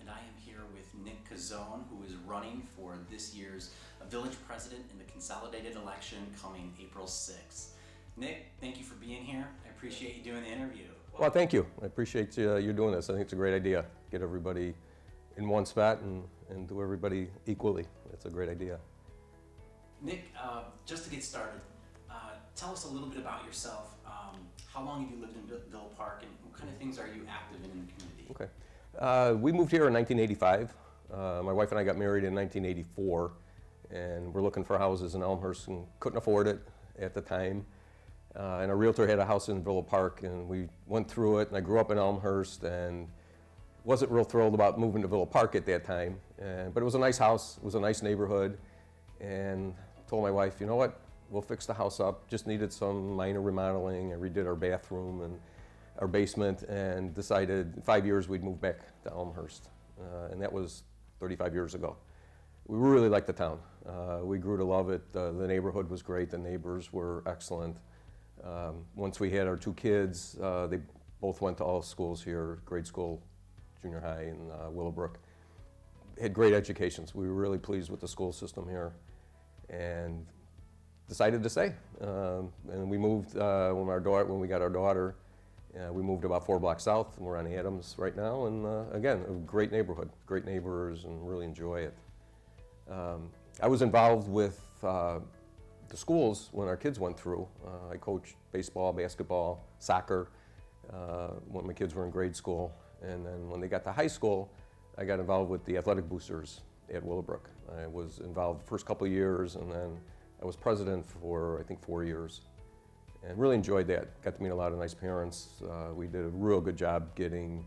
and I am here with Nick Cuzzone, who is running for this year's village president in the consolidated election coming April 6th. Nick, thank you for being here. I appreciate you doing the interview. Well, thank you. I appreciate you doing this. I think it's a great idea. Get everybody in one spot and do everybody equally. It's a great idea. Nick, just to get started, tell us a little bit about yourself. How long have you lived in Villa Park, and what kind of things are you active in the community? Okay. We moved here in 1985. My wife and I got married in 1984, and we're looking for houses in Elmhurst and couldn't afford it at the time. And a realtor had a house in Villa Park, and we went through it, and I grew up in Elmhurst and wasn't real thrilled about moving to Villa Park at that time. But it was a nice house, it was a nice neighborhood, and told my wife, you know what, we'll fix the house up. Just needed some minor remodeling. I redid our bathroom and our basement, and decided in 5 years we'd move back to Elmhurst. And that was 35 years ago. We really liked the town. We grew to love it. The neighborhood was great. The neighbors were excellent. Once we had our two kids, they both went to all schools here, grade school, junior high, and Willowbrook. Had great educations. We were really pleased with the school system here, and decided to stay. And we moved when we got our daughter. We moved about 4 blocks south, and we're on Adams right now. And again, a great neighborhood, great neighbors, and really enjoy it. I was involved with the schools when our kids went through. I coached baseball, basketball, soccer when my kids were in grade school. And then when they got to high school, I got involved with the athletic boosters at Willowbrook. I was involved the first couple of years, and then I was president for, I think, 4 years. And really enjoyed that. Got to meet a lot of nice parents. We did a real good job getting,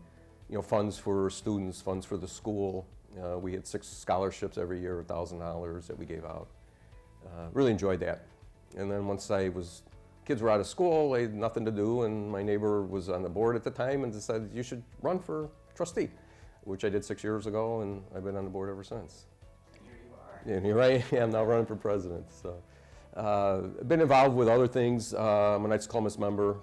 funds for students, funds for the school. We had 6 scholarships every year, $1,000 that we gave out. Really enjoyed that. And then once kids were out of school, they had nothing to do, and my neighbor was on the board at the time and decided, you should run for trustee, which I did 6 years ago, and I've been on the board ever since. And here you are. And here I am now running for president. So, I've been involved with other things. I'm a Knights Columbus member.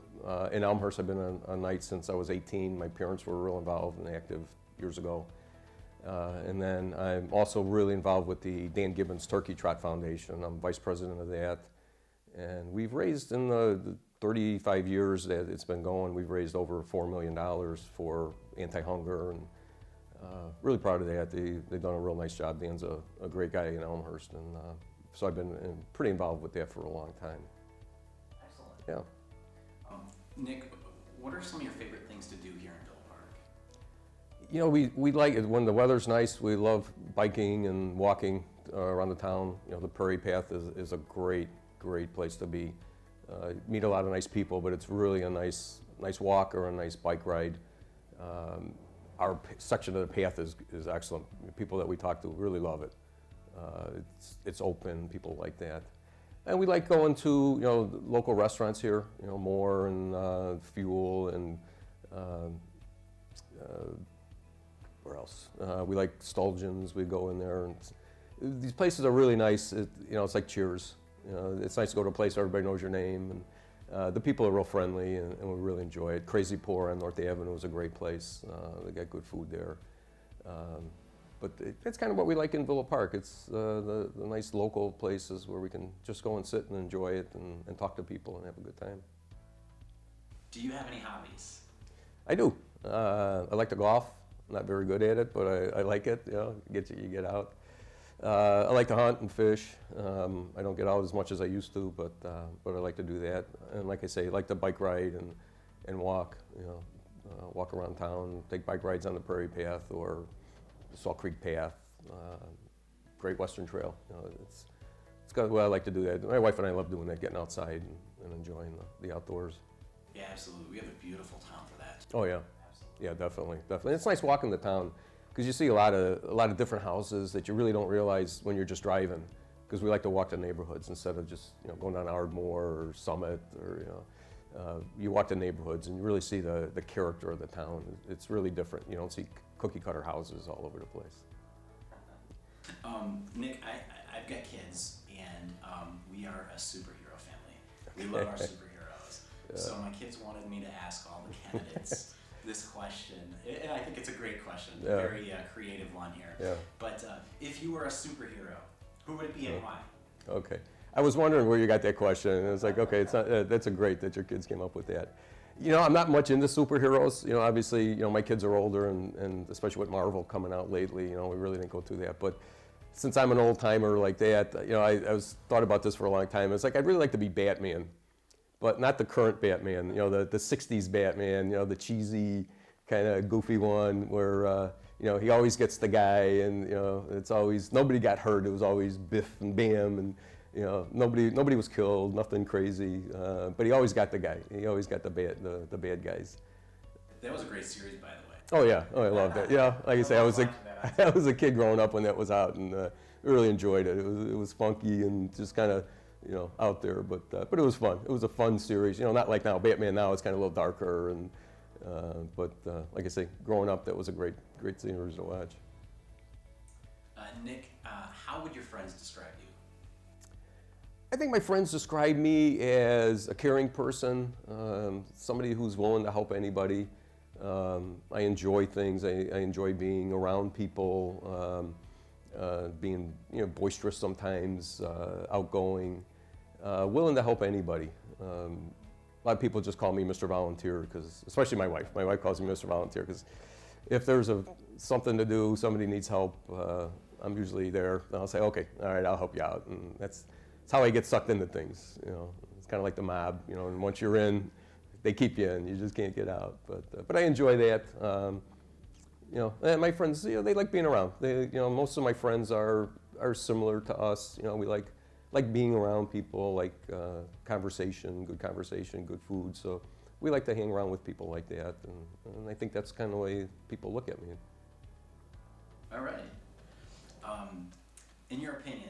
In Elmhurst, I've been a Knight since I was 18. My parents were real involved and active years ago. And then I'm also really involved with the Dan Gibbons Turkey Trot Foundation. I'm vice president of that. And we've raised, in the 35 years that it's been going, we've raised over $4 million for anti-hunger, and really proud of that. They've done a real nice job. Dan's a great guy in Elmhurst, and so I've been pretty involved with that for a long time. Excellent. Yeah. Nick, what are some of your favorite things to do here in Villa Park? We like it when the weather's nice. We love biking and walking around the town. The Prairie Path is a great place to be. Meet a lot of nice people, but it's really a nice walk or a nice bike ride. Our section of the path is excellent. People that we talk to really love it. It's open, people like that. And we like going to local restaurants here, More and Fuel and where else? We like Stulgen's. We go in there, and these places are really nice. It's like Cheers. It's nice to go to a place where everybody knows your name, and the people are real friendly, and we really enjoy it. Crazy Pour on North Avenue is a great place. They got good food there. But that's kind of what we like in Villa Park. It's the nice local places where we can just go and sit and enjoy it and talk to people and have a good time. Do you have any hobbies? I do. I like to golf. I'm not very good at it, but I like it. You get out. I like to hunt and fish. I don't get out as much as I used to, but I like to do that. And like I say, I like to bike ride and walk. Walk around town, take bike rides on the Prairie Path or the Salt Creek Path, Great Western Trail. It's kind of what I like to do that. My wife and I love doing that, getting outside and enjoying the outdoors. Yeah, absolutely. We have a beautiful town for that. Oh yeah. Absolutely. Yeah, definitely. It's nice walking the town because you see a lot of different houses that you really don't realize when you're just driving. Because we like to walk the neighborhoods instead of just going down Ardmore or Summit or you walk the neighborhoods and you really see the character of the town. It's really different. You don't see cookie cutter houses all over the place. Nick, I've got kids, and we are a superhero family. We love our superheroes. Yeah. So my kids wanted me to ask all the candidates this question, and I think it's a great question, Yeah. a very creative one here. Yeah. But if you were a superhero, who would it be and why? Okay. I was wondering where you got that question, and it was like, okay, it's not, that's a great that your kids came up with that. You know, I'm not much into superheroes. You know, obviously, you know, my kids are older, and especially with Marvel coming out lately, you know, we really didn't go through that. But since I'm an old timer like that, you know, I thought about this for a long time. It's like I'd really like to be Batman, but not the current Batman. You know, the '60s Batman. You know, the cheesy kind of goofy one where you know, he always gets the guy, and you know, it's always nobody got hurt. It was always biff and bam, and you know, nobody was killed, nothing crazy. But he always got the guy. He always got the bad guys. That was a great series, by the way. Oh yeah, oh I loved it. Yeah, like I say, I was a kid growing up when that was out, and really enjoyed it. It was funky and just kind of, you know, out there, but it was fun. It was a fun series. You know, not like now. Batman now is kind of a little darker, and but like I say, growing up, that was a great series to watch. Nick, how would your friends describe you? I think my friends describe me as a caring person, somebody who's willing to help anybody. I enjoy things. I enjoy being around people, being, you know, boisterous sometimes, outgoing, willing to help anybody. A lot of people just call me Mr. Volunteer, because, especially my wife. My wife calls me Mr. Volunteer because if there's something to do, somebody needs help, I'm usually there. And I'll say, okay, all right, I'll help you out. And that's how I get sucked into things. You know, it's kind of like the mob. You know, and once you're in, they keep you in. You just can't get out. But I enjoy that. You know, and my friends, you know, they like being around. You know, most of my friends are similar to us. You know, we like being around people, like conversation, good food. So we like to hang around with people like that, and I think that's kind of the way people look at me. All right. In your opinion,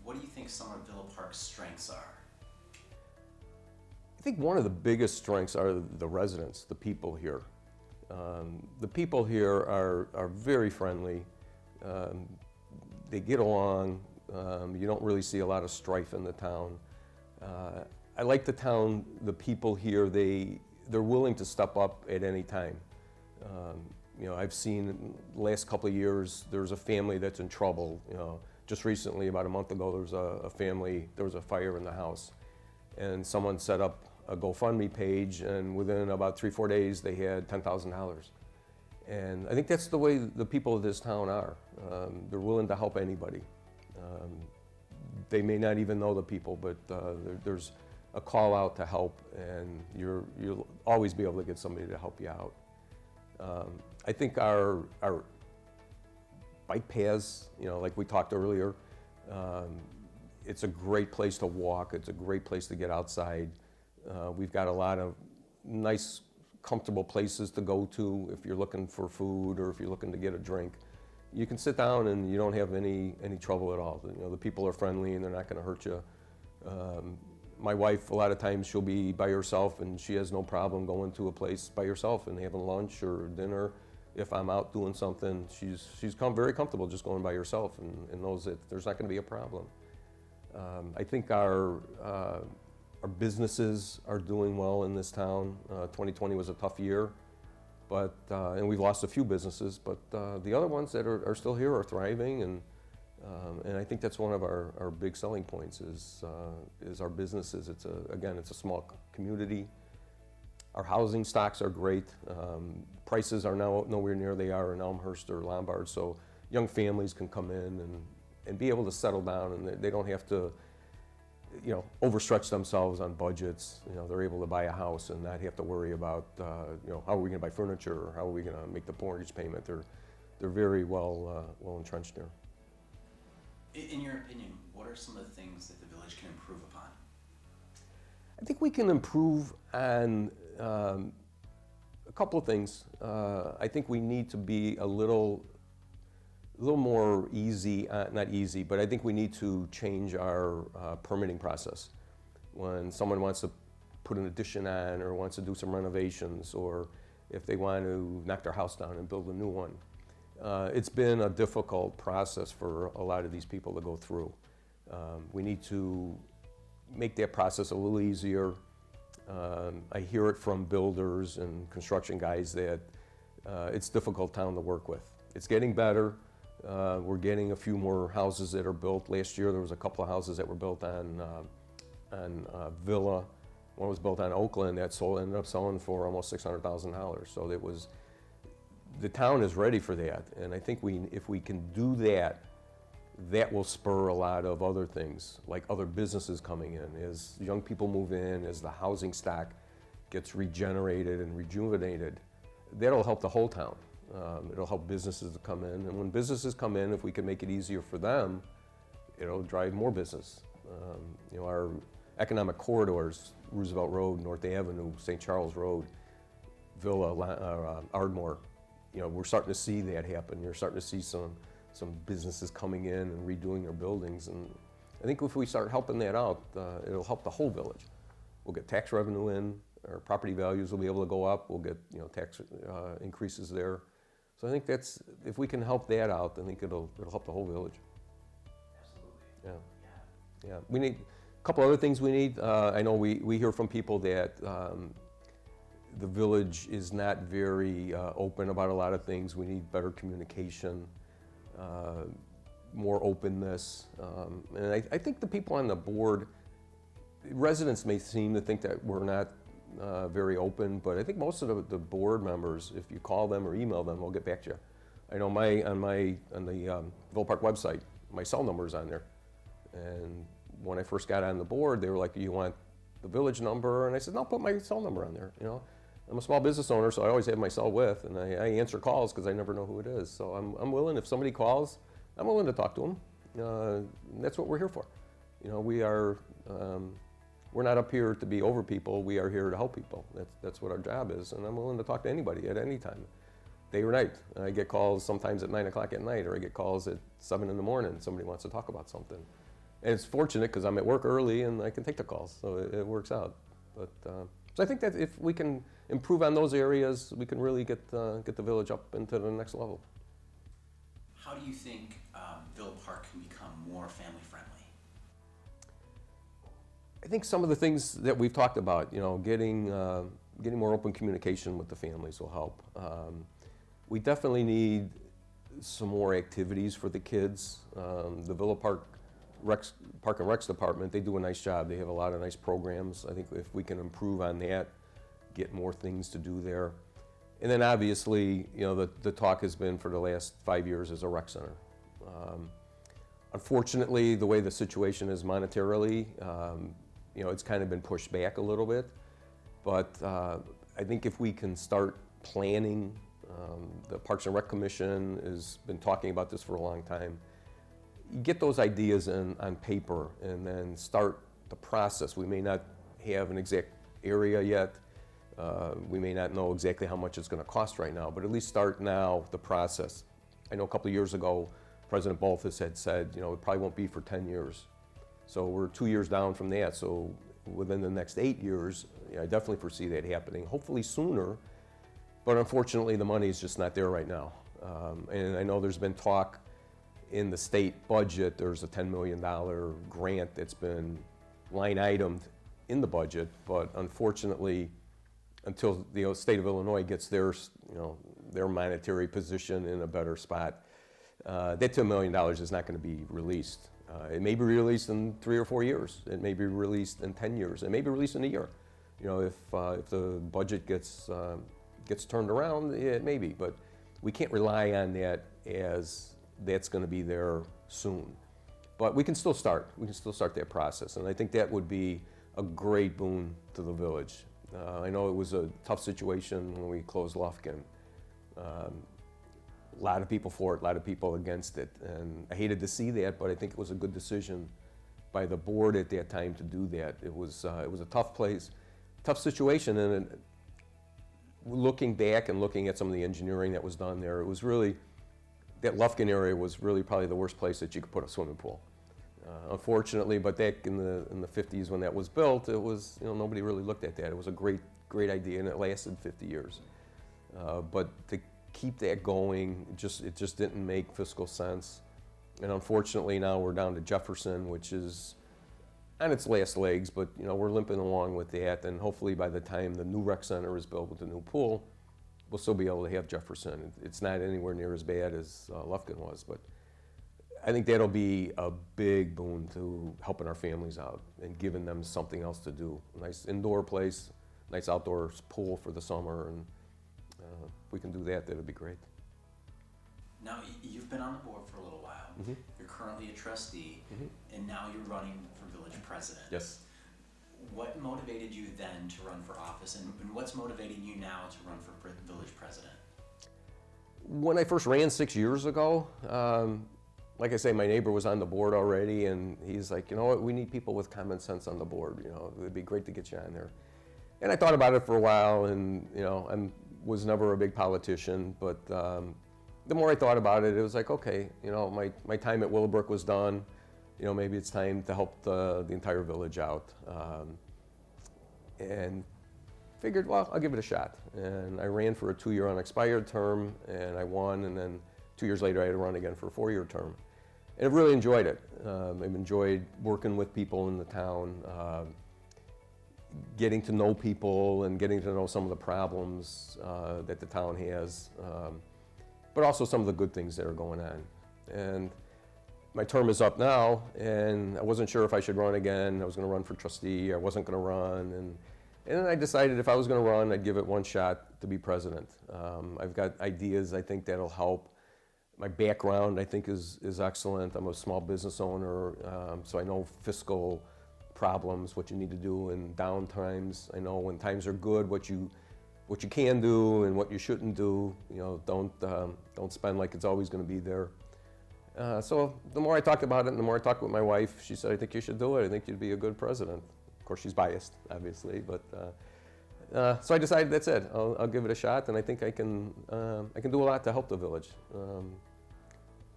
what do you think some of Villa Park's strengths are? I think one of the biggest strengths are the residents, the people here. The people here are very friendly. They get along. You don't really see a lot of strife in the town. I like the town, the people here, they're willing to step up at any time. You know, I've seen in the last couple of years, there's a family that's in trouble. You know, just recently, about a month ago, there was a family, there was a fire in the house, and someone set up a GoFundMe page, and within about 3-4 days, they had $10,000. And I think that's the way the people of this town are. They're willing to help anybody. They may not even know the people, but there's a call out to help, and you'll always be able to get somebody to help you out. I think our bike paths, you know, like we talked earlier, it's a great place to walk. It's a great place to get outside. We've got a lot of nice, comfortable places to go to if you're looking for food or if you're looking to get a drink. You can sit down and you don't have any trouble at all. You know, the people are friendly and they're not going to hurt you. My wife, a lot of times she'll be by herself and she has no problem going to a place by herself and having lunch or dinner. If I'm out doing something, she's very comfortable just going by herself and knows that there's not going to be a problem. I think our businesses are doing well in this town. 2020 was a tough year. But, and we've lost a few businesses, but the other ones that are still here are thriving, and I think that's one of our big selling points is our businesses. It's a small community. Our housing stocks are great. Prices are now nowhere near they are in Elmhurst or Lombard, so young families can come in and be able to settle down, and they don't have to, you know, overstretch themselves on budgets. You know, they're able to buy a house and not have to worry about, you know, how are we going to buy furniture or how are we going to make the mortgage payment. They're very well entrenched there. In your opinion, what are some of the things that the village can improve upon? I think we can improve on a couple of things. I think we need to be a little more easy, not easy, but I think we need to change our permitting process. When someone wants to put an addition on or wants to do some renovations, or if they want to knock their house down and build a new one. It's been a difficult process for a lot of these people to go through. We need to make that process a little easier. I hear it from builders and construction guys that it's a difficult town to work with. It's getting better. We're getting a few more houses that are built. Last year there was a couple of houses that were built on Villa. One was built on Oakland that ended up selling for almost $600,000. So the town is ready for that. And I think if we can do that, that will spur a lot of other things, like other businesses coming in. As young people move in, as the housing stock gets regenerated and rejuvenated, that'll help the whole town. It'll help businesses to come in. And when businesses come in, if we can make it easier for them, it'll drive more business. Our economic corridors, Roosevelt Road, North Avenue, St. Charles Road, Villa, Ardmore, we're starting to see that happen. You're starting to see some businesses coming in and redoing their buildings. And I think if we start helping that out, it'll help the whole village. We'll get tax revenue in, our property values will be able to go up, we'll get tax increases there. So I think if we can help that out, I think it'll help the whole village. Absolutely. Yeah. We need a couple other things we need. I know we hear from people that the village is not very open about a lot of things. We need better communication, more openness. And I think the people on the board, residents may seem to think that we're not very open, but I think most of the board members, if you call them or email them, they'll get back to you. I know on the Villa Park website, my cell number is on there. And when I first got on the board, they were like, "Do you want the village number?" And I said, "No, put my cell number on there." I'm a small business owner, so I always have my cell with, and I answer calls because I never know who it is. So I'm willing, if somebody calls, I'm willing to talk to them. That's what we're here for. We're not up here to be over people. We are here to help people. That's what our job is, and I'm willing to talk to anybody at any time, day or night. I get calls sometimes at 9 o'clock at night, or I get calls at 7 in the morning. Somebody wants to talk about something. And it's fortunate because I'm at work early and I can take the calls, so it works out. But so I think that if we can improve on those areas, we can really get the village up into the next level. How do you think Villa Park can become more family friendly? I think some of the things that we've talked about, getting more open communication with the families will help. We definitely need some more activities for the kids. The Villa Park and Recs department, they do a nice job. They have a lot of nice programs. I think if we can improve on that, get more things to do there. And then obviously, the talk has been for the last 5 years as a rec center. Unfortunately, the way the situation is monetarily, it's kind of been pushed back a little bit. But I think if we can start planning, the Parks and Rec Commission has been talking about this for a long time. You get those ideas on paper and then start the process. We may not have an exact area yet. We may not know exactly how much it's going to cost right now, but at least start now the process. I know a couple of years ago, President Balthus had said, it probably won't be for 10 years. So we're 2 years down from that. So within the next 8 years, I definitely foresee that happening, hopefully sooner. But unfortunately, the money is just not there right now. And I know there's been talk in the state budget, there's a $10 million grant that's been line itemed in the budget, but unfortunately, until the state of Illinois gets their monetary position in a better spot, that $10 million is not going to be released. It may be released in 3 or 4 years. It may be released in 10 years. It may be released in a year. If the budget gets turned around, it may be, but we can't rely on that as that's going to be there soon. But we can still start. We can still start that process, and I think that would be a great boon to the village. I know it was a tough situation when we closed Lufkin. A lot of people for it, a lot of people against it, and I hated to see that, but I think it was a good decision by the board at that time to do that. It was a tough place, tough situation, and looking back and looking at some of the engineering that was done there, it was really, that Lufkin area was really probably the worst place that you could put a swimming pool. Unfortunately, but back in the 50s when that was built, it was, nobody really looked at that. It was a great idea, and it lasted 50 years. But to keep that going, it just didn't make fiscal sense. And unfortunately, now we're down to Jefferson, which is on its last legs, but we're limping along with that, and hopefully by the time the new rec center is built with the new pool, we'll still be able to have Jefferson. It's not anywhere near as bad as Lufkin was, but I think that'll be a big boon to helping our families out and giving them something else to do. A nice indoor place, nice outdoor pool for the summer, and if we can do that, that'd be great. Now, you've been on the board for a little while. Mm-hmm. You're currently a trustee, Mm-hmm. and now you're running for village president. Yes. What motivated you then to run for office, and what's motivating you now to run for village president? When I first ran 6 years ago, like I say, my neighbor was on the board already, and he's like, you know what, we need people with common sense on the board. It'd be great to get you on there. And I thought about it for a while, and I was never a big politician, but the more I thought about it, it was like, okay, my time at Willowbrook was done. Maybe it's time to help the entire village out. And figured, well, I'll give it a shot. And I ran for a 2-year unexpired term, and I won, and then 2 years later I had to run again for a 4-year term. And I've really enjoyed it. I've enjoyed working with people in the town, getting to know people and getting to know some of the problems that the town has, but also some of the good things that are going on. And my term is up now, and I wasn't sure if I should run again. I was going to run for trustee. I wasn't going to run, and then I decided if I was going to run, I'd give it one shot to be president. I've got ideas I think that'll help. My background I think is excellent. I'm a small business owner, so I know fiscal problems, what you need to do in down times. I know when times are good, what you can do and what you shouldn't do. Don't spend like it's always going to be there. So the more I talked about it and the more I talked with my wife, she said, I think you should do it. I think you'd be a good president. Of course, she's biased, obviously, but so I decided that's it. I'll give it a shot, and I think I can do a lot to help the village.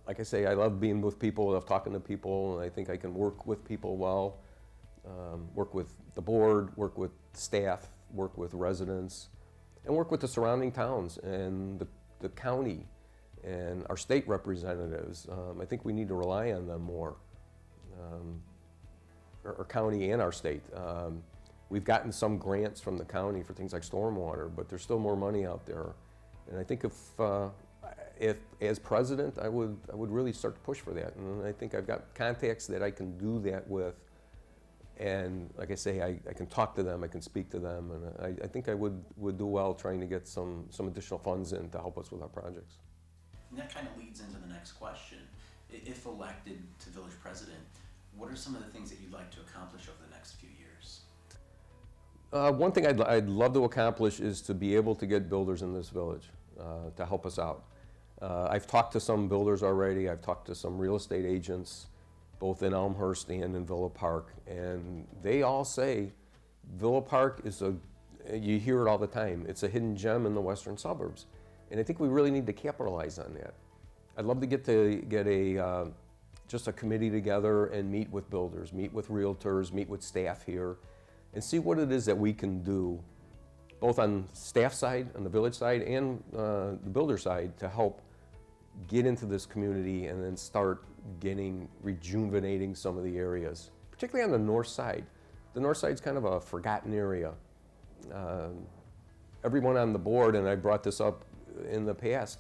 Like I say, I love being with people, I love talking to people, and I think I can work with people well, work with the board, work with staff, work with residents, and work with the surrounding towns and the county and our state representatives. I think we need to rely on them more, our county and our state. We've gotten some grants from the county for things like stormwater, but there's still more money out there. And I think if as president, I would really start to push for that. And I think I've got contacts that I can do that with. And like I say, I can talk to them, I can speak to them, and I think I would do well trying to get some additional funds in to help us with our projects. And that kind of leads into the next question. If elected to village president, what are some of the things that you'd like to accomplish over the next few years? One thing I'd love to accomplish is to be able to get builders in this village to help us out. I've talked to some builders already. I've talked to some real estate agents, both in Elmhurst and in Villa Park, and they all say Villa Park is you hear it all the time, it's a hidden gem in the western suburbs. And I think we really need to capitalize on that. I'd love to get just a committee together and meet with builders, meet with realtors, meet with staff here, and see what it is that we can do, both on staff side, on the village side, and the builder side, to help get into this community and then start rejuvenating some of the areas, particularly on the north side. The north side's kind of a forgotten area. Everyone on the board, and I brought this up in the past,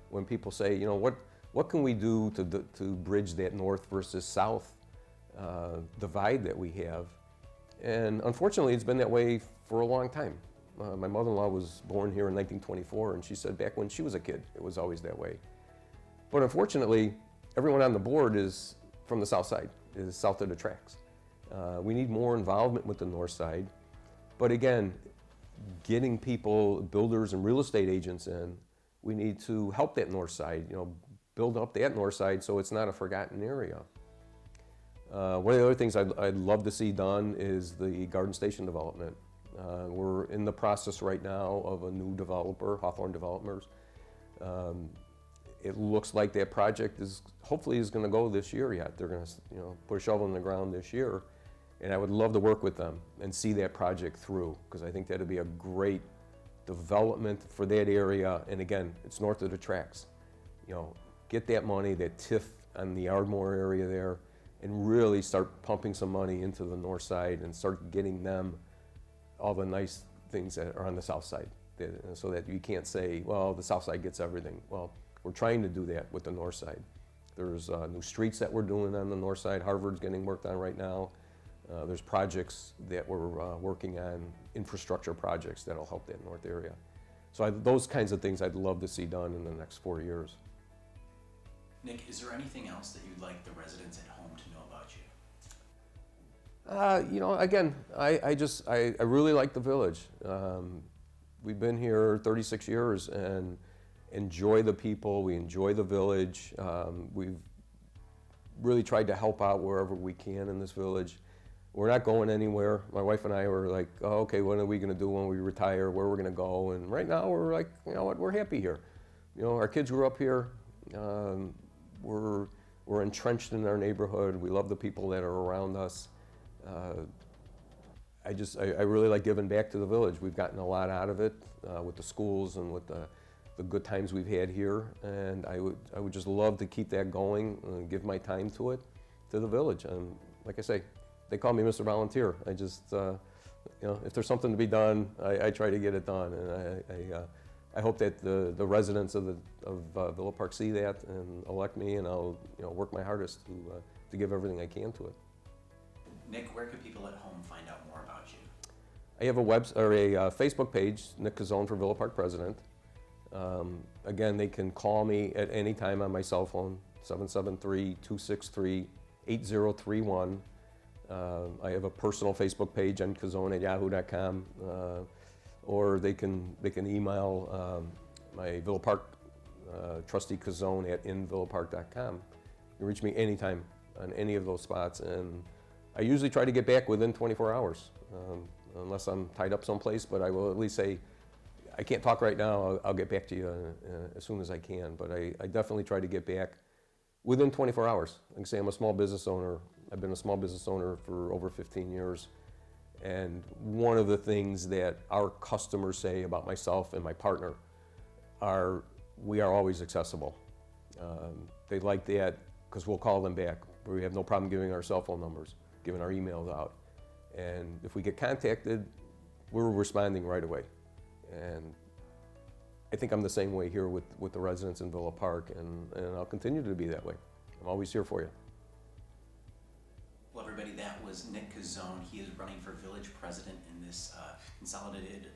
when people say, what can we do to bridge that north versus south divide that we have? And unfortunately, it's been that way for a long time. My mother-in-law was born here in 1924, and she said back when she was a kid, it was always that way. But unfortunately, everyone on the board is from the south side, is south of the tracks. We need more involvement with the north side. But again, getting people, builders and real estate agents in, we need to help that north side, build up that north side so it's not a forgotten area. One of the other things I'd love to see done is the Garden Station development. We're in the process right now of a new developer, Hawthorne Developers. It looks like that project hopefully is going to go this year yet. They're going to put a shovel in the ground this year. And I would love to work with them and see that project through, because I think that'd be a great development for that area. And again, it's north of the tracks. Get that money, that TIF on the Ardmore area there, and really start pumping some money into the north side and start getting them all the nice things that are on the south side, so that you can't say, well, the south side gets everything. Well, we're trying to do that with the north side. There's new streets that we're doing on the north side. Harvard's getting worked on right now. There's projects that we're working on, infrastructure projects that'll help that north area. So those kinds of things I'd love to see done in the next 4 years. Nick, is there anything else that you'd like the residents at home to know about you? You know, again, I really like the village. We've been here 36 years and enjoy the people. We enjoy the village. We've really tried to help out wherever we can in this village. We're not going anywhere. My wife and I were like, oh, okay, what are we going to do when we retire? Where we're going to go? And right now we're like, you know what? We're happy here. You know, our kids grew up here. We're entrenched in our neighborhood. We love the people that are around us. I really like giving back to the village. We've gotten a lot out of it with the schools and with the good times we've had here, and I would just love to keep that going and give my time to the village. And like I say, they call me Mr. Volunteer. I just, you know, if there's something to be done, I try to get it done, and I hope that the residents of Villa Park see that and elect me, and I'll, you know, work my hardest to give everything I can to it. Nick, where can people at home find out more about you? I have a Facebook page, Nick Cuzzone for Villa Park President. Again, they can call me at any time on my cell phone, 773-263-8031. I have a personal Facebook page on Cuzzone@yahoo.com, or they can email my Villa Park Trustee Cuzzone at invillapark.com. You can reach me anytime on any of those spots, and I usually try to get back within 24 hours, unless I'm tied up someplace, but I will at least say, I can't talk right now, I'll get back to you as soon as I can, but I definitely try to get back within 24 hours. Like I say, I'm a small business owner. I've been a small business owner for over 15 years, and one of the things that our customers say about myself and my partner are, we are always accessible. They like that because we'll call them back. We have no problem giving our cell phone numbers, giving our emails out. And if we get contacted, we're responding right away. And I think I'm the same way here with the residents in Villa Park, and I'll continue to be that way. I'm always here for you. Well, everybody, that was Nick Cuzzone. He is running for village president in this consolidated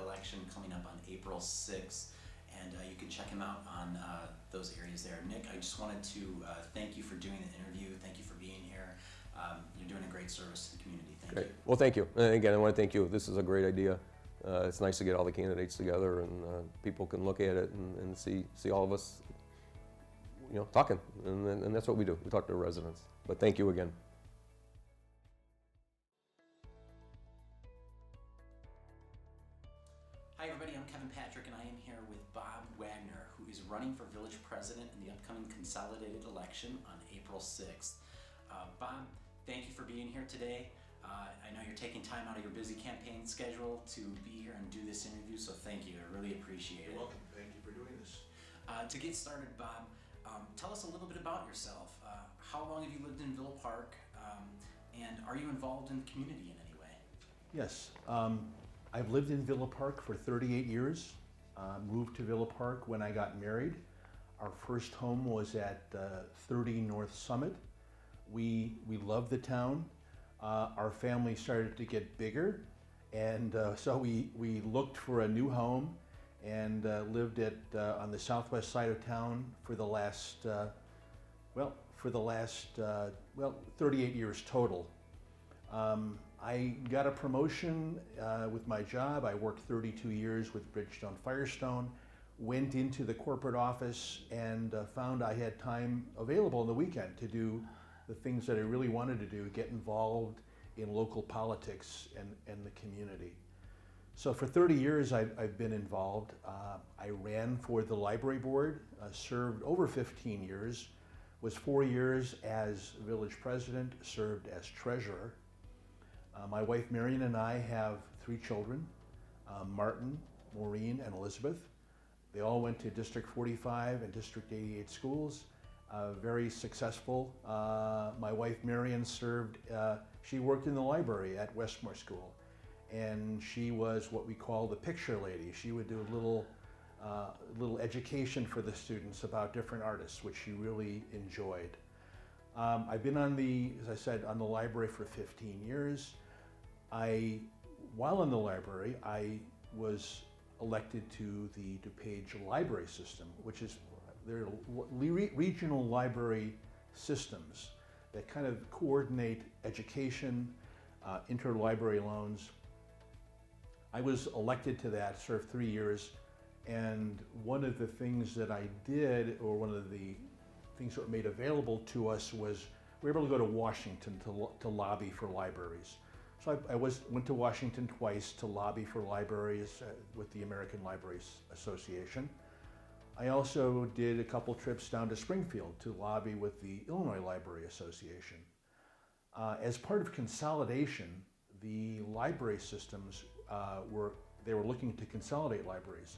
election coming up on April 6th. And you can check him out on those areas there. Nick, I just wanted to thank you for doing the interview. Thank you for being here. You're doing a great service to the community. Thank you. Well, thank you. And again, I want to thank you. This is a great idea. It's nice to get all the candidates together, and people can look at it and see all of us, you know, talking. And that's what we do. We talk to the residents. But thank you again. Hi everybody, I'm Kevin Patrick, and I am here with Bob Wagner, who is running for village president in the upcoming consolidated election on April 6th. Bob, thank you for being here today. I know you're taking time out of your busy campaign schedule to be here and do this interview, so thank you. I really appreciate it. You're welcome. Thank you for doing this. To get started, Bob, tell us a little bit about yourself. How long have you lived in Villa Park, and are you involved in the community in any way? Yes. I've lived in Villa Park for 38 years. Moved to Villa Park when I got married. Our first home was at 30 North Summit. We loved the town. Our family started to get bigger, and so we looked for a new home and lived on the southwest side of town for the last 38 years total. I got a promotion with my job. I worked 32 years with Bridgestone Firestone, went into the corporate office, and found I had time available on the weekend to do the things that I really wanted to do, get involved in local politics and the community. So for 30 years I've been involved. I ran for the library board, served over 15 years, was 4 years as village president, served as treasurer. My wife Marion and I have 3 children, Martin, Maureen, and Elizabeth. They all went to District 45 and District 88 schools. very successful. My wife Marion served, she worked in the library at Westmore School, and she was what we call the picture lady. She would do a little education for the students about different artists, which she really enjoyed. I've been on as I said, on the library for 15 years. While in the library, I was elected to the DuPage library system, which is their regional library systems that kind of coordinate education, interlibrary loans. I was elected to that, served 3 years, and one of the things that I did, or one of the things that were made available to us, was we were able to go to Washington to lobby for libraries. So I went to Washington twice to lobby for libraries with the American Libraries Association. I also did a couple trips down to Springfield to lobby with the Illinois Library Association. As part of consolidation, the library systems were looking to consolidate libraries.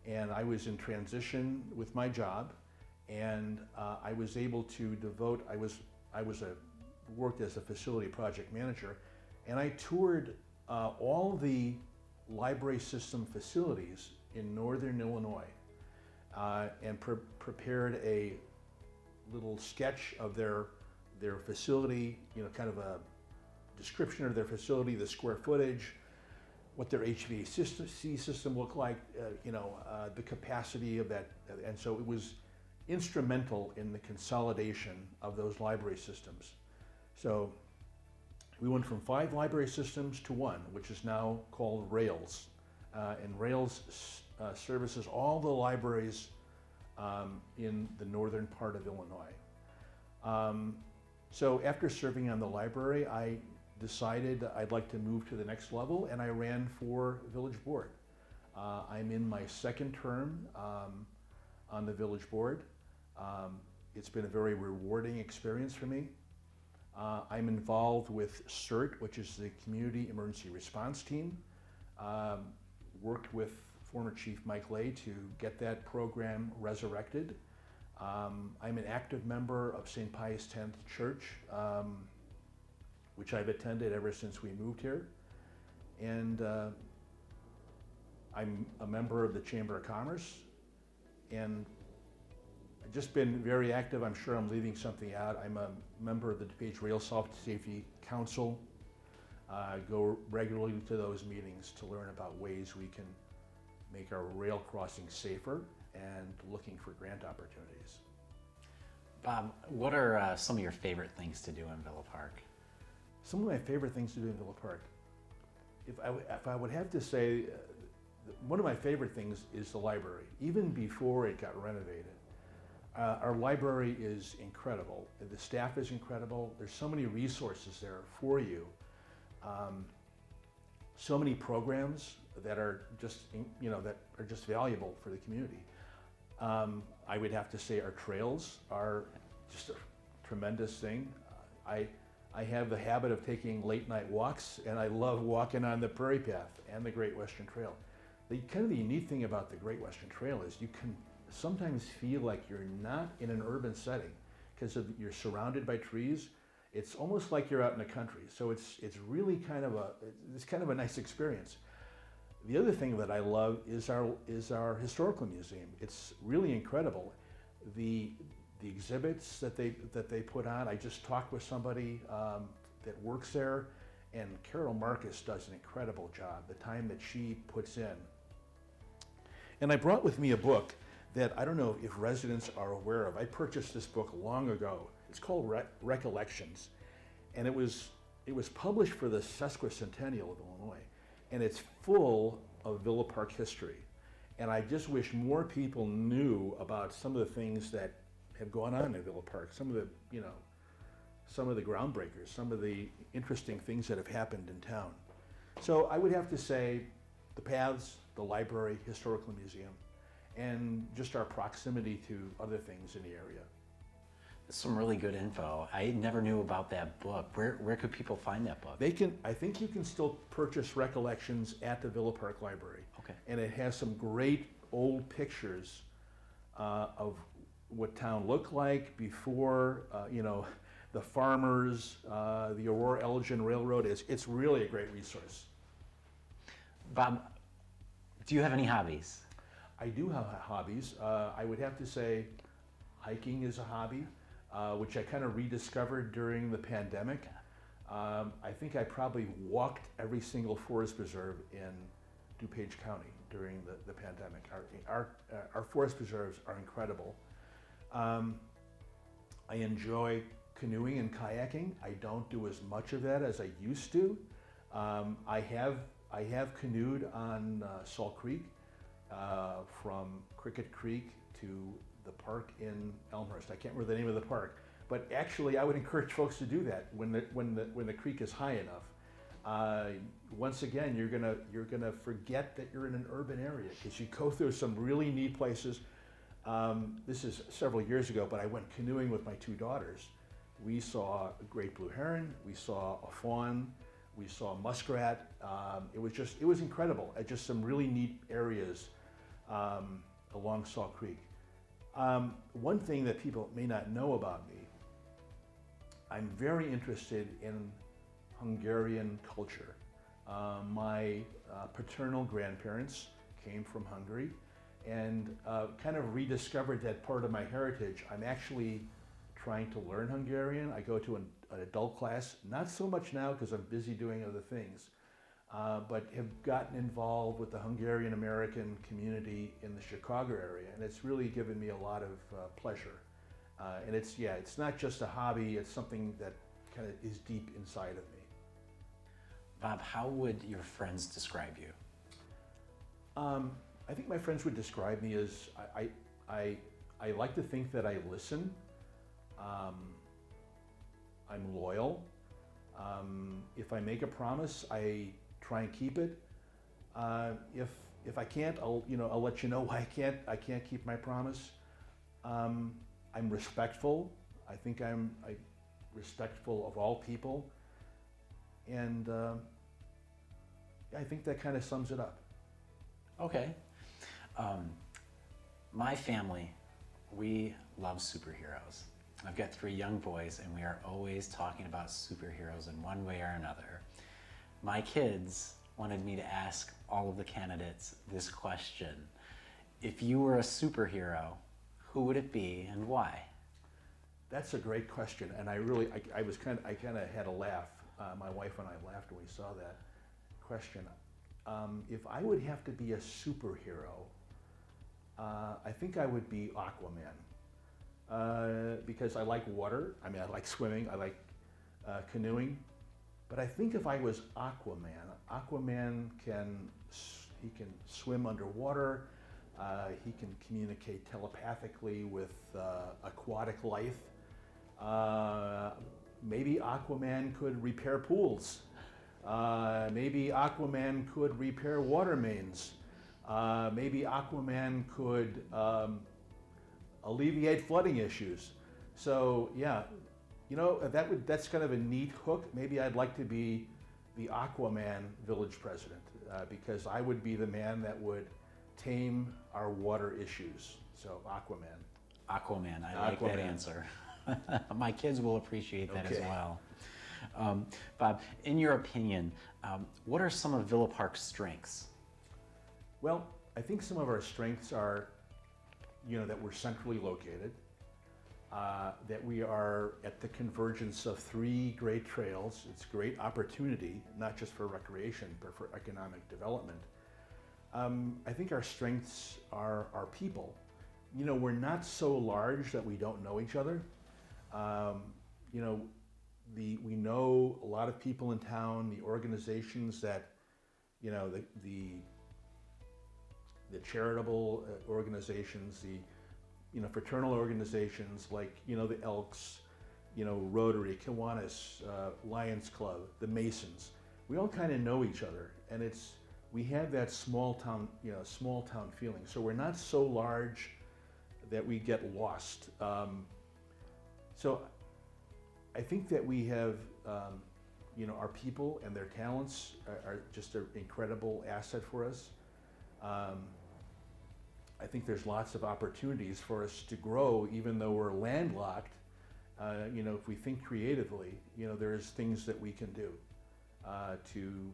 And I was in transition with my job, and I was able to devote, worked as a facility project manager, and I toured all the library system facilities in northern Illinois and prepared a little sketch of their facility, kind of a description of their facility, the square footage, what their HVAC system looked like, the capacity of that. And so it was instrumental in the consolidation of those library systems. So we went from 5 library systems to 1, which is now called Rails. And Rails services all the libraries in the northern part of Illinois. So after serving on the library, I decided I'd like to move to the next level, and I ran for village board. I'm in my 2nd term on the village board. It's been a very rewarding experience for me. I'm involved with CERT, which is the Community Emergency Response Team. Worked with former Chief Mike Lay to get that program resurrected. I'm an active member of St. Pius X Church, which I've attended ever since we moved here. And I'm a member of the Chamber of Commerce, and I've just been very active. I'm sure I'm leaving something out. I'm a member of the DuPage Rail Safety Council. Go regularly to those meetings to learn about ways we can make our rail crossings safer, and looking for grant opportunities. Bob, what are some of your favorite things to do in Villa Park? Some of my favorite things to do in Villa Park, if I would have to say, one of my favorite things is the library, even before it got renovated. Our library is incredible. The staff is incredible. There's so many resources there for you. So many programs that are just, valuable for the community. I would have to say our trails are just a tremendous thing. I have the habit of taking late night walks, and I love walking on the Prairie Path and the Great Western Trail. The unique thing about the Great Western Trail is you can sometimes feel like you're not in an urban setting because you're surrounded by trees. It's almost like you're out in the country. So it's really kind of a nice experience. The other thing that I love is our historical museum. It's really incredible. The exhibits that they put on. I just talked with somebody that works there, and Carol Marcus does an incredible job. The time that she puts in. And I brought with me a book that I don't know if residents are aware of. I purchased this book long ago. It's called Recollections, and it was published for the sesquicentennial of Illinois, and it's full of Villa Park history. And I just wish more people knew about some of the things that have gone on in Villa Park, some of the groundbreakers, some of the interesting things that have happened in town. So I would have to say the paths, the library, historical museum, and just our proximity to other things in the area. Some really good info. I never knew about that book. Where could people find that book? I think you can still purchase Recollections at the Villa Park Library. Okay. And it has some great old pictures of what town looked like before, the farmers, the Aurora Elgin Railroad. It's really a great resource. Bob, do you have any hobbies? I do have hobbies. I would have to say hiking is a hobby, which I kind of rediscovered during the pandemic. I think I probably walked every single forest preserve in DuPage County during the pandemic. Our forest preserves are incredible. I enjoy canoeing and kayaking. I don't do as much of that as I used to. I have canoed on Salt Creek, from Cricket Creek to the park in Elmhurst. I can't remember the name of the park, but actually I would encourage folks to do that when the creek is high enough. Once again, you're gonna forget that you're in an urban area because you go through some really neat places. This is several years ago, but I went canoeing with my two daughters. We saw a great blue heron, we saw a fawn, we saw a muskrat. It was incredible. At just some really neat areas along Salt Creek. One thing that people may not know about me, I'm very interested in Hungarian culture. My paternal grandparents came from Hungary, and kind of rediscovered that part of my heritage. I'm actually trying to learn Hungarian. I go to an adult class, not so much now because I'm busy doing other things, but have gotten involved with the Hungarian American community in the Chicago area, and it's really given me a lot of pleasure. And it's not just a hobby, it's something that kind of is deep inside of me. Bob, how would your friends describe you? I think my friends would describe me as I like to think that I listen. I'm loyal. If I make a promise, I try and keep it. If I can't, I'll let you know why I can't keep my promise. I'm respectful. I think I'm respectful of all people, and I think that kind of sums it up. Okay. My family, we love superheroes. I've got 3 young boys, and we are always talking about superheroes in one way or another. My kids wanted me to ask all of the candidates this question. If you were a superhero, who would it be and why? That's a great question, and I kind of had a laugh. My wife and I laughed when we saw that question. If I would have to be a superhero, I think I would be Aquaman. Because I like water. I mean, I like swimming, I like canoeing. But I think if I was Aquaman can swim underwater. He can communicate telepathically with aquatic life. Maybe Aquaman could repair pools. Maybe Aquaman could repair water mains. Maybe Aquaman could alleviate flooding issues. So yeah, that's kind of a neat hook. Maybe I'd like to be the Aquaman village president because I would be the man that would tame our water issues. So Aquaman. Aquaman, I like that answer. My kids will appreciate that as well. Bob, in your opinion, what are some of Villa Park's strengths? Well, I think some of our strengths are, that we're centrally located, that we are at the convergence of 3 great trails. It's a great opportunity, not just for recreation, but for economic development. I think our strengths are our people. We're not so large that we don't know each other. We know a lot of people in town, the organizations that, the charitable organizations, the fraternal organizations like the Elks, Rotary, Kiwanis, Lions Club, the Masons. We all kind of know each other, and we have that small town feeling. So we're not so large that we get lost. So I think that we have, our people and their talents are just an incredible asset for us. I think there's lots of opportunities for us to grow, even though we're landlocked. If we think creatively, there's things that we can do to,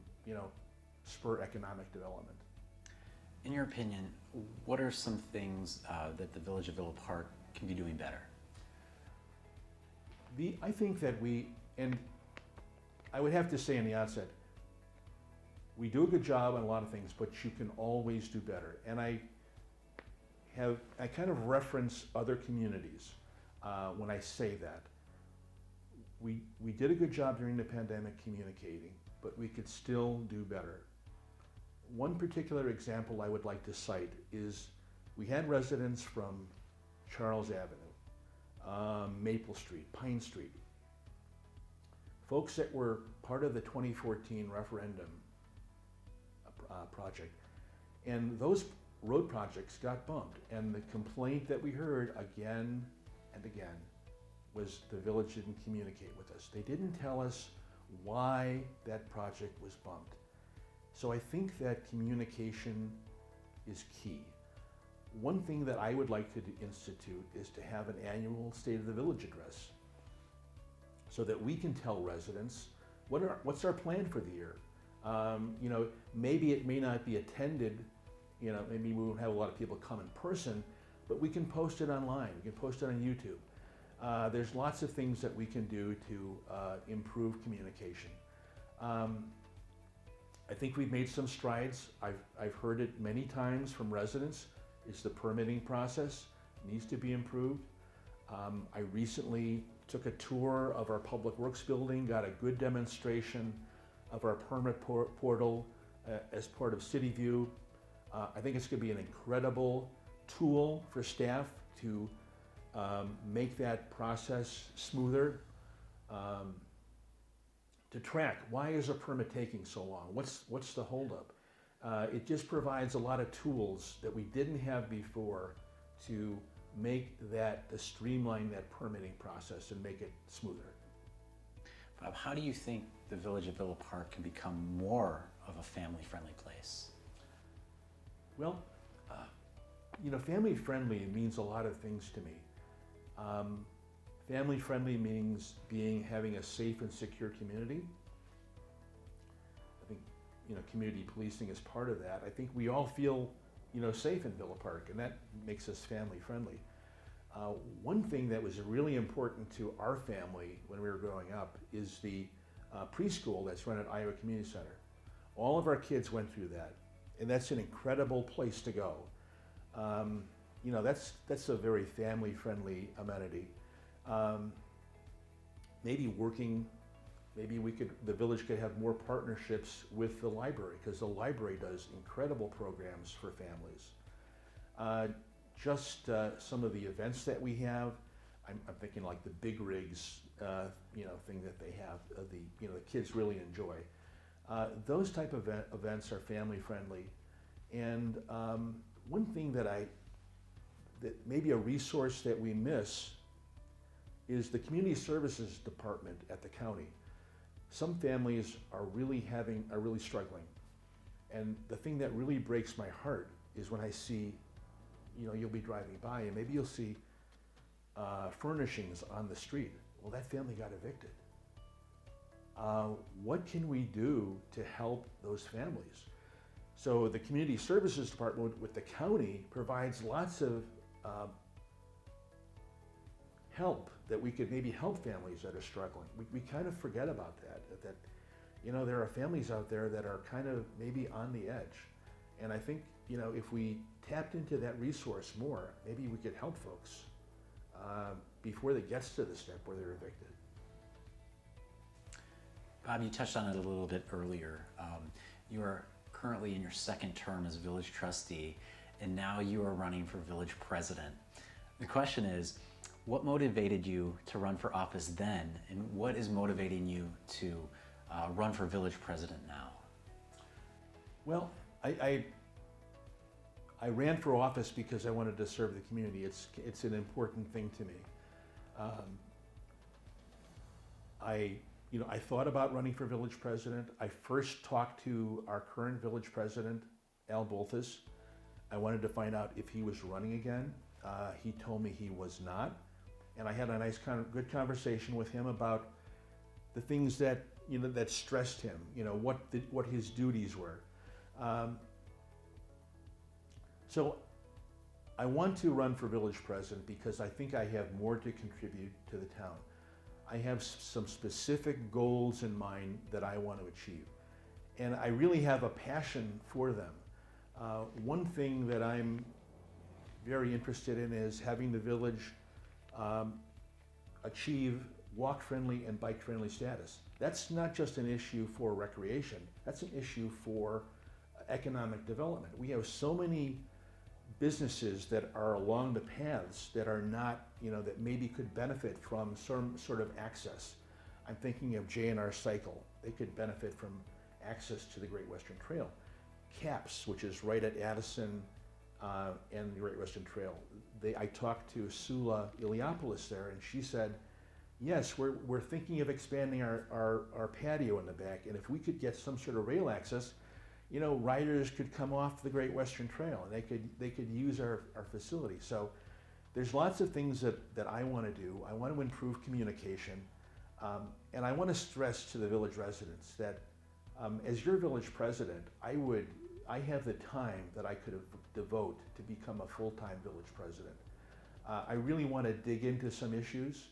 spur economic development. In your opinion, what are some things that the Village of Villa Park can be doing better? I think that and I would have to say in the outset, we do a good job on a lot of things, but you can always do better. And I kind of reference other communities when I say that. We did a good job during the pandemic communicating, but we could still do better. One particular example I would like to cite is we had residents from Charles Avenue, Maple Street, Pine Street, folks that were part of the 2014 referendum project, and those road projects got bumped, and the complaint that we heard again and again was the village didn't communicate with us. They didn't tell us why that project was bumped. So I think that communication is key. One thing that I would like to institute is to have an annual State of the Village address so that we can tell residents what's our plan for the year. Maybe it may not be attended, maybe we won't have a lot of people come in person, but we can post it online, we can post it on YouTube. There's lots of things that we can do to improve communication. I think we've made some strides. I've heard it many times from residents. It's the permitting process needs to be improved. I recently took a tour of our Public Works building, got a good demonstration of our permit portal as part of City View. I think it's going to be an incredible tool for staff to make that process smoother. To track, why is a permit taking so long? What's the holdup? It just provides a lot of tools that we didn't have before to to streamline that permitting process and make it smoother. Bob, how do you think the Village of Villa Park can become more of a family-friendly place? Well, family-friendly means a lot of things to me. Family-friendly means having a safe and secure community. I think, community policing is part of that. I think we all feel, safe in Villa Park, and that makes us family-friendly. One thing that was really important to our family when we were growing up is the preschool that's run at Iowa Community Center. All of our kids went through that, and that's an incredible place to go. That's a very family-friendly amenity. Maybe the village could have more partnerships with the library, because the library does incredible programs for families. Some of the events that we have, I'm thinking like the Big Rigs, thing that they have, the kids really enjoy. Those type of events are family friendly. And one thing that maybe a resource that we miss is the community services department at the county. Some families are really struggling. And the thing that really breaks my heart is when I see, you'll be driving by and maybe you'll see furnishings on the street. Well, that family got evicted. What can we do to help those families? So the community services department with the county provides lots of help that we could maybe help families that are struggling. We kind of forget about that there are families out there that are kind of maybe on the edge. And I think, if we tapped into that resource more, maybe we could help folks before it gets to the step where they're evicted. Bob, you touched on it a little bit earlier. You are currently in your second term as village trustee, and now you are running for village president. The question is, what motivated you to run for office then, and what is motivating you to run for village president now? Well, I ran for office because I wanted to serve the community. It's an important thing to me. I thought about running for village president. I first talked to our current village president, Al Bolthus. I wanted to find out if he was running again. He told me he was not, and I had a nice, good conversation with him about the things that that stressed him. What his duties were. So I want to run for village president because I think I have more to contribute to the town. I have some specific goals in mind that I want to achieve, and I really have a passion for them. One thing that I'm very interested in is having the village achieve walk-friendly and bike-friendly status. That's not just an issue for recreation, that's an issue for economic development. We have so many businesses that are along the paths that are not, that maybe could benefit from some sort of access. I'm thinking of J&R Cycle. They could benefit from access to the Great Western Trail. CAPS, which is right at Addison and the Great Western Trail. I talked to Sula Iliopoulos there, and she said, yes, we're thinking of expanding our patio in the back, and if we could get some sort of rail access, riders could come off the Great Western Trail, and they could use our facility. So there's lots of things that I want to do. I want to improve communication, and I want to stress to the village residents that as your village president, I have the time that I could devote to become a full-time village president. I really want to dig into some issues,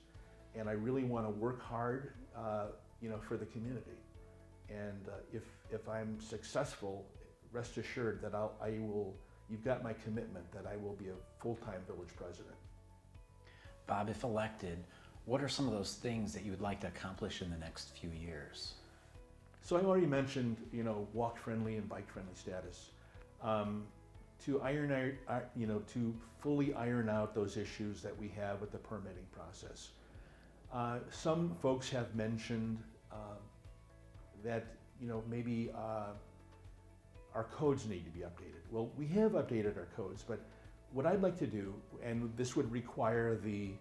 and I really want to work hard, for the community. And if I'm successful, rest assured that you've got my commitment that I will be a full-time village president. Bob, if elected, what are some of those things that you would like to accomplish in the next few years? So I already mentioned, walk-friendly and bike-friendly status. To iron out, to fully iron out those issues that we have with the permitting process. Some folks have mentioned that maybe our codes need to be updated. Well, we have updated our codes, but what I'd like to do, and this would require the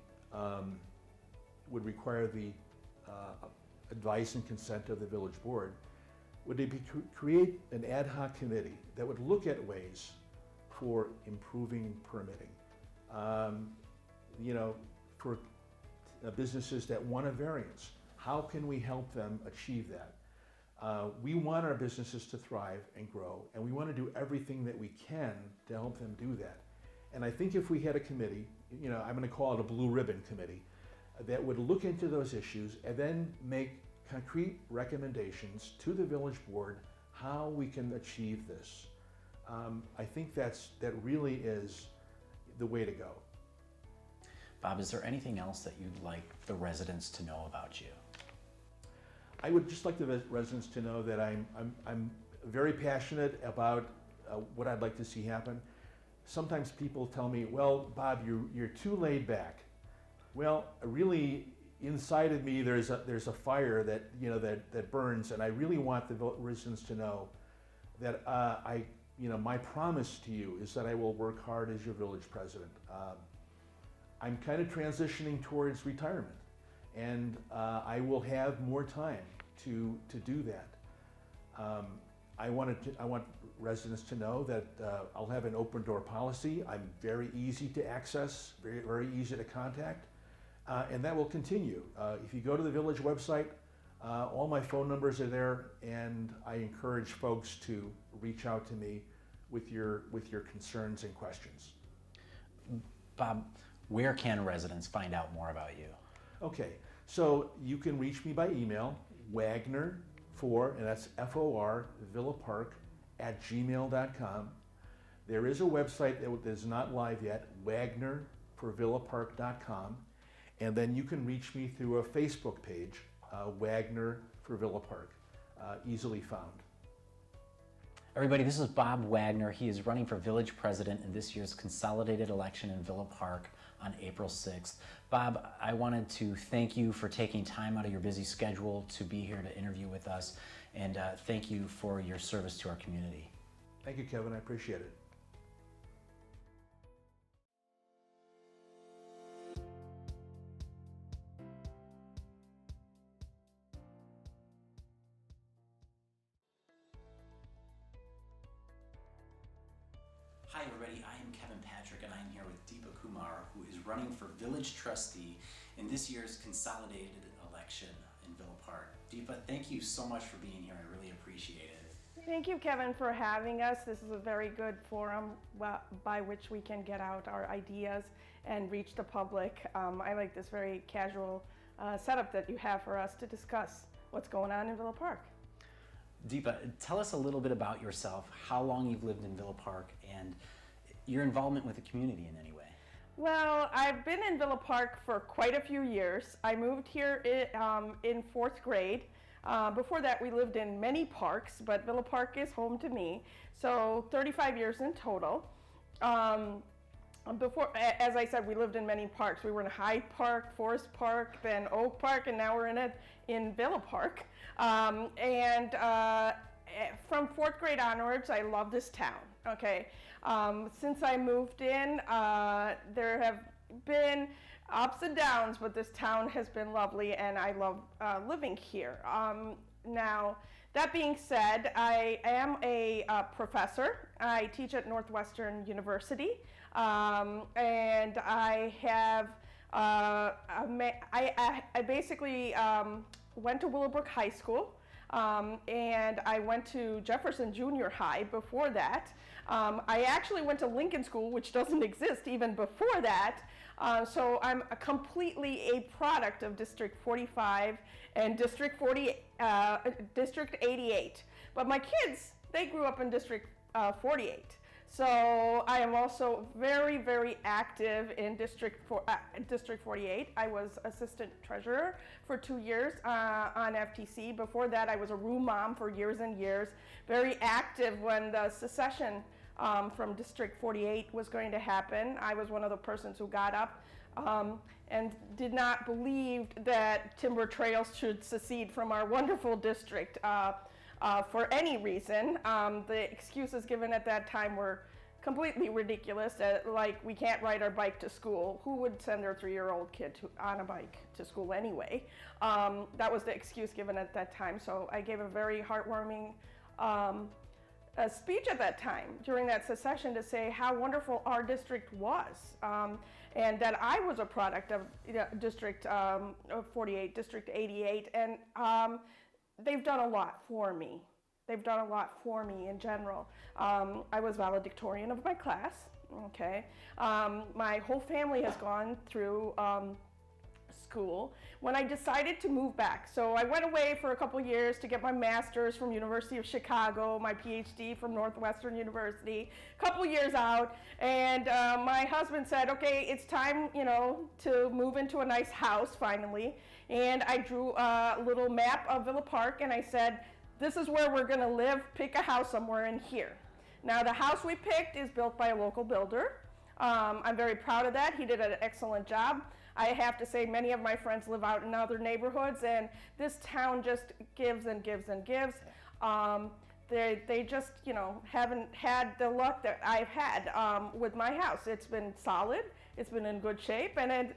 advice and consent of the village board, would be create an ad hoc committee that would look at ways for improving permitting. For businesses that want a variance, how can we help them achieve that? We want our businesses to thrive and grow, and we want to do everything that we can to help them do that. And I think if we had a committee, I'm going to call it a blue ribbon committee, that would look into those issues and then make concrete recommendations to the village board how we can achieve this. I think that really is the way to go. Bob, is there anything else that you'd like the residents to know about you? I would just like the residents to know that I'm very passionate about what I'd like to see happen. Sometimes people tell me, well, Bob, you're too laid back. Well, really, inside of me, there's a fire that that burns, and I really want the residents to know that my promise to you is that I will work hard as your village president. I'm kind of transitioning towards retirement, and I will have more time to do that. I want residents to know that I'll have an open door policy. I'm very easy to access, very, very easy to contact, and that will continue. If you go to the village website, all my phone numbers are there, and I encourage folks to reach out to me with your concerns and questions. Bob, where can residents find out more about you? Okay, so you can reach me by email, Wagner, and that's FOR, Villa Park, @gmail.com. There is a website that is not live yet, wagnerforvillapark.com, and then you can reach me through a Facebook page, Wagner for Villa Park, easily found. Everybody, this is Bob Wagner. He is running for village president in this year's consolidated election in Villa Park on April 6th. Bob, I wanted to thank you for taking time out of your busy schedule to be here to interview with us, and thank you for your service to our community. Thank you, Kevin. I appreciate it. Hi everybody, Kumar, who is running for village trustee in this year's consolidated election in Villa Park. Deepa, thank you so much for being here. I really appreciate it. Thank you, Kevin, for having us. This is a very good forum by which we can get out our ideas and reach the public. I like this very casual setup that you have for us to discuss what's going on in Villa Park. Deepa, tell us a little bit about yourself, how long you've lived in Villa Park, and your involvement with the community in any way. Well, I've been in Villa Park for quite a few years. I moved here in fourth grade. Before that, we lived in many parks, but Villa Park is home to me. So 35 years in total. Before, as I said, we lived in many parks. We were in Hyde Park, Forest Park, then Oak Park, and now we're in Villa Park. From fourth grade onwards, I love this town. Okay, since I moved in, there have been ups and downs, but this town has been lovely, and I love living here. Now, that being said, I am a professor. I teach at Northwestern University, and I have I basically went to Willowbrook High School, and I went to Jefferson Junior High before that. I actually went to Lincoln School, which doesn't exist even before that. So I'm completely a product of District 45 and District 88. But my kids, they grew up in District 48. So I am also very, very active in District 48. I was assistant treasurer for 2 years on FTC. Before that, I was a room mom for years and years. Very active when the secession from District 48 was going to happen. I was one of the persons who got up and did not believe that Timber Trails should secede from our wonderful district for any reason. The excuses given at that time were completely ridiculous, like we can't ride our bike to school. Who would send their 3-year-old kid on a bike to school anyway? That was the excuse given at that time. So I gave a very heartwarming speech at that time during that secession to say how wonderful our district was, and that I was a product of District 48, District 88, and they've done a lot for me. They've done a lot for me in general. I was valedictorian of my class, okay? My whole family has gone through school. When I decided to move back, so I went away for a couple years to get my master's from University of Chicago, my PhD from Northwestern University, a couple years out, and my husband said, okay, it's time, to move into a nice house finally, and I drew a little map of Villa Park, and I said, this is where we're gonna live, pick a house somewhere in here. Now the house we picked is built by a local builder. I'm very proud of that. He did an excellent job. I have to say many of my friends live out in other neighborhoods, and this town just gives and gives and gives. They just, haven't had the luck that I've had with my house. It's been solid, it's been in good shape, and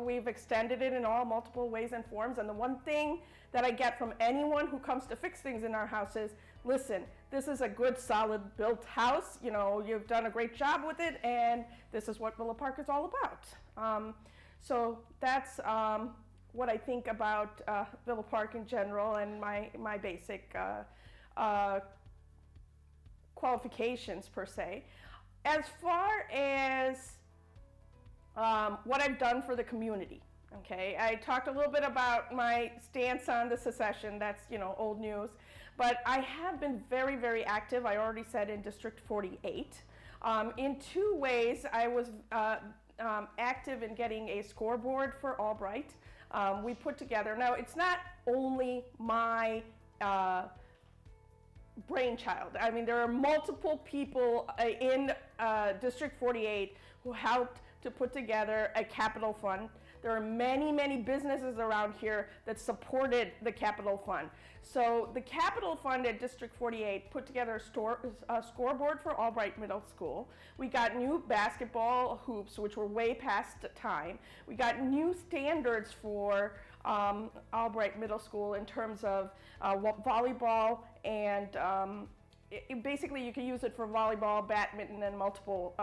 we've extended it in all multiple ways and forms. And the one thing that I get from anyone who comes to fix things in our house is, listen, this is a good, solid built house. You've done a great job with it, and this is what Villa Park is all about. So that's what I think about Villa Park in general, and my basic qualifications per se. As far as what I've done for the community, okay, I talked a little bit about my stance on the secession. That's old news, but I have been very, very active. I already said in District 48. In 2 ways, I was active in getting a scoreboard for Albright. We put together, now it's not only my brainchild. I mean, there are multiple people in District 48 who helped to put together a capital fund. There are many, many businesses around here that supported the capital fund. So the capital fund at District 48 put together a scoreboard for Albright Middle School. We got new basketball hoops, which were way past time. We got new standards for Albright Middle School in terms of volleyball, and basically you can use it for volleyball, badminton, and multiple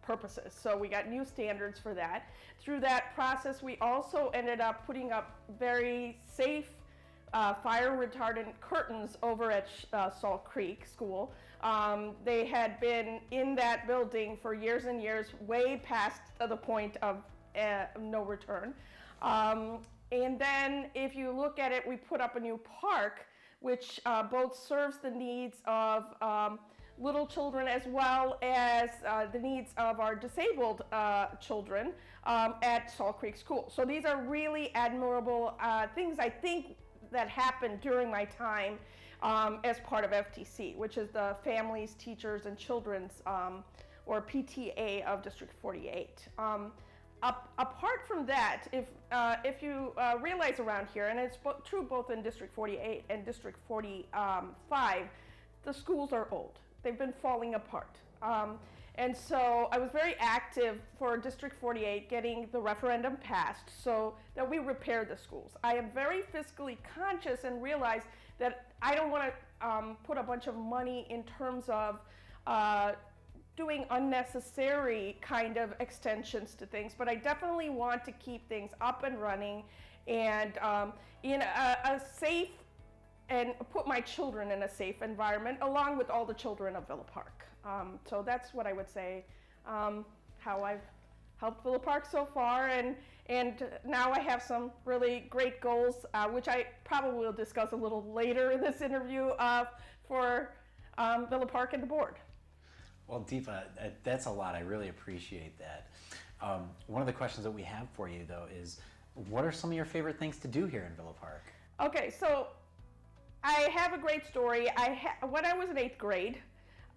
purposes. So we got new standards for that. Through that process, we also ended up putting up very safe fire retardant curtains over at Salt Creek School. They had been in that building for years and years, way past the point of no return. And then if you look at it, we put up a new park, which both serves the needs of little children as well as the needs of our disabled children at Salt Creek School. So these are really admirable things, I think, that happened during my time as part of FTC, which is the Families, Teachers, and Children's, or PTA of District 48. Apart from that, if you realize around here, and it's true both in District 48 and District 45, the schools are old. They've been falling apart. And so I was very active for District 48 getting the referendum passed so that we repair the schools. I am very fiscally conscious and realize that I don't want to put a bunch of money in terms of doing unnecessary kind of extensions to things, but I definitely want to keep things up and running and in a safe, and put my children in a safe environment along with all the children of Villa Park. So that's what I would say, how I've helped Villa Park so far, and now I have some really great goals, which I probably will discuss a little later in this interview for Villa Park and the board. Well, Deepa, that's a lot. I really appreciate that. One of the questions that we have for you, though, is what are some of your favorite things to do here in Villa Park? Okay, so I have a great story. When I was in 8th grade,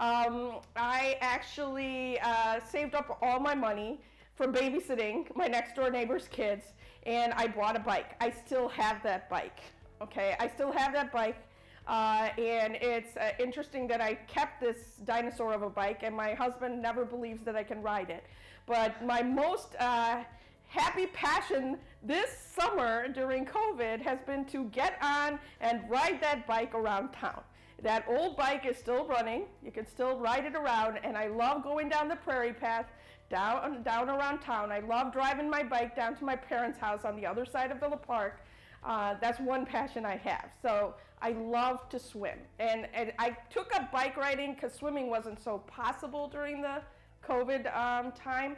I actually saved up all my money from babysitting my next door neighbor's kids, and I bought a bike. I still have that bike, okay? I still have that bike, and it's interesting that I kept this dinosaur of a bike, and my husband never believes that I can ride it. But my most happy passion this summer during COVID has been to get on and ride that bike around town. That old bike is still running. You can still ride it around, and I love going down the prairie path, down around town. I love driving my bike down to my parents' house on the other side of Villa Park. That's one passion I have. So I love to swim. And I took up bike riding because swimming wasn't so possible during the COVID time,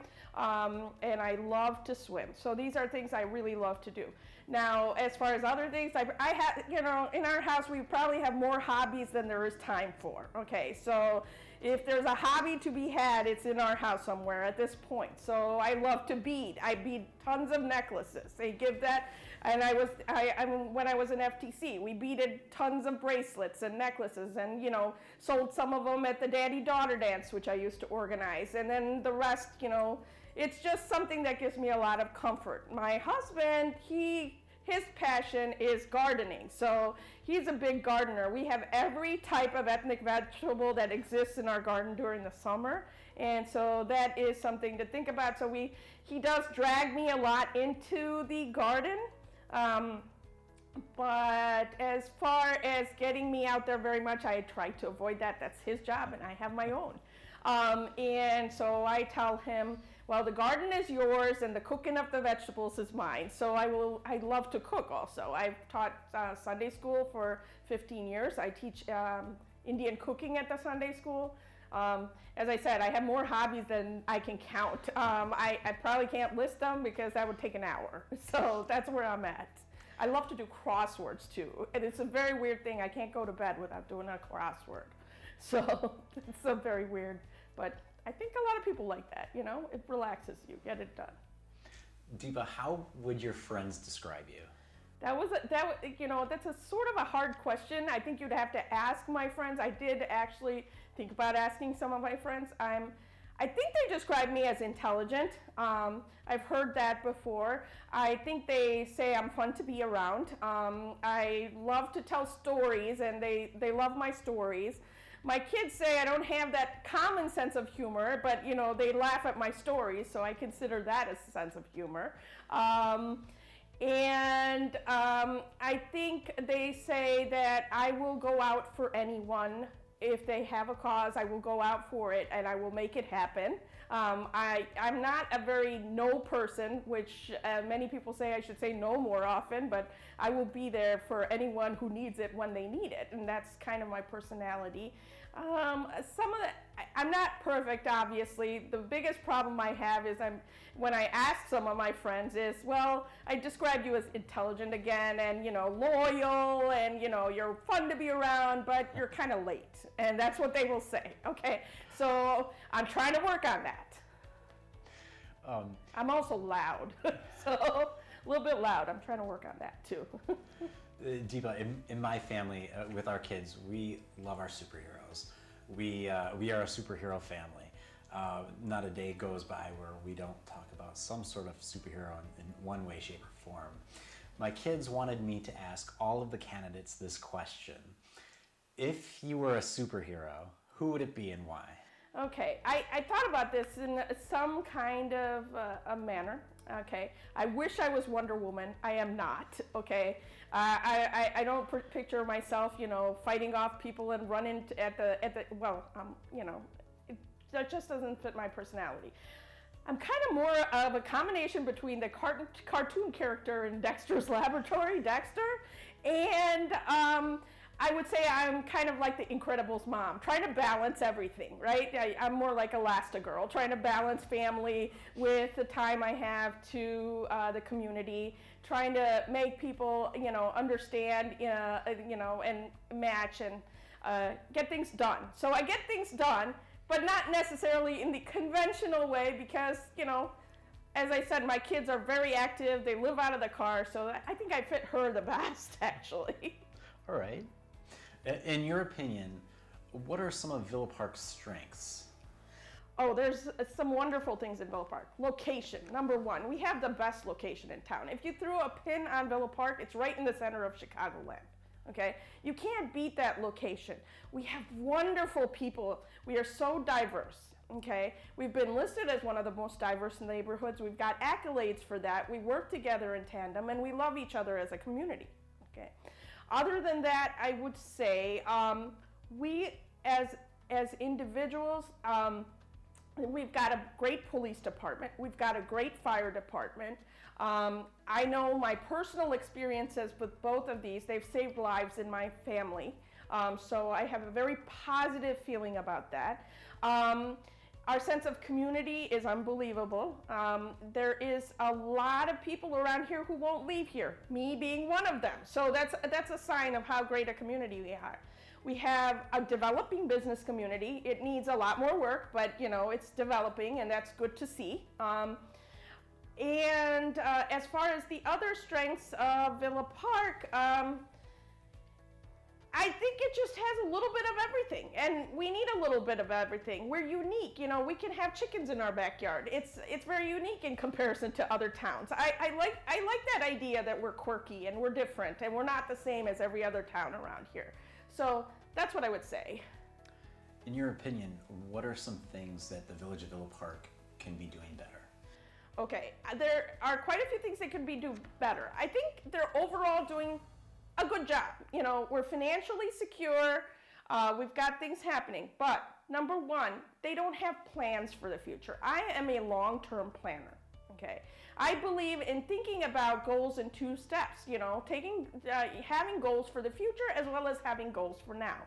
and I love to swim. So these are things I really love to do. Now, as far as other things, I have, you know, in our house, we probably have more hobbies than there is time for. Okay, so if there's a hobby to be had, it's in our house somewhere at this point. So I love to bead. I bead tons of necklaces. They give that, and when I was in FTC, we beaded tons of bracelets and necklaces, and you know, sold some of them at the daddy-daughter dance, which I used to organize, and then the rest, you know, it's just something that gives me a lot of comfort. My husband, his passion is gardening, so he's a big gardener. We have every type of ethnic vegetable that exists in our garden during the summer, and so that is something to think about. So he does drag me a lot into the garden, but as far as getting me out there very much, I try to avoid that. That's his job, and I have my own. And so I tell him, well, the garden is yours and the cooking of the vegetables is mine. So I love to cook also. I've taught Sunday school for 15 years. I teach Indian cooking at the Sunday school. As I said, I have more hobbies than I can count. I probably can't list them because that would take an hour. So that's where I'm at. I love to do crosswords too. And it's a very weird thing. I can't go to bed without doing a crossword. So it's so very weird. But I think a lot of people like that, you know? It relaxes you, get it done. Deepa, how would your friends describe you? You know, that's a sort of a hard question. I think you'd have to ask my friends. I did actually think about asking some of my friends. I think they describe me as intelligent. I've heard that before. I think they say I'm fun to be around. I love to tell stories, and they love my stories. My kids say I don't have that common sense of humor, but you know, they laugh at my stories, so I consider that a sense of humor. And I think they say that I will go out for anyone if they have a cause, I will go out for it and I will make it happen. I'm not a very no person, which many people say I should say no more often, but I will be there for anyone who needs it when they need it, and that's kind of my personality. I'm not perfect, obviously. The biggest problem I have is when I ask some of my friends is, well, I describe you as intelligent again, and loyal, and you're fun to be around, but you're kind of late, and that's what they will say. Okay, so I'm trying to work on that. I'm also loud, so a little bit loud. I'm trying to work on that too. Deepa, in my family, with our kids, we love our superheroes. We are a superhero family. Not a day goes by where we don't talk about some sort of superhero in one way, shape, or form. My kids wanted me to ask all of the candidates this question. If you were a superhero, who would it be and why? Okay, I thought about this in some kind of a manner. Okay, I wish I was Wonder Woman. I am not. Okay, I don't picture myself, fighting off people and running that just doesn't fit my personality. I'm kind of more of a combination between the cartoon character in Dexter's Laboratory, Dexter, and I would say I'm kind of like the Incredibles mom, trying to balance everything, right? I'm more like Elastigirl, trying to balance family with the time I have to the community, trying to make people, understand, and match and get things done. So I get things done, but not necessarily in the conventional way because, as I said, my kids are very active. They live out of the car, so I think I fit her the best, actually. All right. In your opinion, what are some of Villa Park's strengths? Oh, there's some wonderful things in Villa Park. Location, number one. We have the best location in town. If you threw a pin on Villa Park, it's right in the center of Chicagoland. Okay? You can't beat that location. We have wonderful people. We are so diverse. Okay? We've been listed as one of the most diverse neighborhoods. We've got accolades for that. We work together in tandem, and we love each other as a community. Okay? Other than that, I would say we as individuals, we've got a great police department. We've got a great fire department. I know my personal experiences with both of these. They've saved lives in my family. So I have a very positive feeling about that. Our sense of community is unbelievable. There is a lot of people around here who won't leave here, me being one of them. So that's a sign of how great a community we are. We have a developing business community. It needs a lot more work, but it's developing, and that's good to see. And as far as the other strengths of Villa Park, I think it just has a little bit of everything, and we need a little bit of everything. We're unique, we can have chickens in our backyard. It's very unique in comparison to other towns. I like that idea that we're quirky and we're different and we're not the same as every other town around here. So that's what I would say. In your opinion, what are some things that the Village of Villa Park can be doing better? Okay, there are quite a few things they could be do better. I think they're overall doing a good job. We're financially secure. We've got things happening. But number one, they don't have plans for the future. I am a long-term planner. Okay, I believe in thinking about goals in two steps. Having goals for the future as well as having goals for now.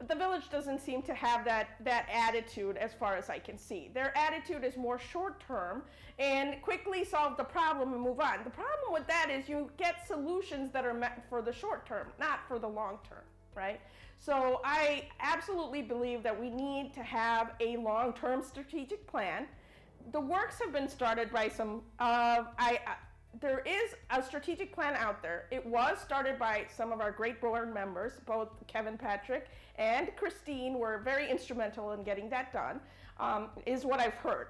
The village doesn't seem to have that attitude as far as I can see. Their attitude is more short-term and quickly solve the problem and move on. The problem with that is you get solutions that are meant for the short term, not for the long term, right? So I absolutely believe that we need to have a long-term strategic plan. The works have been started by some, there is a strategic plan out there. It was started by some of our great board members, both Kevin Patrick and Christine were very instrumental in getting that done, is what I've heard.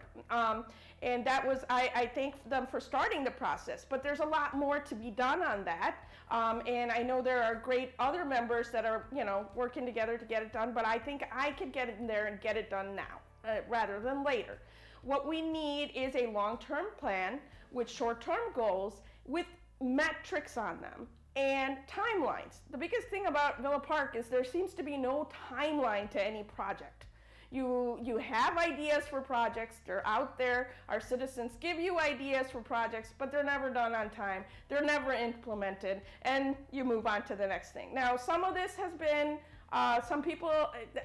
And that was, I thank them for starting the process, but there's a lot more to be done on that. And I know there are great other members that are, working together to get it done, but I think I could get in there and get it done now, rather than later. What we need is a long-term plan with short-term goals with metrics on them. and timelines. The biggest thing about Villa Park is there seems to be no timeline to any project. You have ideas for projects, they're out there, our citizens give you ideas for projects, but they're never done on time, they're never implemented, and you move on to the next thing. Now, some of this has been, some people,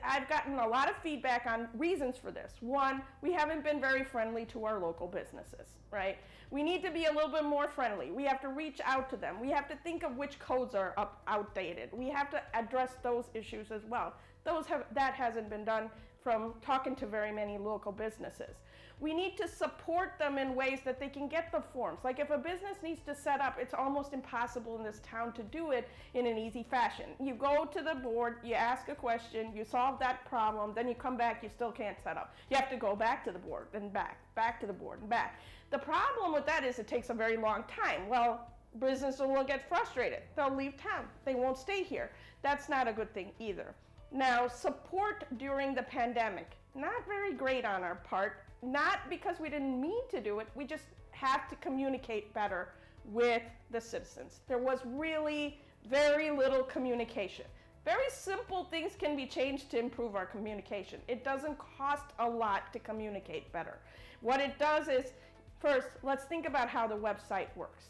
I've gotten a lot of feedback on reasons for this. One, we haven't been very friendly to our local businesses, right? We need to be a little bit more friendly. We have to reach out to them. We have to think of which codes are outdated. We have to address those issues as well. That hasn't been done from talking to very many local businesses. We need to support them in ways that they can get the forms. Like if a business needs to set up, it's almost impossible in this town to do it in an easy fashion. You go to the board, you ask a question, you solve that problem, then you come back, you still can't set up. You have to go back to the board and back to the board and back. The problem with that is it takes a very long time. Well, business will get frustrated. They'll leave town. They won't stay here. That's not a good thing either. Now, support during the pandemic, not very great on our part, not because we didn't mean to do it, we just have to communicate better with the citizens. There was really very little communication. Very simple things can be changed to improve our communication. It doesn't cost a lot to communicate better. What it does is, first, let's think about how the website works.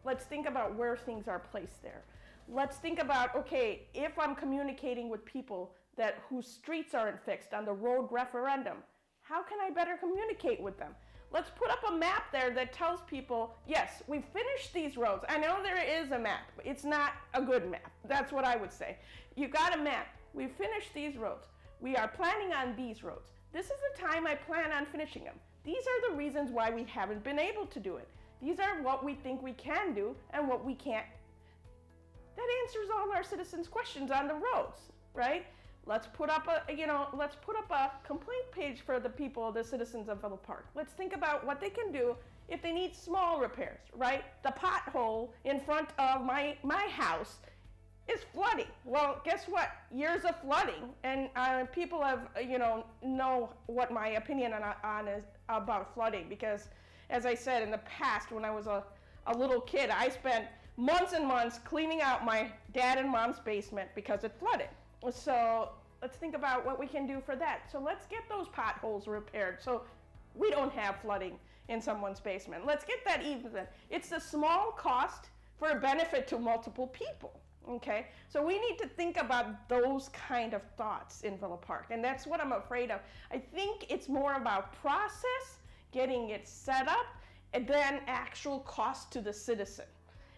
Let's think about where things are placed there. Let's think about, okay, if I'm communicating with people whose streets aren't fixed on the road referendum, how can I better communicate with them? Let's put up a map there that tells people, yes, we've finished these roads. I know there is a map, but it's not a good map. That's what I would say. You got a map. We've finished these roads. We are planning on these roads. This is the time I plan on finishing them. These are the reasons why we haven't been able to do it. These are what we think we can do and what we can't. That answers all our citizens' questions on the roads, right? Let's put up a complaint page for the people, the citizens of Villa Park. Let's think about what they can do if they need small repairs, right? The pothole in front of my house is flooding. Well, guess what? Years of flooding, and people have, know what my opinion on is about flooding, because as I said in the past, when I was a little kid, I spent months and months cleaning out my dad and mom's basement because it flooded. So let's think about what we can do for that. So let's get those potholes repaired so we don't have flooding in someone's basement. Let's get that even. It's a small cost for a benefit to multiple people, okay? So we need to think about those kind of thoughts in Villa Park, and that's what I'm afraid of. I think it's more about process, getting it set up, and then actual cost to the citizen.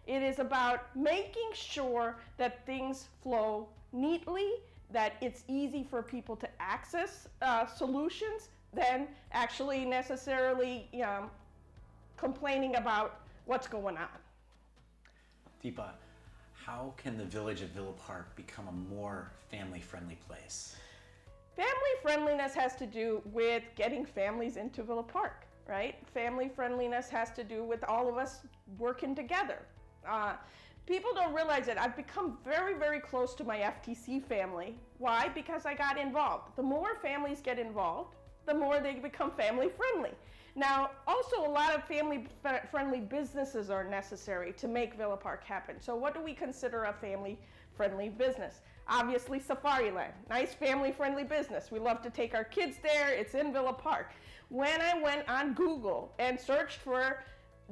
It is about making sure that things flow neatly, that it's easy for people to access solutions, than actually necessarily complaining about what's going on. Deepa, how can the village of Villa Park become a more family-friendly place? Family friendliness has to do with getting families into Villa Park, right? Family friendliness has to do with all of us working together. People don't realize it. I've become very, very close to my FTC family. Why? Because I got involved. The more families get involved, the more they become family friendly. Now, also a lot of family friendly businesses are necessary to make Villa Park happen. So what do we consider a family friendly business? Obviously Safariland, nice family friendly business. We love to take our kids there. It's in Villa Park. When I went on Google and searched for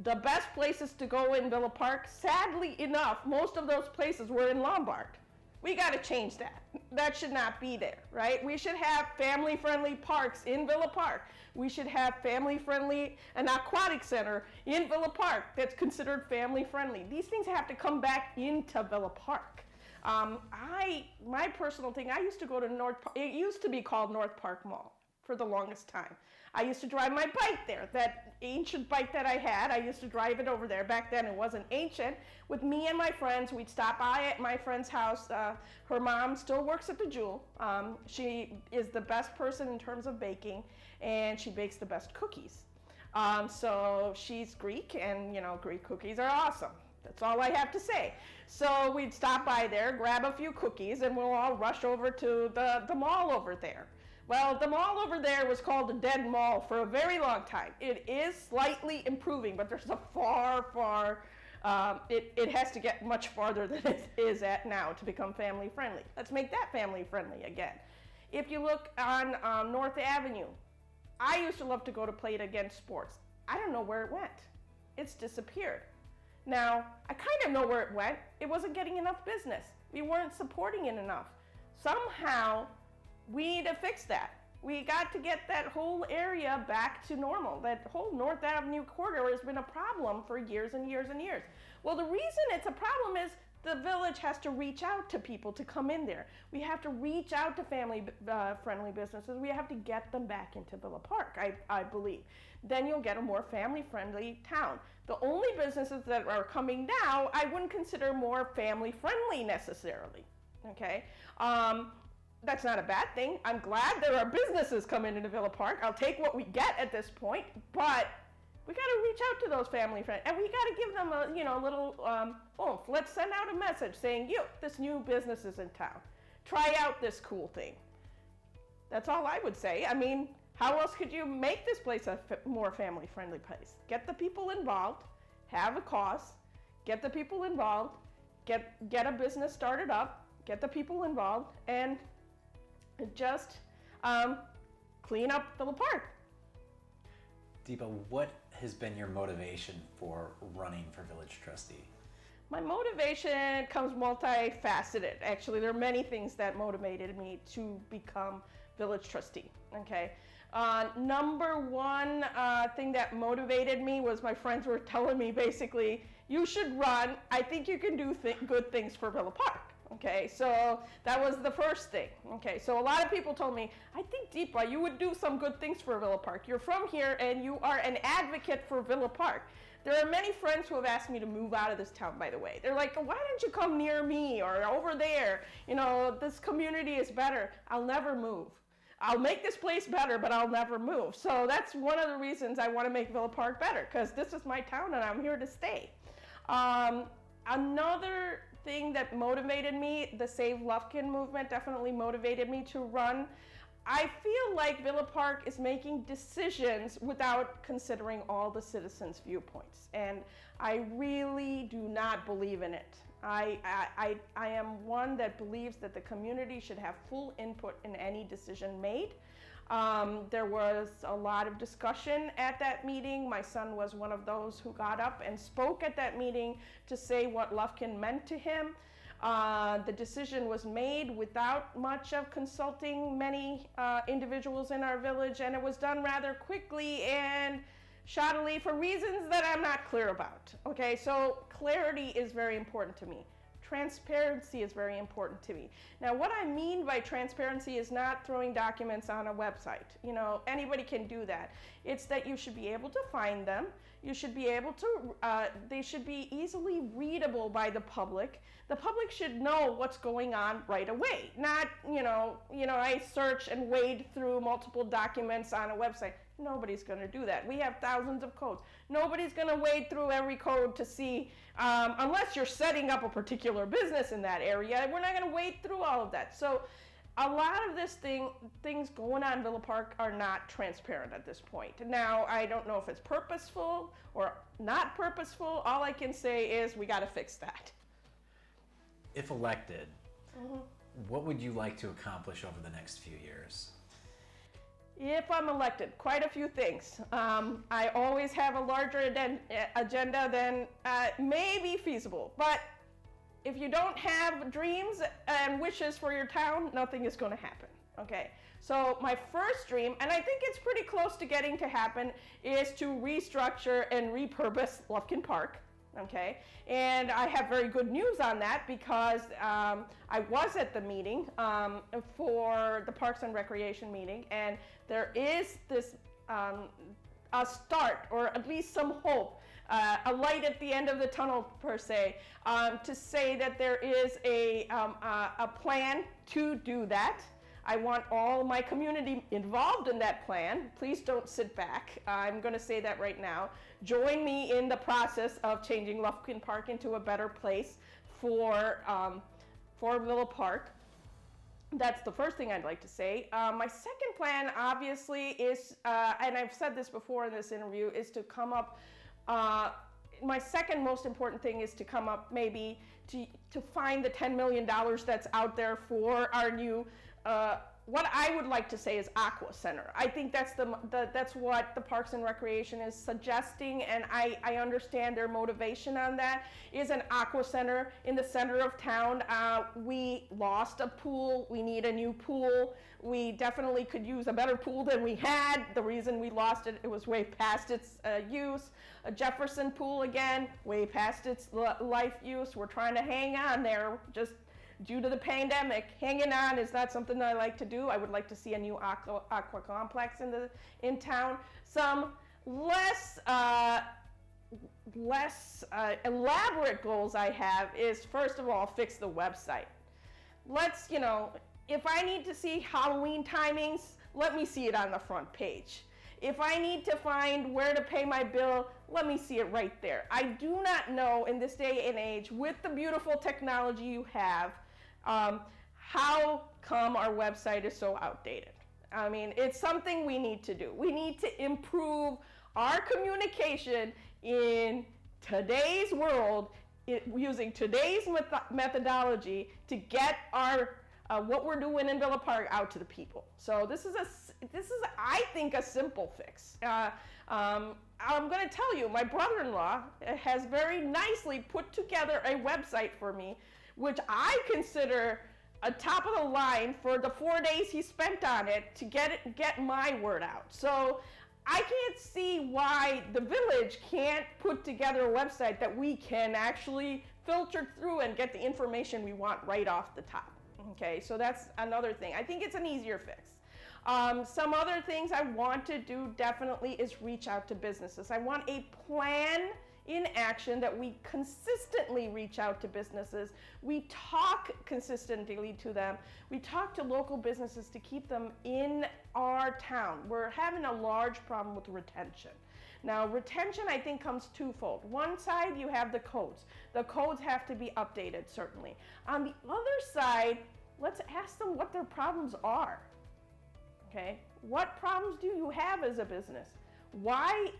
the best places to go in Villa Park, sadly enough, most of those places were in Lombard. We got to change that. That should not be there, right? We should have family-friendly parks in Villa Park. We should have family-friendly, an aquatic center in Villa Park that's considered family-friendly. These things have to come back into Villa Park. My personal thing, I used to go to it used to be called North Park Mall for the longest time. I used to drive my bike there. That ancient bike that I had, I used to drive it over there. Back then it wasn't ancient. With me and my friends, we'd stop by at my friend's house. Her mom still works at the Jewel. She is the best person in terms of baking, and she bakes the best cookies. So she's Greek, and Greek cookies are awesome. That's all I have to say. So we'd stop by there, grab a few cookies, and we'll all rush over to the mall over there. Well, the mall over there was called the Dead Mall for a very long time. It is slightly improving, but there's a far It has to get much farther than it is at now to become family friendly. Let's make that family friendly again. If you look on North Avenue, I used to love to go to play it against sports. I don't know where it went. It's disappeared. Now, I kind of know where it went. It wasn't getting enough business. We weren't supporting it enough. Somehow, we need to fix that. We got to get that whole area back to normal. That whole North Avenue corridor has been a problem for years and years and years. Well, the reason it's a problem is the village has to reach out to people to come in there. We have to reach out to family-friendly businesses. We have to get them back into Villa Park, I believe. Then you'll get a more family-friendly town. The only businesses that are coming now, I wouldn't consider more family-friendly necessarily, okay? That's not a bad thing. I'm glad there are businesses coming into Villa Park. I'll take what we get at this point, but we got to reach out to those family friends, and we got to give them a little oomph. Let's send out a message saying, this new business is in town. Try out this cool thing. That's all I would say. I mean, how else could you make this place a more family-friendly place? Get the people involved, have a cause, get the people involved, get a business started up, get the people involved, and just clean up Villa Park. Deepa, what has been your motivation for running for village trustee? My motivation comes multifaceted. Actually, there are many things that motivated me to become village trustee, okay? Number one thing that motivated me was my friends were telling me basically, you should run. I think you can do good things for Villa Park. Okay, so that was the first thing. Okay, so a lot of people told me, I think Deepa, you would do some good things for Villa Park. You're from here and you are an advocate for Villa Park. There are many friends who have asked me to move out of this town, by the way. They're like, why don't you come near me or over there? You know, this community is better. I'll never move. I'll make this place better, but I'll never move. So that's one of the reasons I want to make Villa Park better, because this is my town and I'm here to stay. Another thing that motivated me, the Save Lufkin movement definitely motivated me to run. I feel like Villa Park is making decisions without considering all the citizens' viewpoints, and I really do not believe in it. I am one that believes that the community should have full input in any decision made. There was a lot of discussion at that meeting. My son was one of those who got up and spoke at that meeting to say what Lufkin meant to him. The decision was made without much of consulting many individuals in our village, and it was done rather quickly and shoddily for reasons that I'm not clear about. Okay, so clarity is very important to me. Transparency is very important to me. Now, what I mean by transparency is not throwing documents on a website. You know, anybody can do that. It's that you should be able to find them. You should be able to, they should be easily readable by the public. The public should know what's going on right away. Not, I search and wade through multiple documents on a website. Nobody's going to do that. We have thousands of codes. Nobody's going to wade through every code to see, unless you're setting up a particular business in that area, we're not going to wade through all of that. So a lot of things going on in Villa Park are not transparent at this point. Now, I don't know if it's purposeful or not purposeful. All I can say is we got to fix that. If elected, what would you like to accomplish over the next few years? If I'm elected, quite a few things. I always have a larger agenda than may be feasible. But if you don't have dreams and wishes for your town, nothing is going to happen. Okay. So my first dream, and I think it's pretty close to getting to happen, is to restructure and repurpose Lufkin Park. Okay, and I have very good news on that because I was at the meeting for the Parks and Recreation meeting, and there is this a start, or at least some hope, a light at the end of the tunnel per se, to say that there is a plan to do that. I want all my community involved in that plan. Please don't sit back. I'm going to say that right now. Join me in the process of changing Lufkin Park into a better place for Villa Park. That's the first thing I'd like to say. My second plan, obviously, is, and I've said this before in this interview, is to come up my second most important thing is to come up maybe to find the $10 million that's out there for our new, what I would like to say is Aqua Center. I think that's that's what the Parks and Recreation is suggesting, and I understand their motivation on that, is an Aqua Center in the center of town. We lost a pool, we need a new pool. We definitely could use a better pool than we had. The reason we lost it, it was way past its use. A Jefferson pool, again, way past its life use. We're trying to hang on there, just due to the pandemic. Hanging on is not something I like to do. I would like to see a new aqua complex in town. Some less elaborate goals I have is, first of all, fix the website. Let's, if I need to see Halloween timings, let me see it on the front page. If I need to find where to pay my bill, let me see it right there. I do not know in this day and age, with the beautiful technology you have, how come our website is so outdated. I mean, it's something we need to do. We need to improve our communication in today's world, using today's methodology to get our what we're doing in Villa Park out to the people. So this is I think, a simple fix. I'm going to tell you, my brother-in-law has very nicely put together a website for me, which I consider a top of the line for the 4 days he spent on it to get my word out. So I can't see why the village can't put together a website that we can actually filter through and get the information we want right off the top. Okay, so that's another thing. I think it's an easier fix. Some other things I want to do definitely is reach out to businesses. I want a plan in action that we consistently reach out to businesses. We talk consistently to them. We talk to local businesses to keep them in our town. We're having a large problem with retention. Now, retention, I think, comes twofold. One side, you have the codes. The codes have to be updated, certainly. On the other side, let's ask them what their problems are. Okay? What problems do you have as a business? Why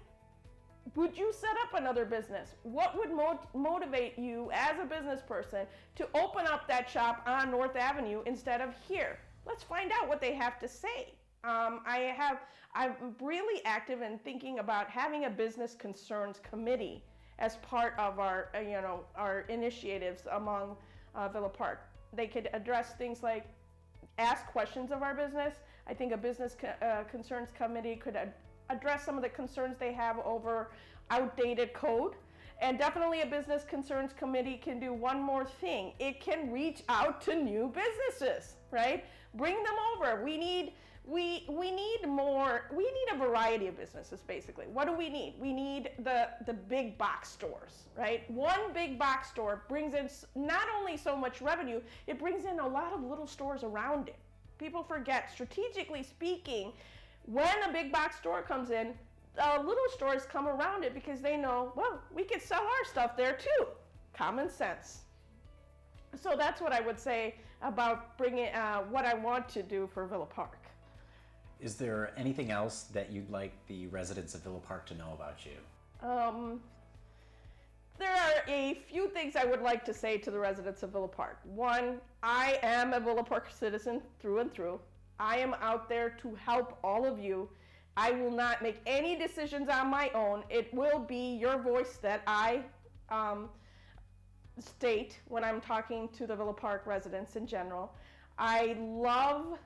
would you set up another business? What would motivate you as a business person to open up that shop on North Avenue instead of here? Let's find out what they have to say. I'm really active in thinking about having a business concerns committee as part of our initiatives among Villa Park. They could address things like ask questions of our business. I think a business concerns committee could address some of the concerns they have over outdated code. And definitely a business concerns committee can do one more thing. It can reach out to new businesses, right? Bring them over. We need a variety of businesses, basically. What do we need? We need the big box stores, right? One big box store brings in not only so much revenue, it brings in a lot of little stores around it. People forget, strategically speaking, when a big box store comes in, little stores come around it because they know, well, we could sell our stuff there too. Common sense. So that's what I would say about bringing what I want to do for Villa Park. Is there anything else that you'd like the residents of Villa Park to know about you? There are a few things I would like to say to the residents of Villa Park. One, I am a Villa Park citizen through and through. I am out there to help all of you. I will not make any decisions on my own. It will be your voice that I state when I'm talking to the Villa Park residents in general. I love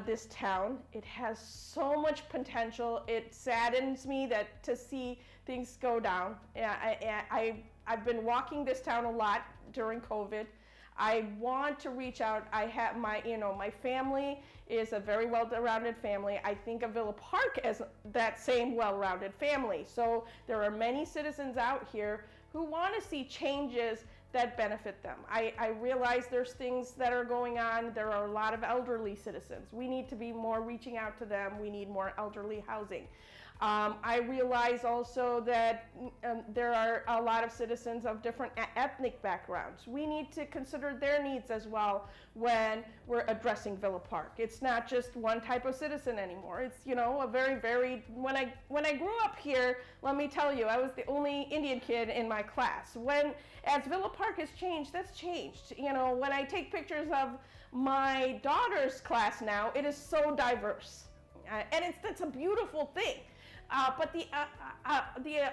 this town. It has so much potential. It saddens me to see things go down. I've been walking this town a lot during COVID. I want to reach out. I have my family is a very well-rounded family. I think of Villa Park as that same well-rounded family. So there are many citizens out here who want to see changes that benefit them. I realize there's things that are going on. There are a lot of elderly citizens. We need to be more reaching out to them. We need more elderly housing. I realize also that there are a lot of citizens of different ethnic backgrounds. We need to consider their needs as well when we're addressing Villa Park. It's not just one type of citizen anymore. It's, you know, a very varied. When I grew up here, let me tell you, I was the only Indian kid in my class. As Villa Park has changed, that's changed. You know, when I take pictures of my daughter's class now, it is so diverse, and that's a beautiful thing. But the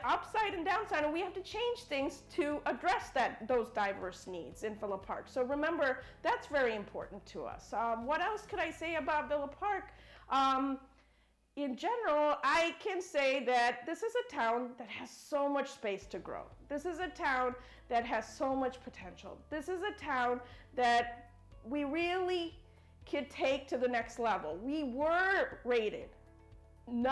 upside and downside, and we have to change things to address those diverse needs in Villa Park. So remember, that's very important to us. What else could I say about Villa Park? In general, I can say that this is a town that has so much space to grow. This is a town that has so much potential. This is a town that we really could take to the next level. We were rated in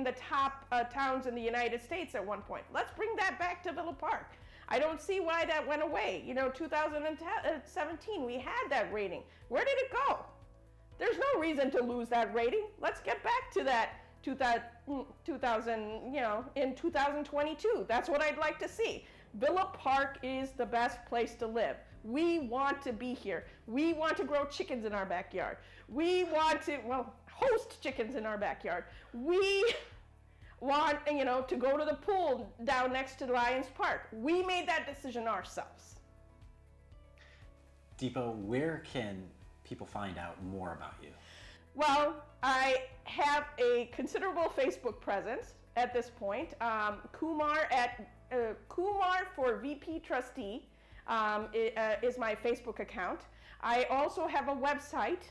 the top towns in the United States at one point. Let's bring that back to Villa Park. I don't see why that went away. You know, 2017, we had that rating. Where did it go? There's no reason to lose that rating. Let's get back to that 2000, you know, in 2022. That's what I'd like to see. Villa Park is the best place to live. We want to be here. We want to grow chickens in our backyard. We want to, well, host chickens in our backyard. We want, you know, to go to the pool down next to Lions Park. We made that decision ourselves. Deepa, where can people find out more about you? Well, I have a considerable Facebook presence at this point. Kumar for VP Trustee is my Facebook account. I also have a website.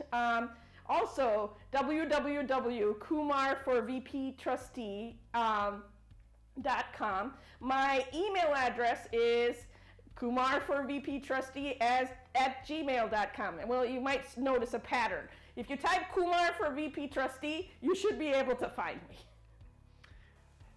Also, www.kumarforvptrustee.com. My email address is kumarforvptrustee@gmail.com. Well, you might notice a pattern. If you type Kumar for VP Trustee, you should be able to find me.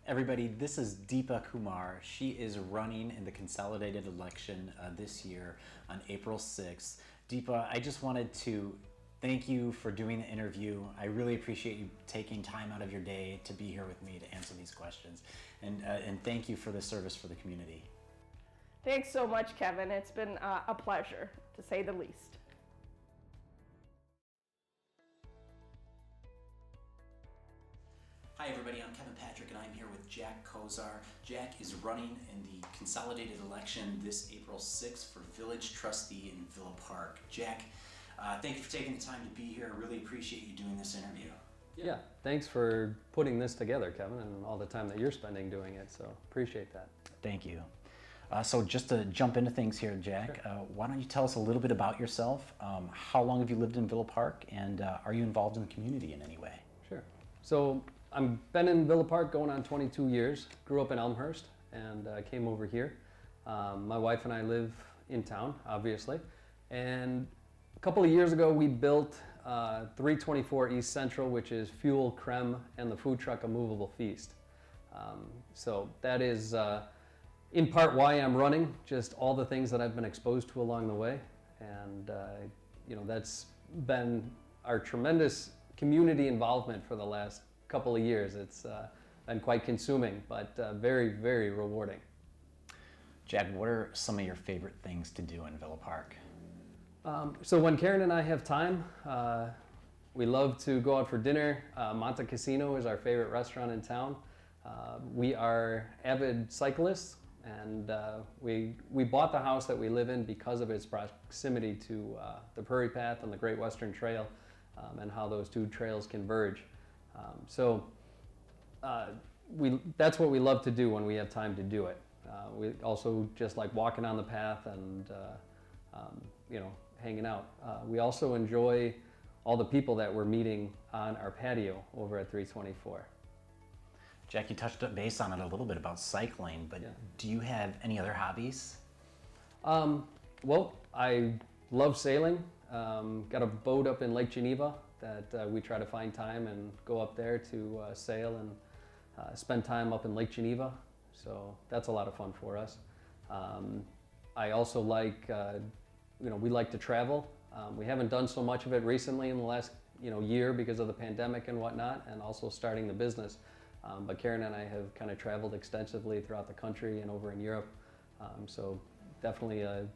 Everybody, this is Deepa Kumar. She is running in the consolidated election this year on April 6th. Deepa, I just wanted to thank you for doing the interview. I really appreciate you taking time out of your day to be here with me to answer these questions. And thank you for the service for the community. Thanks so much, Kevin. It's been a pleasure, to say the least. Hi everybody, I'm Kevin Patrick and I'm here with Jack Kozar. Jack is running in the consolidated election this April 6th for Village Trustee in Villa Park. Jack, thank you for taking the time to be here. I really appreciate you doing this interview. Yeah, thanks for putting this together, Kevin, and all the time that you're spending doing it, so appreciate that. Thank you. So just to jump into things here, Jack, Sure. Why don't you tell us a little bit about yourself? How long have you lived in Villa Park, and are you involved in the community in any way? Sure. So I've been in Villa Park going on 22 years. Grew up in Elmhurst and came over here. My wife and I live in town, obviously. And a couple of years ago, we built 324 East Central, which is Fuel, Creme, and the food truck A Movable Feast. So that is in part why I'm running, just all the things that I've been exposed to along the way. And you know, that's been our tremendous community involvement for the last couple of years. It's been quite consuming, but very, very rewarding. Jack, what are some of your favorite things to do in Villa Park? So when Karen and I have time, we love to go out for dinner. Monte Casino is our favorite restaurant in town. We are avid cyclists, and we bought the house that we live in because of its proximity to the Prairie Path and the Great Western Trail, and how those two trails converge. That's what we love to do when we have time to do it. We also just like walking on the path and you know, hanging out. We also enjoy all the people that we're meeting on our patio over at 324. Jack, you touched base on it a little bit about cycling, but Yeah. do you have any other hobbies? Well, I love sailing. Got a boat up in Lake Geneva that we try to find time and go up there to sail and spend time up in Lake Geneva. So that's a lot of fun for us. I also like, you know, we like to travel. We haven't done so much of it recently in the last, you know, year because of the pandemic and whatnot, and also starting the business. But Karen and I have kind of traveled extensively throughout the country and over in Europe. So definitely a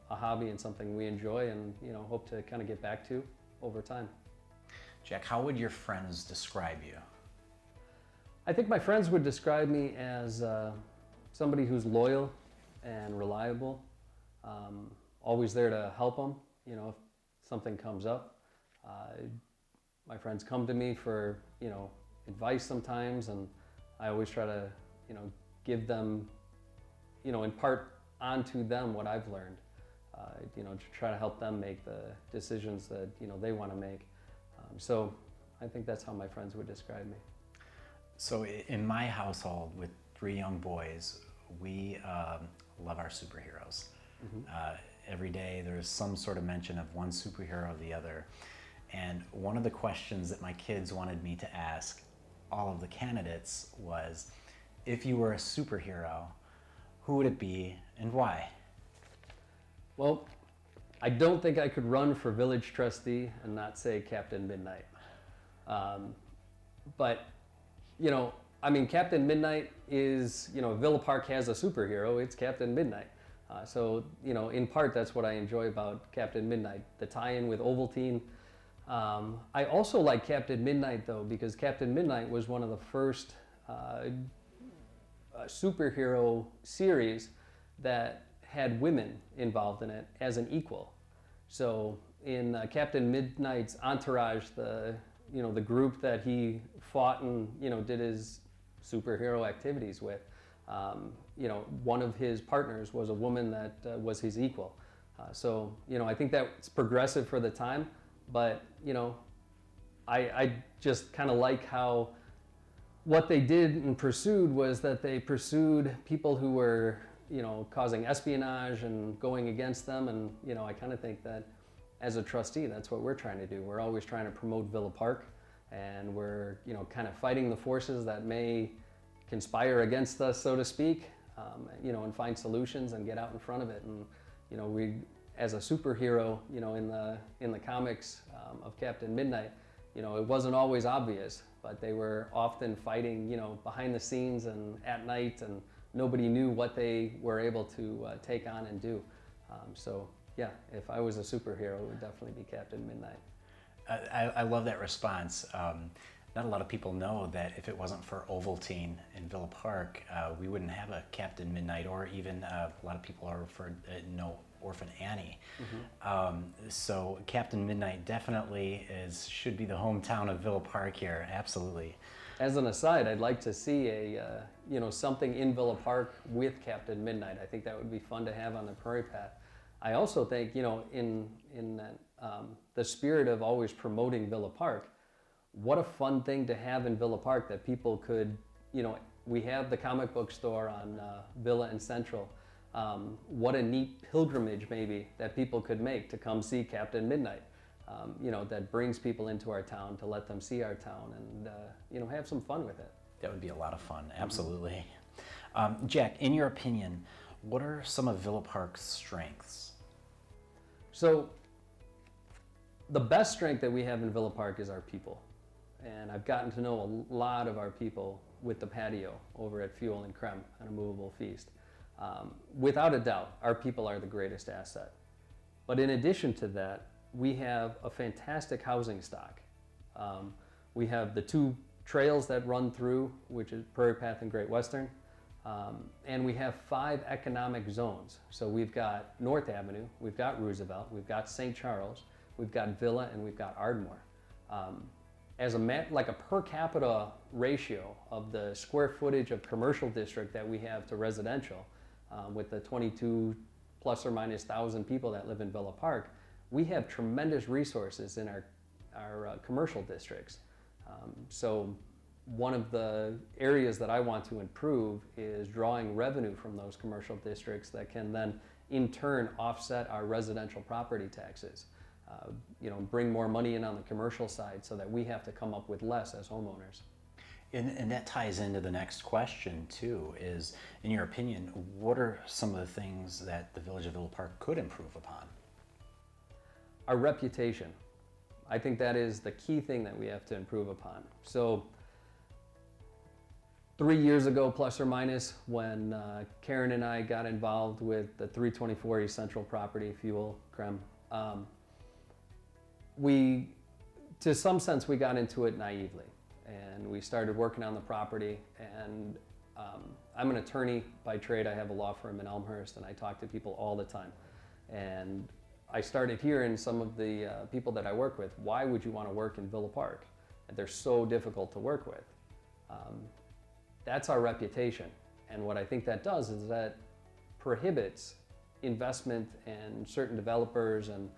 hobby and something we enjoy and hope to kind of get back to over time. Jack, how would your friends describe you? I think my friends would describe me as somebody who's loyal and reliable, always there to help them, if something comes up. My friends come to me for, advice sometimes, and I always try to, give them, impart onto them what I've learned, to try to help them make the decisions that, they want to make. So I think that's how my friends would describe me. So in my household with 3 young boys, we love our superheroes. Every day there's some sort of mention of one superhero or the other. And one of the questions that my kids wanted me to ask all of the candidates was, if you were a superhero, who would it be and why? Well, I don't think I could run for village trustee and not say Captain Midnight. But, Captain Midnight is, Villa Park has a superhero, it's Captain Midnight. So, in part, that's what I enjoy about Captain Midnight, the tie-in with Ovaltine. I also like Captain Midnight, though, because Captain Midnight was one of the first superhero series that had women involved in it as an equal. So in Captain Midnight's entourage, the group that he fought and did his superhero activities with, one of his partners was a woman that was his equal. So I think that's progressive for the time, but I just kind of like how what they did and pursued was that they pursued people who were causing espionage and going against them, and I kind of think that as a trustee, that's what we're trying to do. We're always trying to promote Villa Park, and we're kind of fighting the forces that may conspire against us, so to speak, and find solutions and get out in front of it. And we, as a superhero, in the comics of Captain Midnight, it wasn't always obvious, but they were often fighting, behind the scenes and at night, and nobody knew what they were able to take on and do. So yeah, if I was a superhero, it would definitely be Captain Midnight. I love that response. Not a lot of people know that if it wasn't for Ovaltine in Villa Park, we wouldn't have a Captain Midnight, or even a lot of people are referred know Orphan Annie. So Captain Midnight definitely should be the hometown of Villa Park here. Absolutely. As an aside, I'd like to see something in Villa Park with Captain Midnight. I think that would be fun to have on the Prairie Path. I also think, in the spirit of always promoting Villa Park, what a fun thing to have in Villa Park that people could, we have the comic book store on Villa and Central. What a neat pilgrimage maybe that people could make to come see Captain Midnight. That brings people into our town to let them see our town and, have some fun with it. That would be a lot of fun, absolutely. Jack, in your opinion, what are some of Villa Park's strengths? So, the best strength that we have in Villa Park is our people. And I've gotten to know a lot of our people with the patio over at Fuel and Creme and a movable feast. Without a doubt, our people are the greatest asset. But in addition to that, we have a fantastic housing stock. We have the 2 trails that run through, which is Prairie Path and Great Western. And we have 5 economic zones. So we've got North Avenue, we've got Roosevelt, we've got St. Charles, we've got Villa, and we've got Ardmore. As a per capita ratio of the square footage of commercial district that we have to residential, with the 22 plus or minus 1,000 people that live in Villa Park, we have tremendous resources in our commercial districts. So one of the areas that I want to improve is drawing revenue from those commercial districts that can then in turn offset our residential property taxes. Bring more money in on the commercial side so that we have to come up with less as homeowners. And that ties into the next question too, is, in your opinion, what are some of the things that the Village of Villa Park could improve upon? Our reputation. I think that is the key thing that we have to improve upon. So 3 years ago, plus or minus, when Karen and I got involved with the 324 East Central property, fuel, creme, to some sense, we got into it naively. And we started working on the property, and I'm an attorney by trade. I have a law firm in Elmhurst, and I talk to people all the time. And I started hearing some of the people that I work with, why would you want to work in Villa Park? They're so difficult to work with. That's our reputation. And what I think that does is that prohibits investment in certain developers and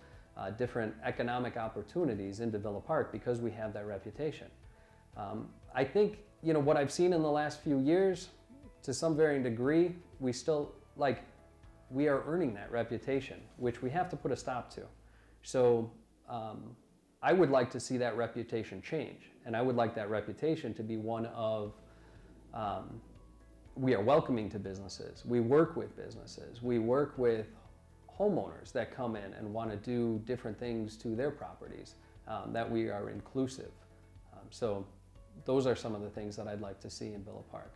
different economic opportunities into Villa Park because we have that reputation. I think, what I've seen in the last few years, to some varying degree, we are earning that reputation, which we have to put a stop to. So I would like to see that reputation change. And I would like that reputation to be one of, we are welcoming to businesses. We work with businesses. We work with homeowners that come in and want to do different things to their properties, that we are inclusive. So those are some of the things that I'd like to see in Villa Park.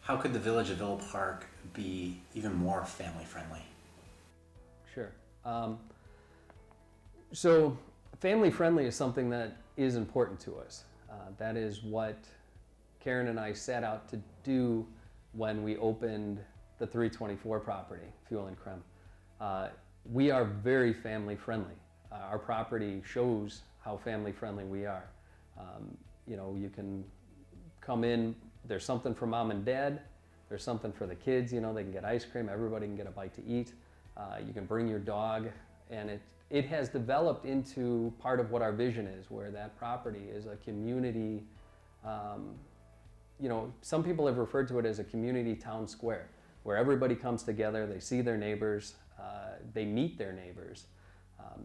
How could the village of Villa Park be even more family friendly? Sure. So family friendly is something that is important to us. That is what Karen and I set out to do when we opened the 324 property, Fuel and Creme. We are very family friendly. Our property shows how family friendly we are. You can come in, there's something for mom and dad, there's something for the kids, they can get ice cream, everybody can get a bite to eat. You can bring your dog, and it has developed into part of what our vision is, where that property is a community, some people have referred to it as a community town square, where everybody comes together, they see their neighbors, they meet their neighbors.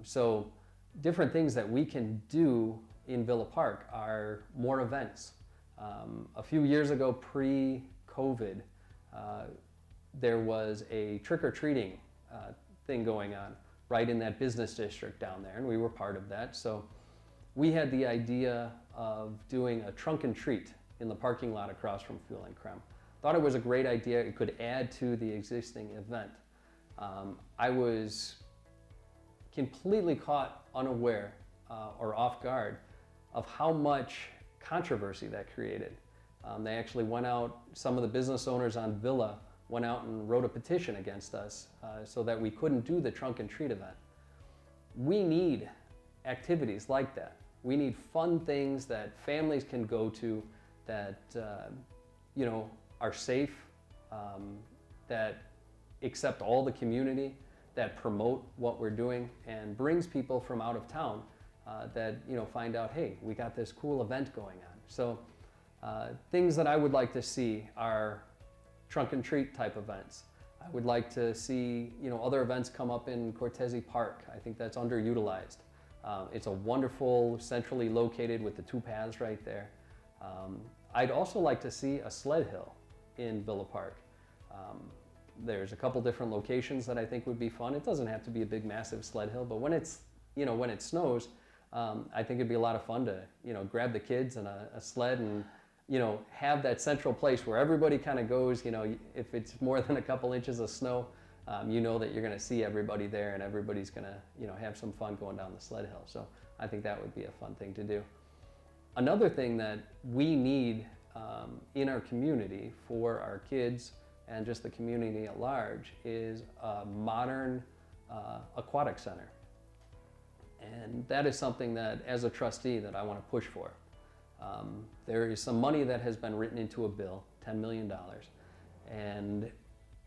So different things that we can do in Villa Park are more events. A few years ago, pre-COVID, there was a trick-or-treating thing going on right in that business district down there, and we were part of that. So we had the idea of doing a trunk and treat in the parking lot across from Fuel and Creme. Thought it was a great idea. It could add to the existing event. I was completely caught unaware or off guard of how much controversy that created. They actually went out, some of the business owners on Villa went out and wrote a petition against us so that we couldn't do the trunk and treat event. We need activities like that. We need fun things that families can go to that are safe, that accept all the community, that promote what we're doing, and brings people from out of town that find out, hey, we got this cool event going on. So things that I would like to see are trunk and treat type events. I would like to see other events come up in Cortese Park. I think that's underutilized. It's a wonderful, centrally located with the two paths right there. I'd also like to see a sled hill in Villa Park. There's a couple different locations that I think would be fun. It doesn't have to be a big, massive sled hill, but when when it snows, I think it'd be a lot of fun to grab the kids and a sled and have that central place where everybody kind of goes. If it's more than a couple inches of snow, that you're going to see everybody there, and everybody's going to have some fun going down the sled hill. So I think that would be a fun thing to do. Another thing that we need in our community for our kids and just the community at large is a modern aquatic center. And that is something that, as a trustee, that I want to push for. There is some money that has been written into a bill, $10 million, and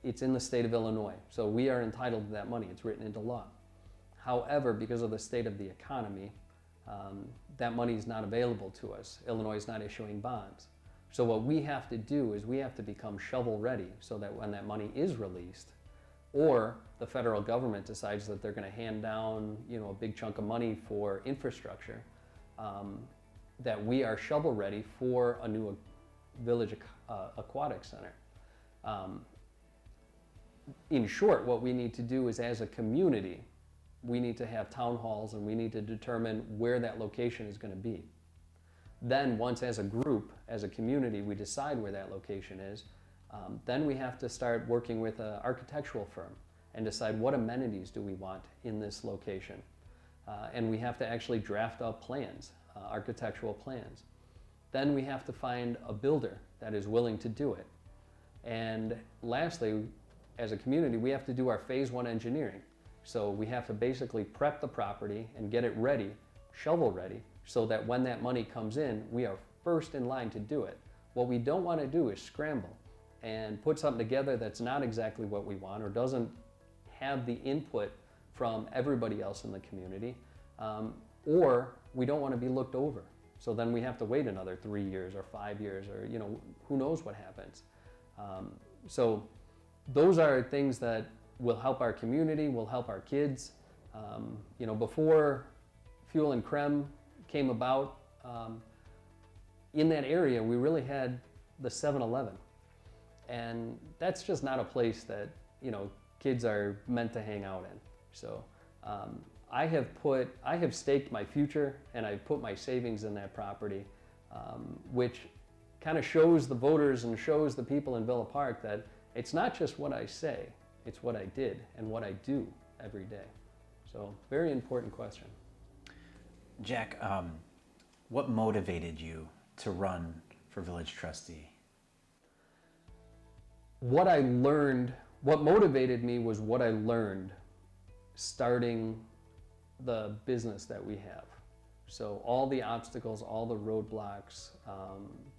it's in the state of Illinois. So we are entitled to that money. It's written into law. However, because of the state of the economy, that money is not available to us. Illinois is not issuing bonds. So what we have to do is we have to become shovel ready so that when that money is released, or the federal government decides that they're going to hand down a big chunk of money for infrastructure, that we are shovel ready for a new village aquatic center. In short, what we need to do is, as a community, we need to have town halls, and we need to determine where that location is going to be. Then once as a group, as a community, we decide where that location is, then we have to start working with an architectural firm and decide what amenities do we want in this location. And we have to actually draft up plans, architectural plans. Then we have to find a builder that is willing to do it. And lastly, as a community, we have to do our phase 1 engineering. So we have to basically prep the property and get it ready, shovel ready, so that when that money comes in, we are first in line to do it. What we don't want to do is scramble and put something together that's not exactly what we want or doesn't have the input from everybody else in the community, or we don't want to be looked over. So then we have to wait another 3 years or 5 years, or who knows what happens. So those are things that will help our community, will help our kids. Before Fuel and Creme came about, in that area we really had the 7-Eleven, and that's just not a place that kids are meant to hang out in. So I have staked my future, and I've put my savings in that property, which kind of shows the voters and shows the people in Villa Park that it's not just what I say, it's what I did and what I do every day. So very important question. Jack, what motivated you to run for village trustee? What motivated me was what I learned starting the business that we have. So all the obstacles, all the roadblocks,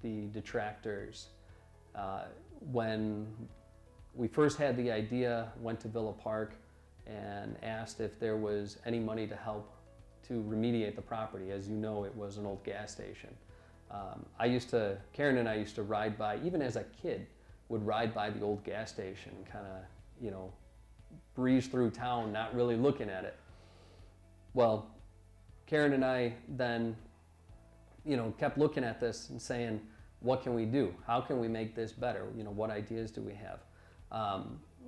the detractors. When we first had the idea, went to Villa Park and asked if there was any money to help to remediate the property. As you know, it was an old gas station. Karen and I used to ride by, even as a kid, would ride by the old gas station, kind of, breeze through town, not really looking at it. Well, Karen and I then, kept looking at this and saying, what can we do? How can we make this better? What ideas do we have?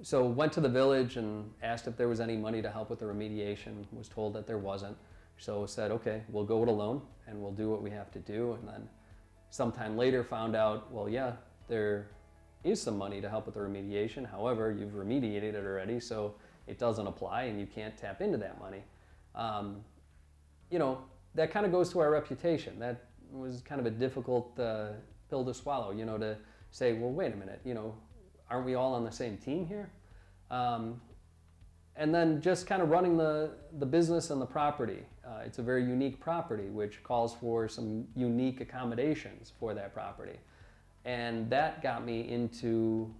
So went to the village and asked if there was any money to help with the remediation, was told that there wasn't. So said, okay, we'll go it alone and we'll do what we have to do. And then sometime later found out, well, yeah, there is some money to help with the remediation. However, you've remediated it already, so it doesn't apply and you can't tap into that money. That kind of goes to our reputation. That was kind of a difficult pill to swallow, to say, well, wait a minute, aren't we all on the same team here? And then just kind of running the business and the property. It's a very unique property, which calls for some unique accommodations for that property. And that got me into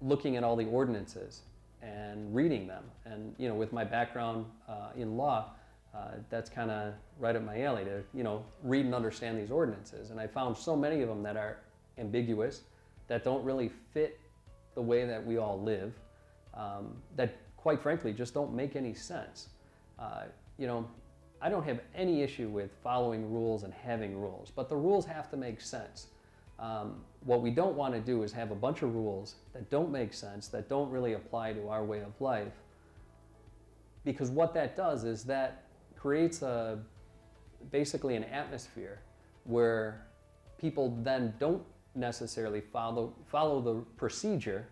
looking at all the ordinances and reading them. And, with my background in law, that's kind of right up my alley to, read and understand these ordinances. And I found so many of them that are ambiguous, that don't really fit the way that we all live, that quite frankly just don't make any sense. I don't have any issue with following rules and having rules, but the rules have to make sense. What we don't want to do is have a bunch of rules that don't make sense, that don't really apply to our way of life, because what that does is that creates basically an atmosphere where people then don't necessarily follow the procedure,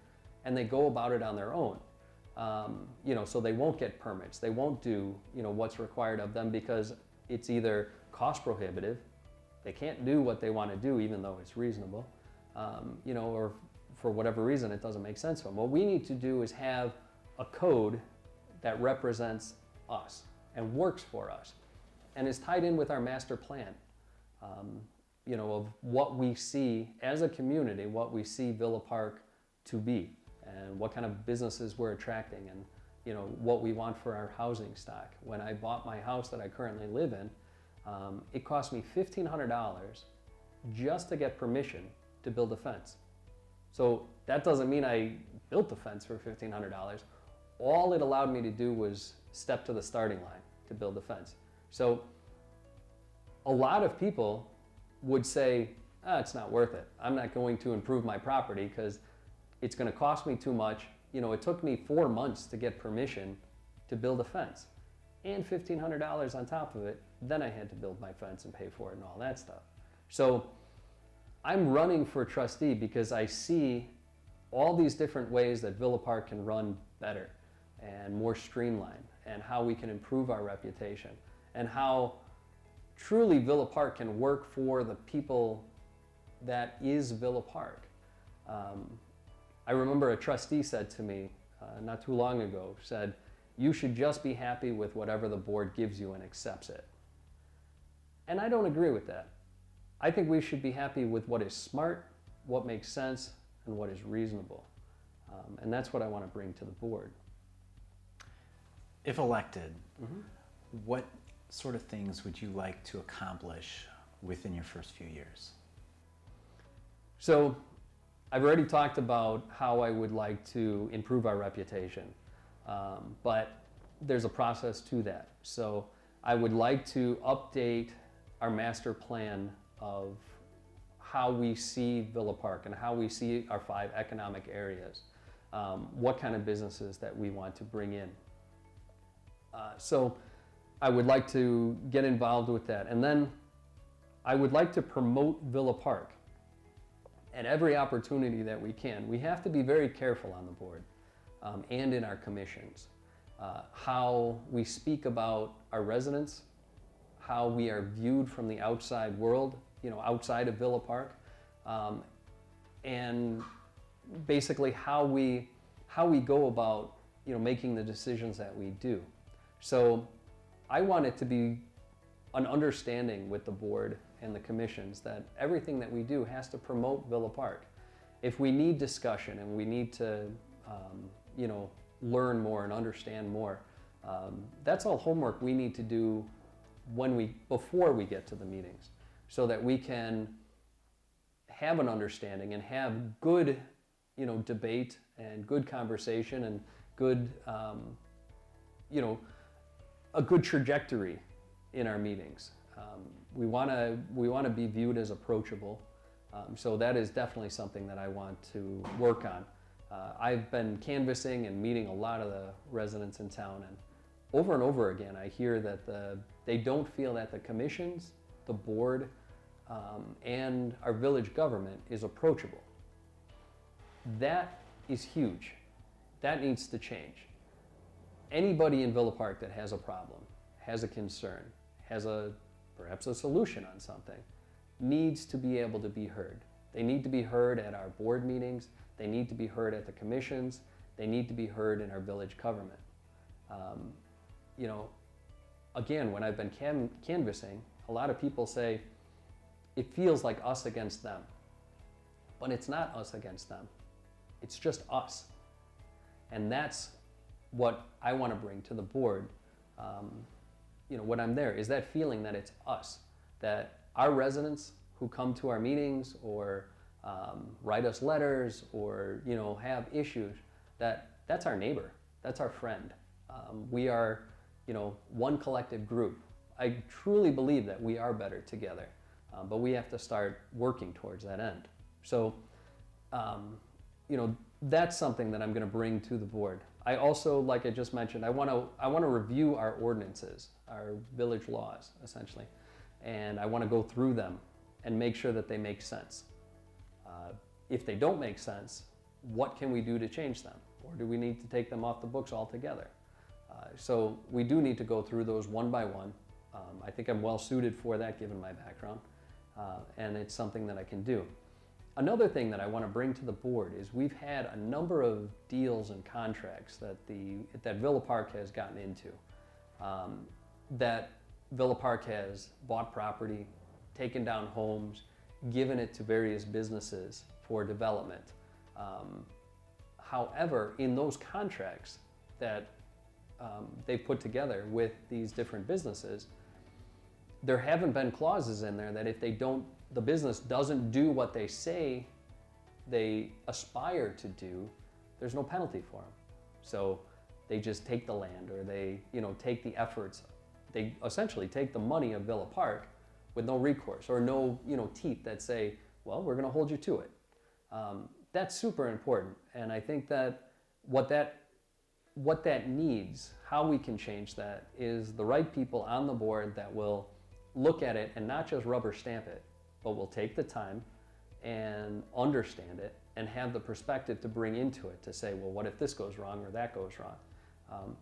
and they go about it on their own. So they won't get permits, they won't do what's required of them because it's either cost prohibitive, they can't do what they want to do even though it's reasonable, or for whatever reason it doesn't make sense to them. What we need to do is have a code that represents us and works for us and is tied in with our master plan, of what we see as a community, what we see Villa Park to be, and what kind of businesses we're attracting, and what we want for our housing stock. When I bought my house that I currently live in, it cost me $1,500 just to get permission to build a fence. So that doesn't mean I built the fence for $1,500. All it allowed me to do was step to the starting line to build the fence. So a lot of people would say, it's not worth it. I'm not going to improve my property because it's going to cost me too much. It took me 4 months to get permission to build a fence and $1,500 on top of it. Then I had to build my fence and pay for it and all that stuff. So I'm running for trustee because I see all these different ways that Villa Park can run better and more streamlined, and how we can improve our reputation, and how truly Villa Park can work for the people that is Villa Park. I remember a trustee said to me not too long ago, said, "You should just be happy with whatever the board gives you and accepts it." And I don't agree with that. I think we should be happy with what is smart, what makes sense, and what is reasonable. And that's what I want to bring to the board. If elected, what sort of things would you like to accomplish within your first few years? So I've already talked about how I would like to improve our reputation, but there's a process to that. So I would like to update our master plan of how we see Villa Park and how we see our 5 economic areas, what kind of businesses that we want to bring in. So I would like to get involved with that. And then I would like to promote Villa Park at every opportunity that we can. We have to be very careful on the board and in our commissions, how we speak about our residents, how we are viewed from the outside world, outside of Villa Park, and basically how we go about, making the decisions that we do. So I want it to be an understanding with the board and the commissions that everything that we do has to promote Villa Park. If we need discussion and we need to, learn more and understand more, that's all homework we need to do before we get to the meetings, so that we can have an understanding and have good, debate and good conversation and good, a good trajectory in our meetings. We want to be viewed as approachable, so that is definitely something that I want to work on. I've been canvassing and meeting a lot of the residents in town, and over again I hear that they don't feel that the commissions, the board, and our village government is approachable. That is huge. That needs to change. Anybody in Villa Park that has a problem, has a concern, has perhaps a solution on something, needs to be able to be heard. They need to be heard at our board meetings. They need to be heard at the commissions. They need to be heard in our village government. Again, when I've been canvassing, a lot of people say it feels like us against them. But it's not us against them. It's just us. And that's what I want to bring to the board, when I'm there, is that feeling that it's us, that our residents who come to our meetings or write us letters or have issues, that's our neighbor, that's our friend. We are one collective group. I truly believe that we are better together, but we have to start working towards that end. So that's something that I'm going to bring to the board. I also, like I just mentioned, I want to review our ordinances, our village laws, essentially, and I want to go through them and make sure that they make sense. If they don't make sense, what can we do to change them? Or do we need to take them off the books altogether? So we do need to go through those one by one. I think I'm well suited for that given my background, and it's something that I can do. Another thing that I want to bring to the board is we've had a number of deals and contracts that Villa Park has gotten into, that Villa Park has bought property, taken down homes, given it to various businesses for development. However, in those contracts that they've put together with these different businesses, there haven't been clauses in there that if the business doesn't do what they say they aspire to do, there's no penalty for them. So they just take the land, or they take the efforts. They essentially take the money of Villa Park with no recourse or no teeth that say, well, we're going to hold you to it. That's super important, and I think that what that needs, how we can change that, is the right people on the board that will look at it and not just rubber stamp it, but will take the time and understand it and have the perspective to bring into it to say, well, what if this goes wrong or that goes wrong?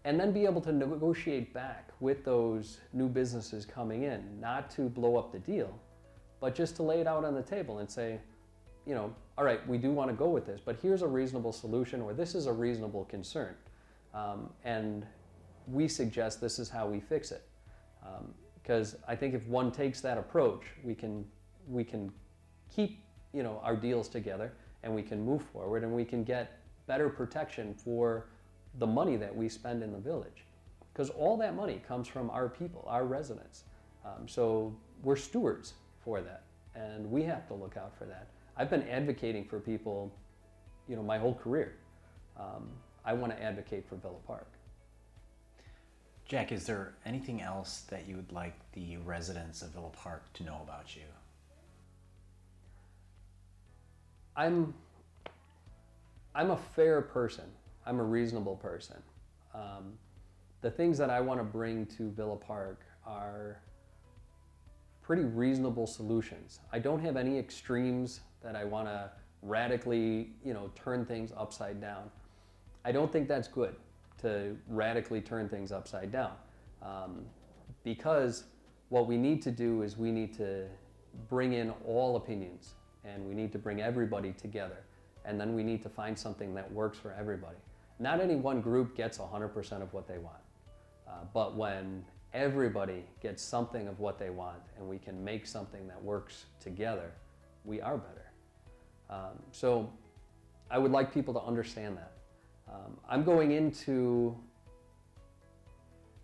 And then be able to negotiate back with those new businesses coming in, not to blow up the deal, but just to lay it out on the table and say, you know, all right, we do want to go with this, but here's a reasonable solution, or this is a reasonable concern. And we suggest this is how we fix it. Because I think if one takes that approach, we can keep, you know, our deals together, and we can move forward, and we can get better protection for the money that we spend in the village. Because all that money comes from our people, our residents. So we're stewards for that, and we have to look out for that. I've been advocating for people, you know, my whole career. I want to advocate for Villa Park. Jack, is there anything else that you would like the residents of Villa Park to know about you? I'm a fair person. I'm a reasonable person. The things that I want to bring to Villa Park are pretty reasonable solutions. I don't have any extremes that I want to radically, you know, turn things upside down. I don't think that's good, to radically turn things upside down, because what we need to do is we need to bring in all opinions, and we need to bring everybody together, and then we need to find something that works for everybody. Not any one group gets 100% of what they want, but when everybody gets something of what they want and we can make something that works together, we are better. So I would like people to understand that. I'm going into,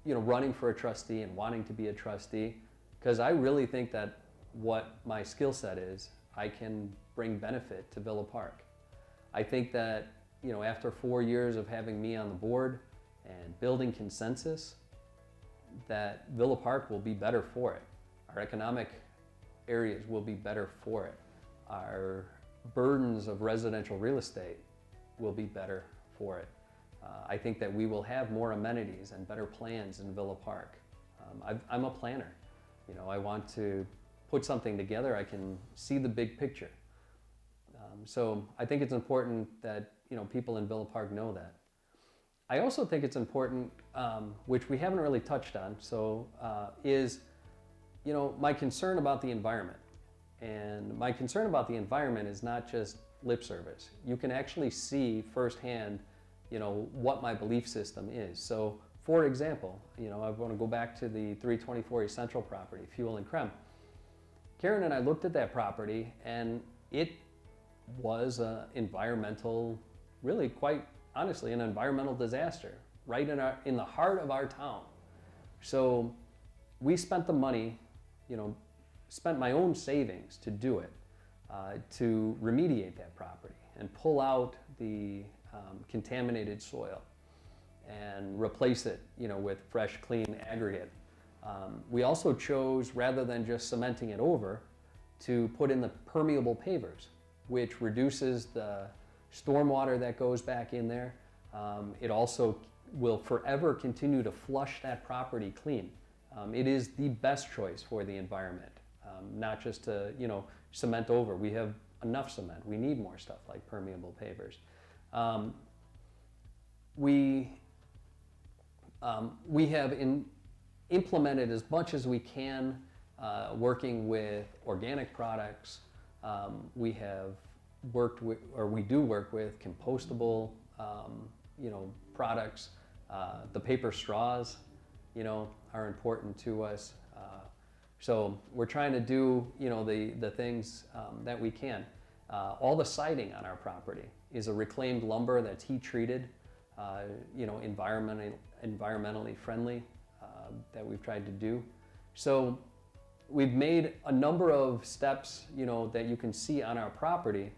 you know, running for a trustee and wanting to be a trustee because I really think that what my skill set is, I can bring benefit to Villa Park. I think that, you know, after 4 years of having me on the board and building consensus, that Villa Park will be better for it. Our economic areas will be better for it. Our burdens of residential real estate will be better for it. I think that we will have more amenities and better plans in Villa Park. I'm a planner. You know, I want to put something together. I can see the big picture. So I think it's important that, you know, people in Villa Park know that. I also think it's important, which we haven't really touched on, is, you know, my concern about the environment. And my concern about the environment is not just lip service. You can actually see firsthand, you know, what my belief system is. So, for example, you know, I want to go back to the 324 East Central property, Fuel and Creme. Karen and I looked at that property, and it was an environmental, really quite honestly, an environmental disaster right in the heart of our town. So we spent the money, you know, spent my own savings to do it, to remediate that property and pull out the contaminated soil and replace it, you know, with fresh, clean aggregate. We also chose, rather than just cementing it over, to put in the permeable pavers, which reduces the stormwater that goes back in there. It also will forever continue to flush that property clean. It is the best choice for the environment, not just to, you know, cement over. We have enough cement. We need more stuff like permeable pavers. We have implemented as much as we can, working with organic products. We have worked with, or we do work with, compostable, you know, products. The paper straws, you know, are important to us. So we're trying to do, you know, the things that we can. All the siding on our property is a reclaimed lumber that's heat treated, you know, environmentally friendly, that we've tried to do. So we've made a number of steps, you know, that you can see on our property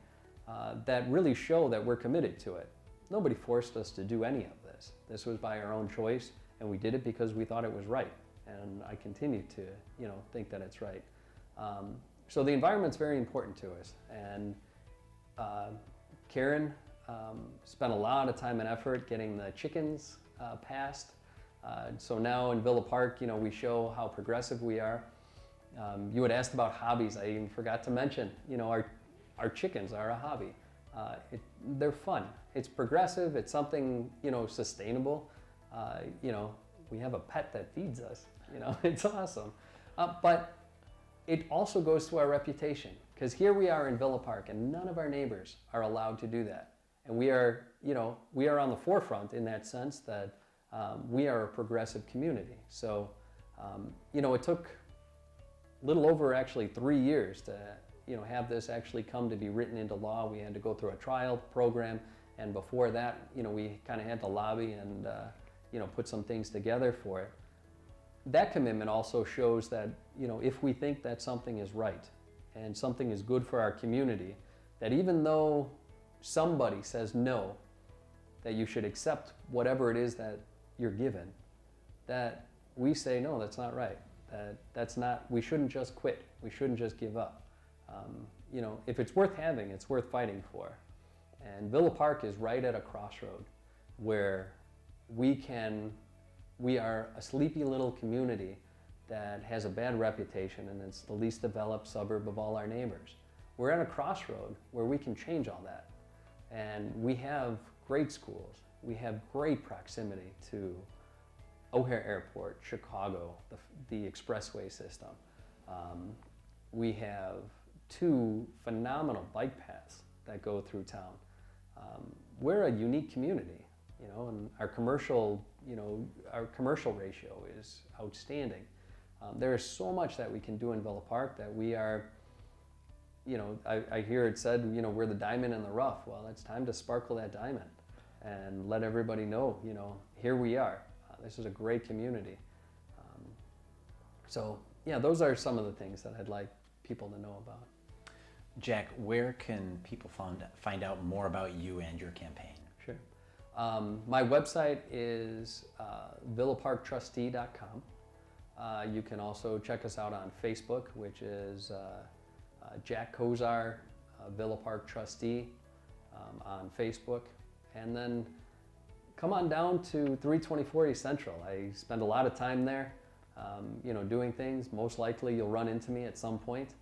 that really show that we're committed to it. Nobody forced us to do any of this. This was by our own choice, and we did it because we thought it was right. And I continue to, you know, think that it's right. So the environment's very important to us. And Karen spent a lot of time and effort getting the chickens passed. So now in Villa Park, you know, we show how progressive we are. You had asked about hobbies. I even forgot to mention, our chickens are a hobby. They're fun. It's progressive. It's something, sustainable. We have a pet that feeds us. It's awesome. But it also goes to our reputation, because here we are in Villa Park and none of our neighbors are allowed to do that. And we are on the forefront in that sense that we are a progressive community. So, it took a little over actually 3 years to, have this actually come to be written into law. We had to go through a trial program, and before that, we kind of had to lobby and, put some things together for it. That commitment also shows that, if we think that something is right and something is good for our community, that even though somebody says no, that you should accept whatever it is that you're given, that we say, no, that's not right. That's not, we shouldn't just quit. We shouldn't just give up. If it's worth having, it's worth fighting for. And Villa Park is right at a crossroad where we are a sleepy little community that has a bad reputation, and it's the least developed suburb of all our neighbors. We're at a crossroad where we can change all that. And we have great schools. We have great proximity to O'Hare Airport, Chicago, the expressway system. We have 2 phenomenal bike paths that go through town. We're a unique community, and our commercial ratio is outstanding. There is so much that we can do in Villa Park that we are, I hear it said, we're the diamond in the rough. Well, it's time to sparkle that diamond and let everybody know, here we are. This is a great community. So, those are some of the things that I'd like people to know about. Jack, where can people find out more about you and your campaign? Sure. My website is villaparktrustee.com. You can also check us out on Facebook, which is Jack Kozar, Villa Park Trustee on Facebook. And then come on down to 324 East Central. I spend a lot of time there, doing things. Most likely you'll run into me at some point.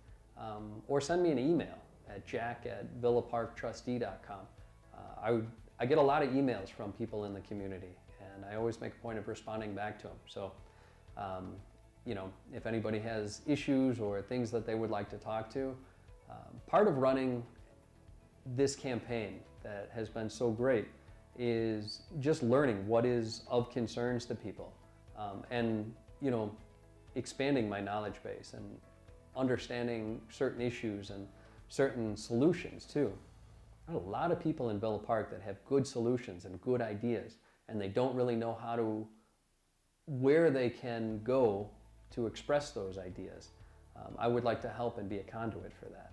Or send me an email at jack@villaparktrustee.com. I get a lot of emails from people in the community, and I always make a point of responding back to them. So, if anybody has issues or things that they would like to talk to, part of running this campaign that has been so great is just learning what is of concerns to people, and expanding my knowledge base and understanding certain issues and certain solutions too. There are a lot of people in Villa Park that have good solutions and good ideas, and they don't really know where they can go to express those ideas. I would like to help and be a conduit for that.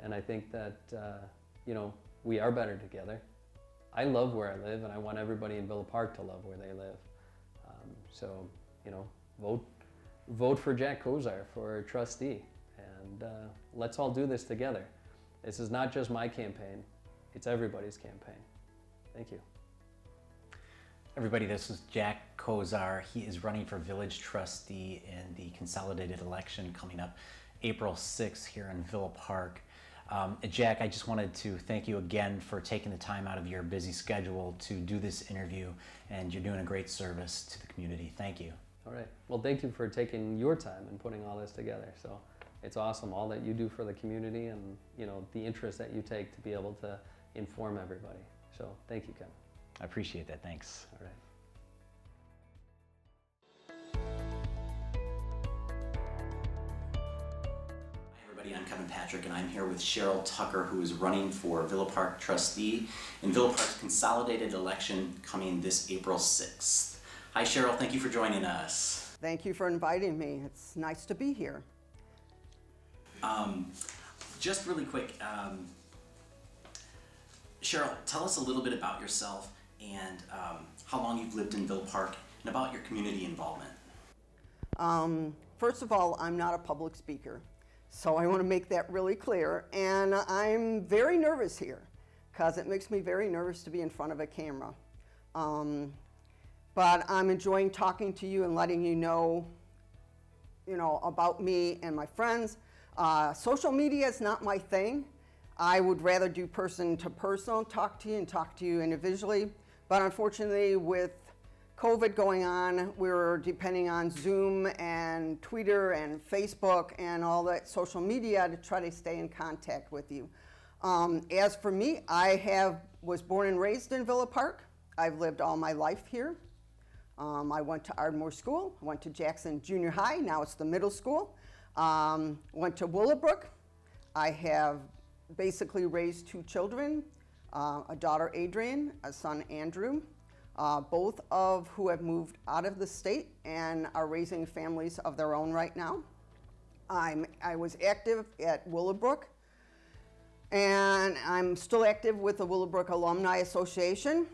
And I think that, we are better together. I love where I live, and I want everybody in Villa Park to love where they live. Vote for Jack Kozar for trustee, and let's all do this together. This is not just my campaign, it's everybody's campaign. Thank you. Everybody, this is Jack Kozar. He is running for village trustee in the consolidated election coming up April 6th here in Villa Park. Jack, I just wanted to thank you again for taking the time out of your busy schedule to do this interview, and you're doing a great service to the community. Thank you. All right. Well, thank you for taking your time and putting all this together. So it's awesome, all that you do for the community, and the interest that you take to be able to inform everybody. So thank you, Kevin. I appreciate that. Thanks. All right. I'm Kevin Patrick, and I'm here with Cheryl Tucker, who is running for Villa Park Trustee in Villa Park's consolidated election coming this April 6th. Hi Cheryl, thank you for joining us. Thank you for inviting me. It's nice to be here. Just really quick, Cheryl, tell us a little bit about yourself and how long you've lived in Villa Park and about your community involvement. First of all, I'm not a public speaker. So I want to make that really clear. And I'm very nervous here because it makes me very nervous to be in front of a camera. But I'm enjoying talking to you and letting you know, about me and my friends. Social media is not my thing. I would rather do person to person, talk to you individually. But unfortunately, with COVID going on, we're depending on Zoom and Twitter and Facebook and all that social media to try to stay in contact with you. As for me, I was born and raised in Villa Park. I've lived all my life here. I went to Ardmore School, went to Jackson Junior High, now it's the middle school. Went to Willowbrook. I have basically raised 2 children, a daughter Adrian, a son Andrew, both of who have moved out of the state and are raising families of their own right now. I was active at Willowbrook, and I'm still active with the Willowbrook Alumni Association.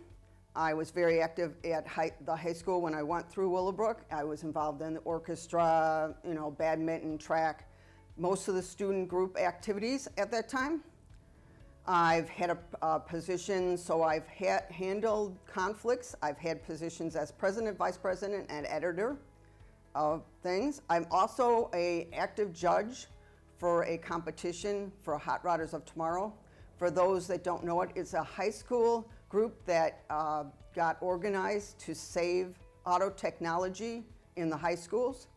I was very active at the high school when I went through Willowbrook. I was involved in the orchestra, badminton, track, most of the student group activities at that time. I've had a position, so I've handled conflicts. I've had positions as president, vice president, and editor of things. I'm also an active judge for a competition for Hot Rodders of Tomorrow. For those that don't know it, it's a high school group that got organized to save auto technology in the high schools.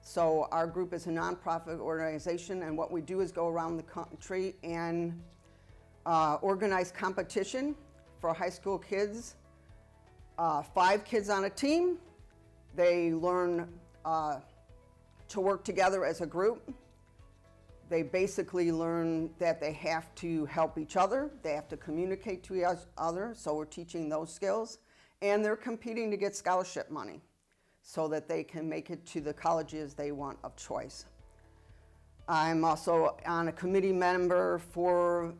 So our group is a nonprofit organization, and what we do is go around the country and organize competition for high school kids. 5 kids on a team. They learn to work together as a group. They basically learn that they have to help each other. They have to communicate to each other, so we're teaching those skills. And they're competing to get scholarship money so that they can make it to the colleges they want of choice. I'm also on a committee member for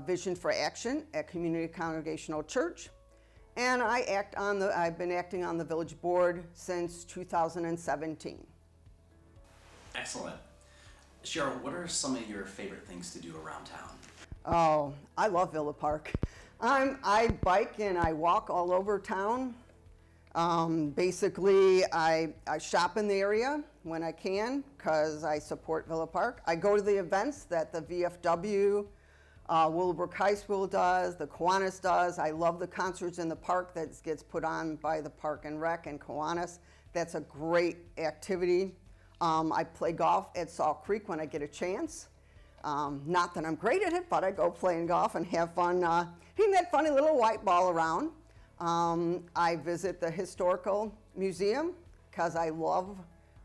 Vision for Action at Community Congregational Church. And I've been acting on the village board since 2017. Excellent. Cheryl, what are some of your favorite things to do around town? Oh, I love Villa Park. I bike and I walk all over town. Basically, I shop in the area when I can because I support Villa Park. I go to the events that the VFW, Willowbrook High School does, the Kiwanis does. I love the concerts in the park that gets put on by the Park and Rec and Kiwanis. That's a great activity. I play golf at Salt Creek when I get a chance. Not that I'm great at it, but I go playing golf and have fun hitting that funny little white ball around. I visit the Historical Museum because I love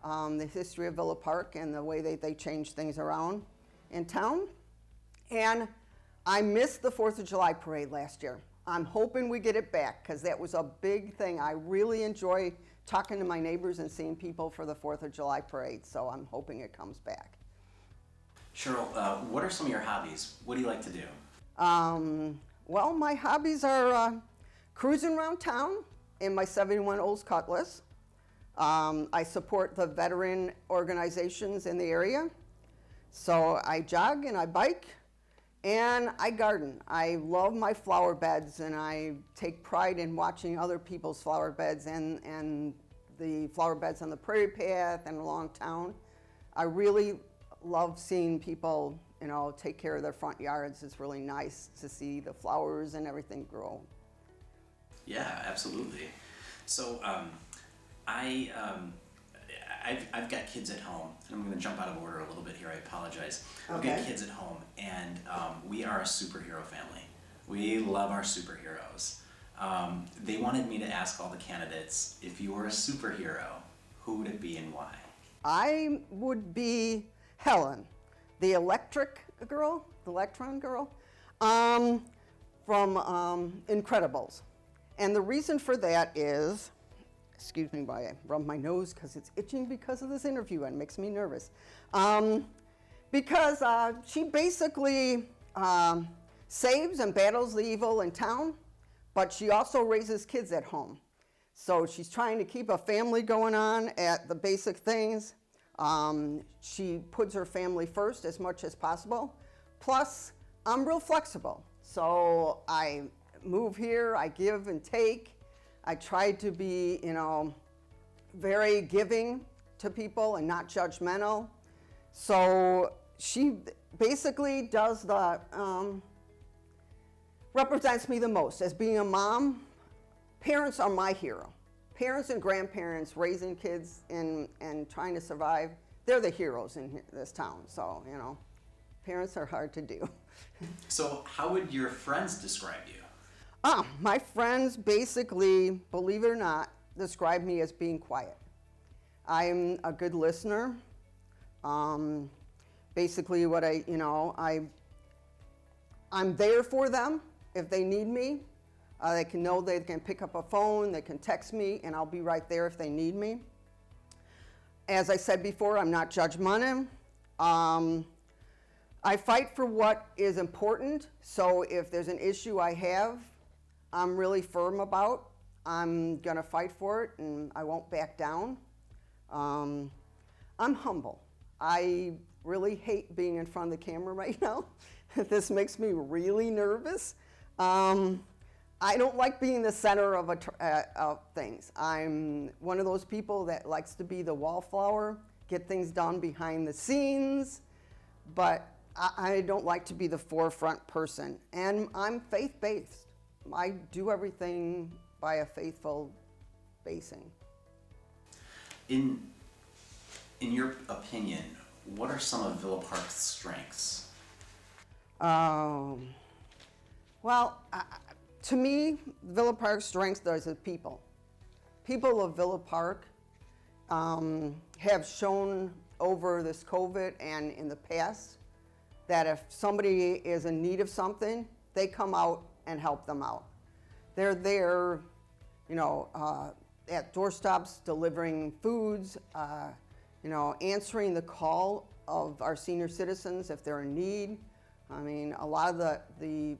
the history of Villa Park and the way they change things around in town. And I missed the 4th of July parade last year. I'm hoping we get it back because that was a big thing. I really enjoy talking to my neighbors and seeing people for the 4th of July parade, so I'm hoping it comes back. Cheryl, what are some of your hobbies? What do you like to do? Well, my hobbies are cruising around town in my 71 Olds Cutlass. I support the veteran organizations in the area. So I jog and I bike and I garden. I love my flower beds and I take pride in watching other people's flower beds and the flower beds on the Prairie Path and along town. I really love seeing people, take care of their front yards. It's really nice to see the flowers and everything grow. Yeah, absolutely. So I've got kids at home, and I'm going to jump out of order a little bit here. I apologize. I've got kids at home, and we are a superhero family. We love our superheroes. They wanted me to ask all the candidates, if you were a superhero, who would it be and why? I would be Helen, the electron girl, from Incredibles. And the reason for that is, excuse me while I rub my nose because it's itching because of this interview and it makes me nervous. Because she basically saves and battles the evil in town, but she also raises kids at home. So she's trying to keep a family going on at the basic things. She puts her family first as much as possible. Plus, I'm real flexible. So I move here, I give and take. I try to be, very giving to people and not judgmental. So she basically does the, represents me the most. As being a mom, parents are my hero. Parents and grandparents raising kids and trying to survive, they're the heroes in this town. So, you know, parents are hard to do. So how would your friends describe you? My friends basically, believe it or not, describe me as being quiet. I'm a good listener. Basically what I'm there for them if they need me. They can know they can pick up a phone, they can text me, and I'll be right there if they need me. As I said before, I'm not judgmental. I fight for what is important, so if there's an issue I have, I'm really firm about, I'm gonna fight for it and I won't back down. I'm humble. I really hate being in front of the camera right now. This makes me really nervous. I don't like being the center of things. I'm one of those people that likes to be the wallflower, get things done behind the scenes, but I don't like to be the forefront person. And I'm faith-based. I do everything by a faithful basing. In your opinion, what are some of Villa Park's strengths? Well, to me, Villa Park's strengths are the people. People of Villa Park have shown over this COVID and in the past that if somebody is in need of something, they come out and help them out. They're there, at doorstops delivering foods, answering the call of our senior citizens if they're in need. I mean, a lot of the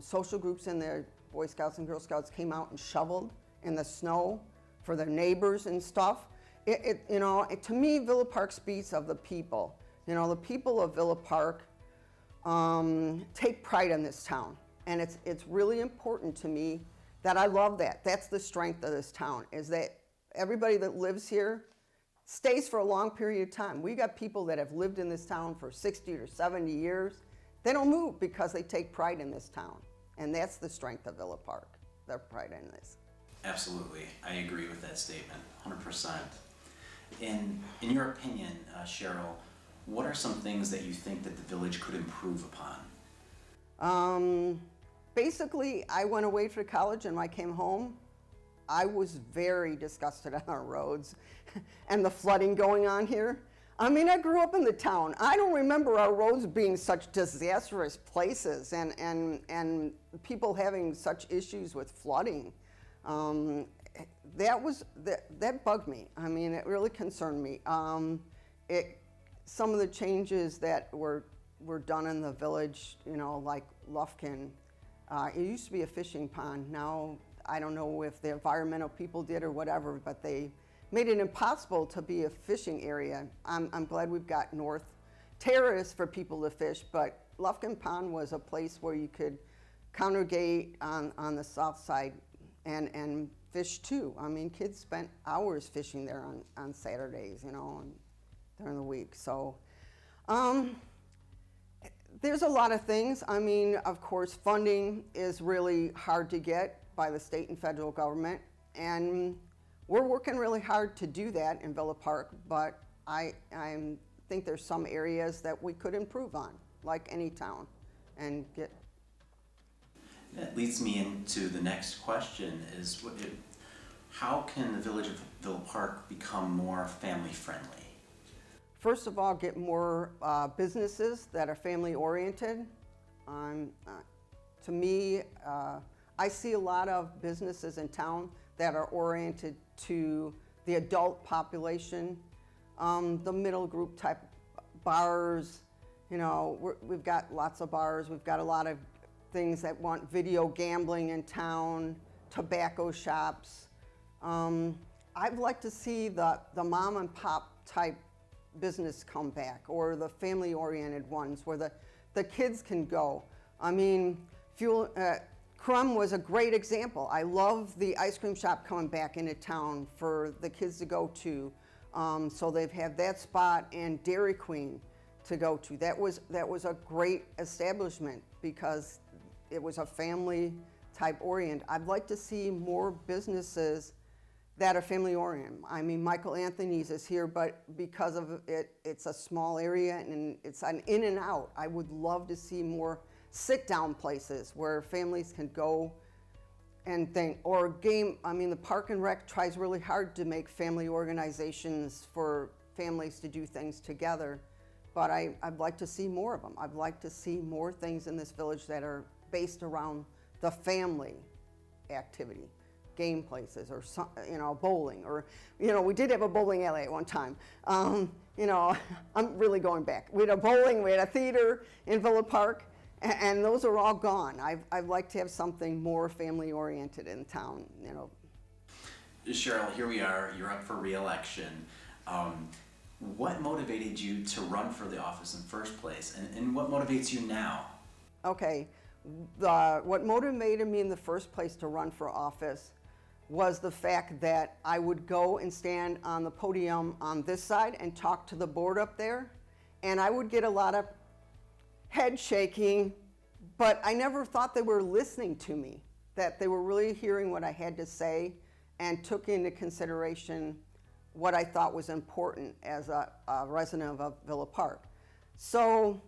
social groups in there, Boy Scouts and Girl Scouts, came out and shoveled in the snow for their neighbors and stuff. To me, Villa Park speaks of the people. The people of Villa Park take pride in this town. And it's really important to me that I love that. That's the strength of this town, is that everybody that lives here stays for a long period of time. We got people that have lived in this town for 60 or 70 years. They don't move because they take pride in this town. And that's the strength of Villa Park, their pride in this. Absolutely. I agree with that statement, 100%. In your opinion, Cheryl, what are some things that you think that the village could improve upon? Basically, I went away for college and when I came home, I was very disgusted on our roads and the flooding going on here. I mean, I grew up in the town. I don't remember our roads being such disastrous places and people having such issues with flooding. That bugged me. I mean, it really concerned me. Some of the changes that were done in the village, like Lufkin, it used to be a fishing pond. Now, I don't know if the environmental people did or whatever, but they made it impossible to be a fishing area. I'm glad we've got North Terrace for people to fish, but Lufkin Pond was a place where you could congregate on the south side and fish too. I mean, kids spent hours fishing there on Saturdays, and during the week. So there's a lot of things. I mean, of course, funding is really hard to get by the state and federal government, and we're working really hard to do that in Villa Park, but I think there's some areas that we could improve on, like any town, and get. That leads me into the next question, is how can the village of Villa Park become more family friendly? First of all, get more businesses that are family oriented. To me, I see a lot of businesses in town that are oriented to the adult population, the middle group type bars. We've got lots of bars. We've got a lot of things that want video gambling in town, tobacco shops. I'd like to see the mom and pop type business come back, or the family oriented ones where the kids can go. I mean, Crumb was a great example. I love the ice cream shop coming back into town for the kids to go to. So they've had that spot and Dairy Queen to go to. That was a great establishment because it was a family type orient. I'd like to see more businesses that are family oriented. I mean, Michael Anthony's is here, but because of it, it's a small area and it's an in and out. I would love to see more sit down places where families can go and think, or game. I mean, the Park and Rec tries really hard to make family organizations for families to do things together, but I'd like to see more of them. I'd like to see more things in this village that are based around the family activity. Game places or some, bowling, or we did have a bowling alley at one time. I'm really going back. We had a bowling, we had a theater in Villa Park, and those are all gone. I'd like to have something more family oriented in town. Cheryl, here we are. You're up for re-election. What motivated you to run for the office in the first place, and what motivates you now? Okay, what motivated me in the first place to run for office was the fact that I would go and stand on the podium on this side and talk to the board up there, and I would get a lot of head shaking, but I never thought they were listening to me, that they were really hearing what I had to say and took into consideration what I thought was important as a resident of Villa Park. So,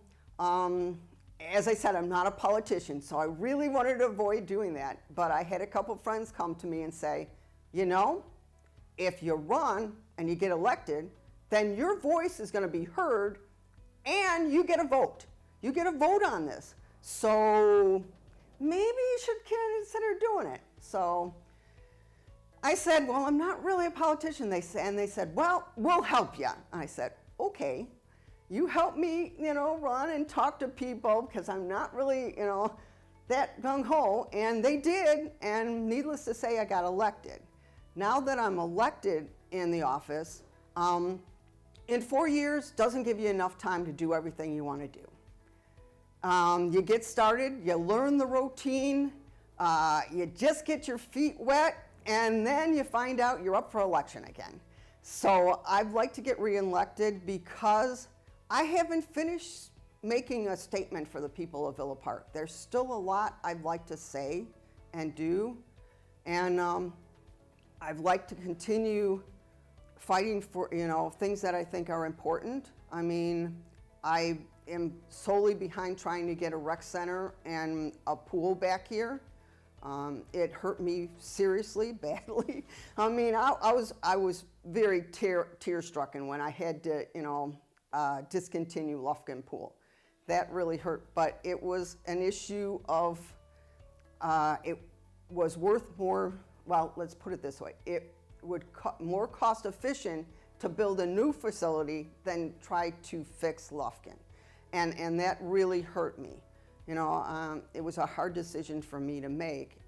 as I said, I'm not a politician, so I really wanted to avoid doing that, but I had a couple friends come to me and say, if you run and you get elected, then your voice is going to be heard and you get a vote. You get a vote on this. So maybe you should consider doing it. So I said, well, I'm not really a politician. And they said, well, we'll help you. And I said, okay. You help me, run and talk to people because I'm not really, that gung-ho. And they did, and needless to say, I got elected. Now that I'm elected in the office, in 4 years doesn't give you enough time to do everything you want to do. You get started, you learn the routine, you just get your feet wet, and then you find out you're up for election again. So I'd like to get re-elected because I haven't finished making a statement for the people of Villa Park. There's still a lot I'd like to say and do, and I'd like to continue fighting for things that I think are important. I mean, I am solely behind trying to get a rec center and a pool back here. It hurt me seriously, badly. I mean, I was very tear-strucken when I had to discontinue Lufkin Pool. That really hurt, but it was an issue of, it was worth more, well, let's put it this way, it would more cost efficient to build a new facility than try to fix Lufkin. And that really hurt me. It was a hard decision for me to make,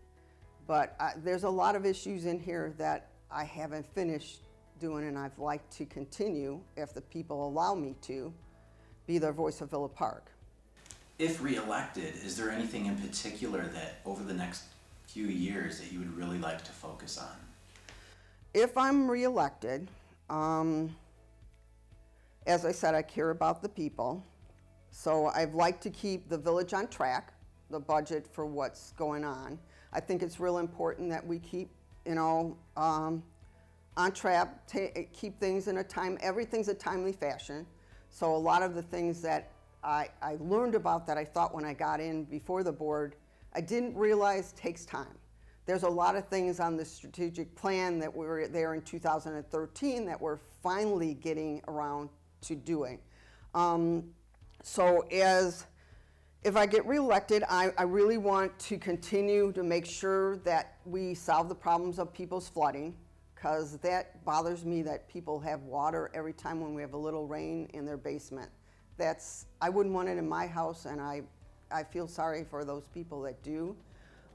but there's a lot of issues in here that I haven't finished doing, and I'd like to continue, if the people allow me to, be the voice of Villa Park. If re-elected, is there anything in particular that over the next few years that you would really like to focus on? If I'm re-elected, as I said, I care about the people. So I'd like to keep the village on track, the budget for what's going on. I think it's real important that we keep, on track, keep things in everything's a timely fashion. So a lot of the things that I learned about that I thought when I got in before the board, I didn't realize takes time. There's a lot of things on the strategic plan that were there in 2013 that we're finally getting around to doing. So if I get reelected, I really want to continue to make sure that we solve the problems of people's flooding, because that bothers me that people have water every time when we have a little rain in their basement. I wouldn't want it in my house, and I feel sorry for those people that do.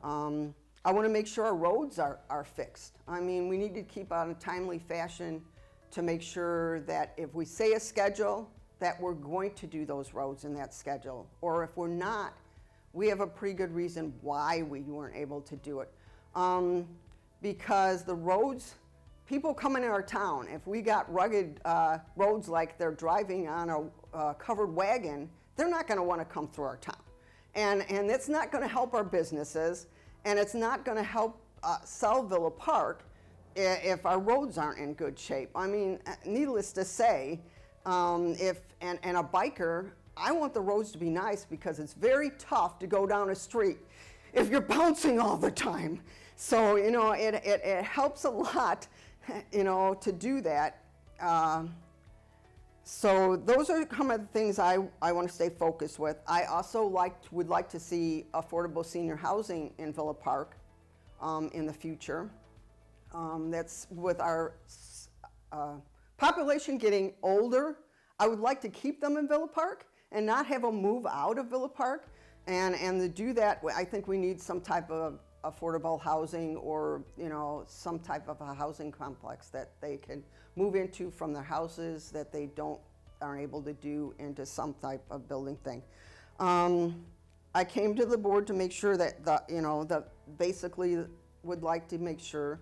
I want to make sure our roads are fixed. I mean, we need to keep on a timely fashion to make sure that if we say a schedule, that we're going to do those roads in that schedule. Or if we're not, we have a pretty good reason why we weren't able to do it. Because the roads people coming in our town, if we got rugged roads like they're driving on a covered wagon, they're not going to want to come through our town. And it's not going to help our businesses, and it's not going to help sell Villa Park if our roads aren't in good shape. I mean, needless to say, and a biker, I want the roads to be nice because it's very tough to go down a street if you're bouncing all the time. So, you know, it helps a lot, you know, to do that. So those are some of the things I want to stay focused with. I also would like to see affordable senior housing in Villa Park in the future. That's with our population getting older. I would like to keep them in Villa Park and not have them move out of Villa Park. And to do that, I think we need some type of affordable housing, or, you know, some type of a housing complex that they can move into from their houses that they aren't able to do into some type of building thing. I came to the board to make sure that basically would like to make sure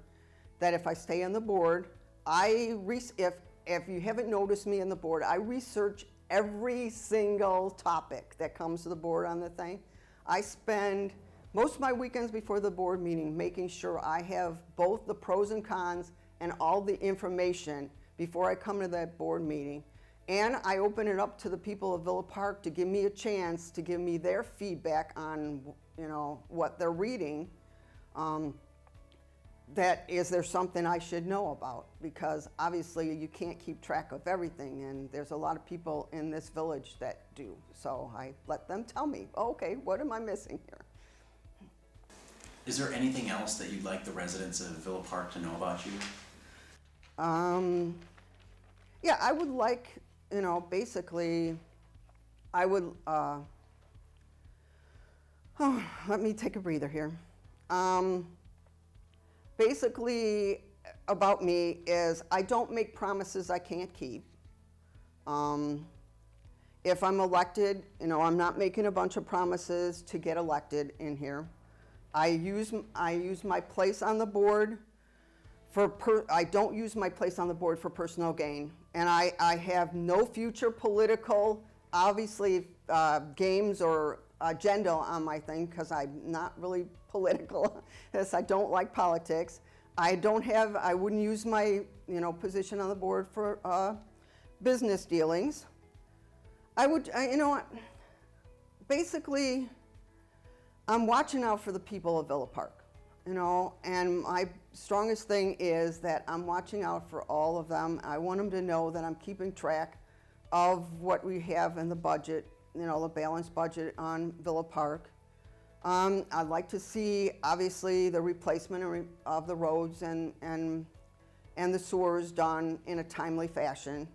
that if I stay on the board, if you haven't noticed me on the board, I research every single topic that comes to the board on the thing. I spend most of my weekends before the board meeting making sure I have both the pros and cons and all the information before I come to that board meeting. And I open it up to the people of Villa Park to give me a chance to give me their feedback on, you know, what they're reading. That is there something I should know about? Because obviously you can't keep track of everything, and there's a lot of people in this village that do. So I let them tell me, okay, what am I missing here? Is there anything else that you'd like the residents of Villa Park to know about you? Yeah, I would like, you know, basically, I would, let me take a breather here. Basically, about me is I don't make promises I can't keep. If I'm elected, you know, I'm not making a bunch of promises to get elected in here. I use my place on the board I don't use my place on the board for personal gain. And I have no future political, obviously, games or agenda on my thing, because I'm not really political. Yes, I don't like politics. I wouldn't use my, you know, position on the board for business dealings. You know what, basically, I'm watching out for the people of Villa Park, you know, and my strongest thing is that I'm watching out for all of them. I want them to know that I'm keeping track of what we have in the budget, you know, the balanced budget on Villa Park. I'd like to see, obviously, the replacement of the roads and the sewers done in a timely fashion.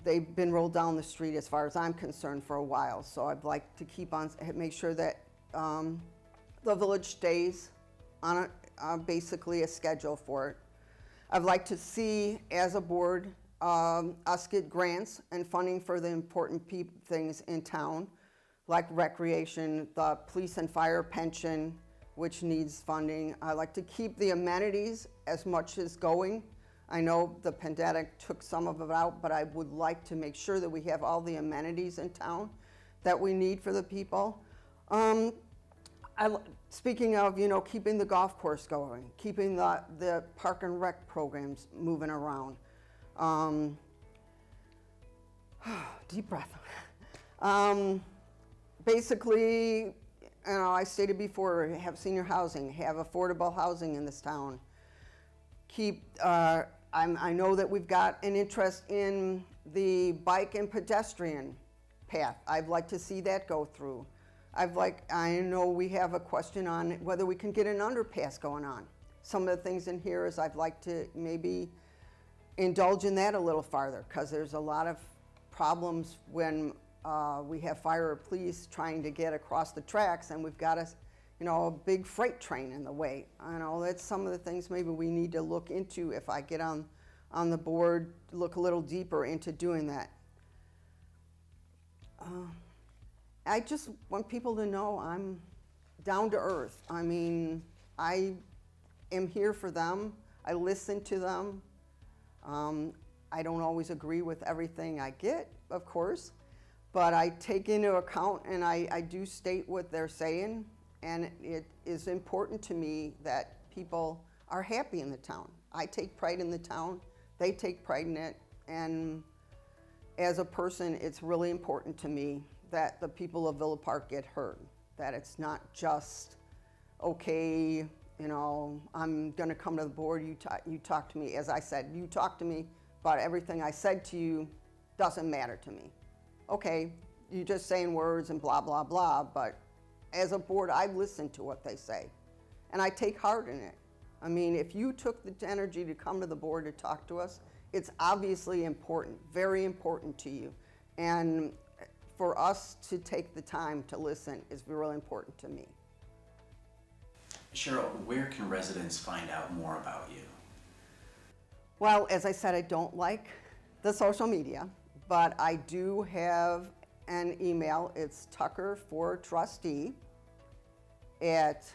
They've been rolled down the street, as far as I'm concerned, for a while. So I'd like to make sure that the village stays on basically a schedule for it. I'd like to see, as a board, us get grants and funding for the important things in town, like recreation, the police and fire pension, which needs funding. I like to keep the amenities as much as going. I know the pandemic took some of it out, but I would like to make sure that we have all the amenities in town that we need for the people. Speaking of, you know, keeping the golf course going, keeping the park and rec programs moving around. Deep breath. Basically, you know, I stated before, have senior housing, have affordable housing in this town. I know that we've got an interest in the bike and pedestrian path. I'd like to see that go through. I know we have a question on whether we can get an underpass going on. Some of the things in here is I'd like to maybe indulge in that a little farther, because there's a lot of problems when we have fire or police trying to get across the tracks, and we've got a big freight train in the way. I know that's some of the things maybe we need to look into if I get on the board, look a little deeper into doing that. I just want people to know I'm down to earth. I mean, I am here for them. I listen to them. I don't always agree with everything I get, of course, but I take into account and I do state what they're saying, and it is important to me that people are happy in the town. I take pride in the town, they take pride in it, and as a person, it's really important to me that the people of Villa Park get heard, that it's not just, okay, you know, I'm gonna come to the board, you talk to me. As I said, you talk to me, but everything I said to you doesn't matter to me. Okay, you're just saying words and blah, blah, blah, but as a board, I listen to what they say, and I take heart in it. I mean, if you took the energy to come to the board to talk to us, it's obviously important, very important to you. And for us to take the time to listen is really important to me. Cheryl, where can residents find out more about you? Well, as I said, I don't like the social media, but I do have an email. It's tuckerfortrustee at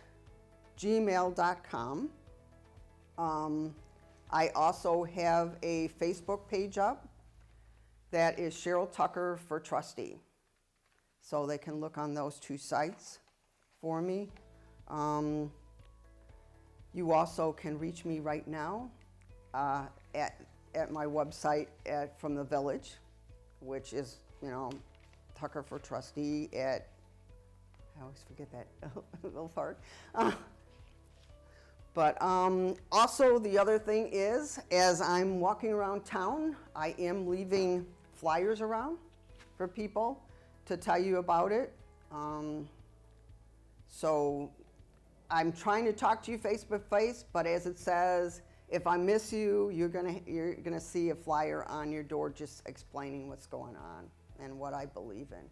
gmail.com. I also have a Facebook page up that is Cheryl Tucker for Trustee. So they can look on those two sites for me. You also can reach me right now at my website from the village, which is, you know, Tucker for Trustee at, I always forget that, little part. But also the other thing is, as I'm walking around town, I am leaving flyers around for people to tell you about it. So I'm trying to talk to you face to face, but as it says, if I miss you, you're gonna see a flyer on your door just explaining what's going on and what I believe in.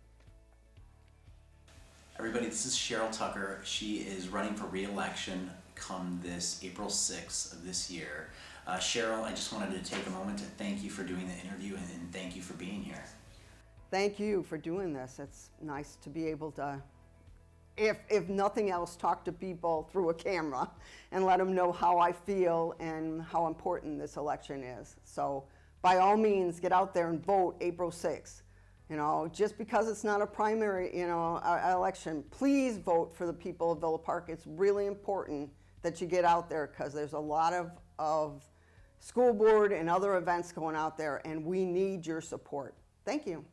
Everybody, this is Cheryl Tucker. She is running for re-election come this April 6th of this year. Cheryl, I just wanted to take a moment to thank you for doing the interview and thank you for being here. Thank you for doing this. It's nice to be able to, if nothing else, talk to people through a camera and let them know how I feel and how important this election is. So by all means, get out there and vote April 6th. You know, just because it's not a primary, you know, election, please vote for the people of Villa Park. It's really important that you get out there because there's a lot of school board and other events going out there, and we need your support. Thank you.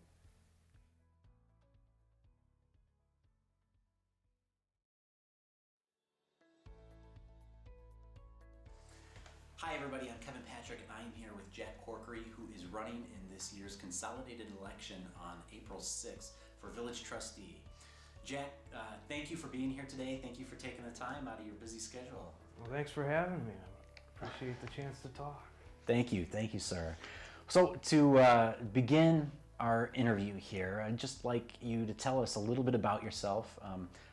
Hi everybody, I'm Kevin Patrick and I'm here with Jack Corkery, who is running in this year's consolidated election on April 6th for Village Trustee. Jack, thank you for being here today. Thank you for taking the time out of your busy schedule. Well, thanks for having me. I appreciate the chance to talk. Thank you, sir. So to begin our interview here, I'd just like you to tell us a little bit about yourself,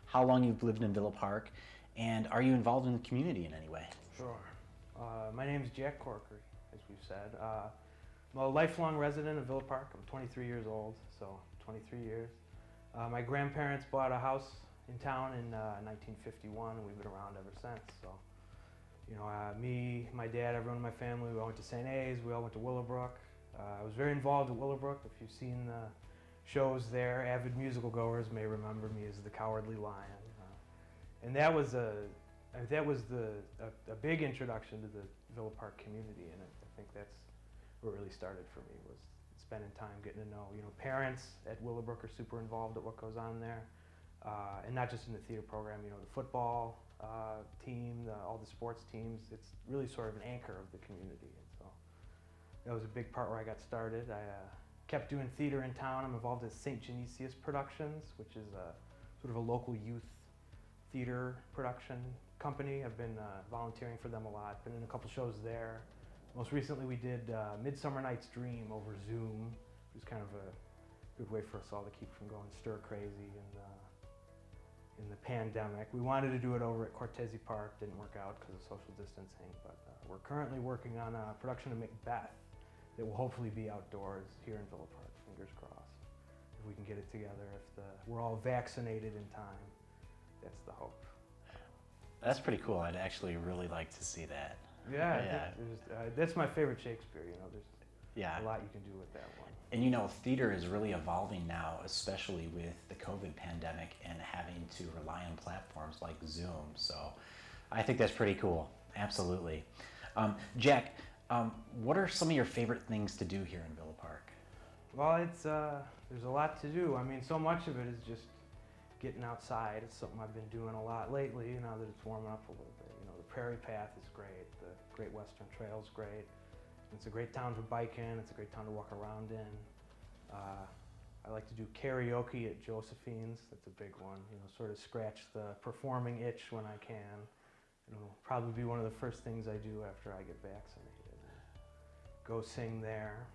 how long you've lived in Villa Park, and are you involved in the community in any way? Sure. My name is Jack Corkery, as we've said. I'm a lifelong resident of Villa Park. I'm 23 years old, so 23 years. My grandparents bought a house in town in 1951, and we've been around ever since. So, you know, me, my dad, everyone in my family, we all went to St. A's, we all went to Willowbrook. I was very involved at Willowbrook. If you've seen the shows there, avid musical goers may remember me as the Cowardly Lion. And that was a big introduction to the Villa Park community, and I think that's what really started for me, was spending time getting to know, you know, parents at Willowbrook are super involved at what goes on there, and not just in the theater program, you know, the football team, all the sports teams, it's really sort of an anchor of the community, and so that was a big part where I got started. I kept doing theater in town. I'm involved in St. Genesius Productions, which is sort of a local youth theater production company. I've been volunteering for them a lot, been in a couple shows there. Most recently we did Midsummer Night's Dream over Zoom. It was kind of a good way for us all to keep from going stir crazy in the pandemic. We wanted to do it over at Cortese Park, didn't work out because of social distancing, but we're currently working on a production of Macbeth that will hopefully be outdoors here in Villa Park, fingers crossed. If we can get it together, if we're all vaccinated in time, that's the hope. That's pretty cool. I'd actually really like to see that. Yeah, Yeah. I think that's my favorite Shakespeare. You know, there's Yeah. a lot you can do with that one. And you know, theater is really evolving now, especially with the COVID pandemic and having to rely on platforms like Zoom. So I think that's pretty cool. Absolutely. Jack, what are some of your favorite things to do here in Villa Park? Well, it's there's a lot to do. I mean, so much of it is just getting outside. It's something I've been doing a lot lately. Now that it's warming up a little bit. You know, the Prairie Path is great. The Great Western Trail is great. It's a great town to bike in. It's a great town to walk around in. I like to do karaoke at Josephine's. That's a big one. You know, sort of scratch the performing itch when I can. It'll probably be one of the first things I do after I get vaccinated. Go sing there.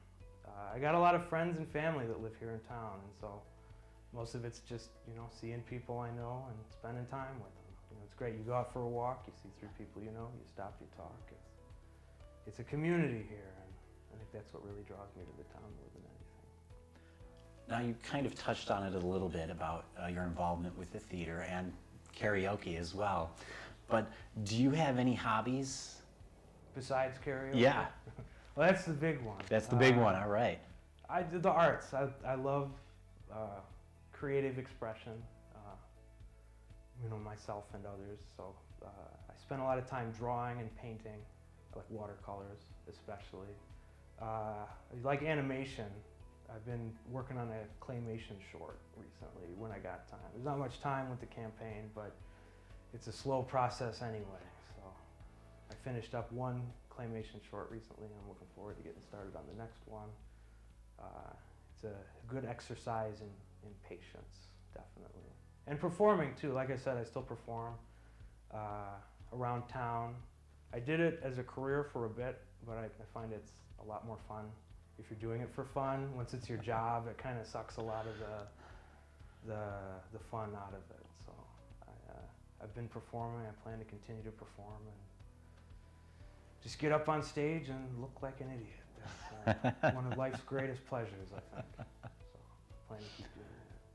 I got a lot of friends and family that live here in town, and so most of it's just, you know, seeing people I know and spending time with them. You know, it's great. You go out for a walk, you see 3 people you know, you stop, you talk. It's a community here, and I think that's what really draws me to the town more than anything. Now, you kind of touched on it a little bit about your involvement with the theater and karaoke as well. But do you have any hobbies? Besides karaoke? Yeah. Well, that's the big one. That's the big one, all right. I did the arts. I love creative expression, you know, myself and others. So I spend a lot of time drawing and painting. I like watercolors, especially. I like animation. I've been working on a claymation short recently when I got time. There's not much time with the campaign, but it's a slow process anyway. So I finished up one claymation short recently, and I'm looking forward to getting started on the next one. It's a good exercise in patience, definitely. And performing too. Like I said, I still perform around town. I did it as a career for a bit, but I find it's a lot more fun if you're doing it for fun. Once it's your job, it kind of sucks a lot of the fun out of it. So I've been performing. I plan to continue to perform and just get up on stage and look like an idiot. That's one of life's greatest pleasures, I think. So I plan to keep doing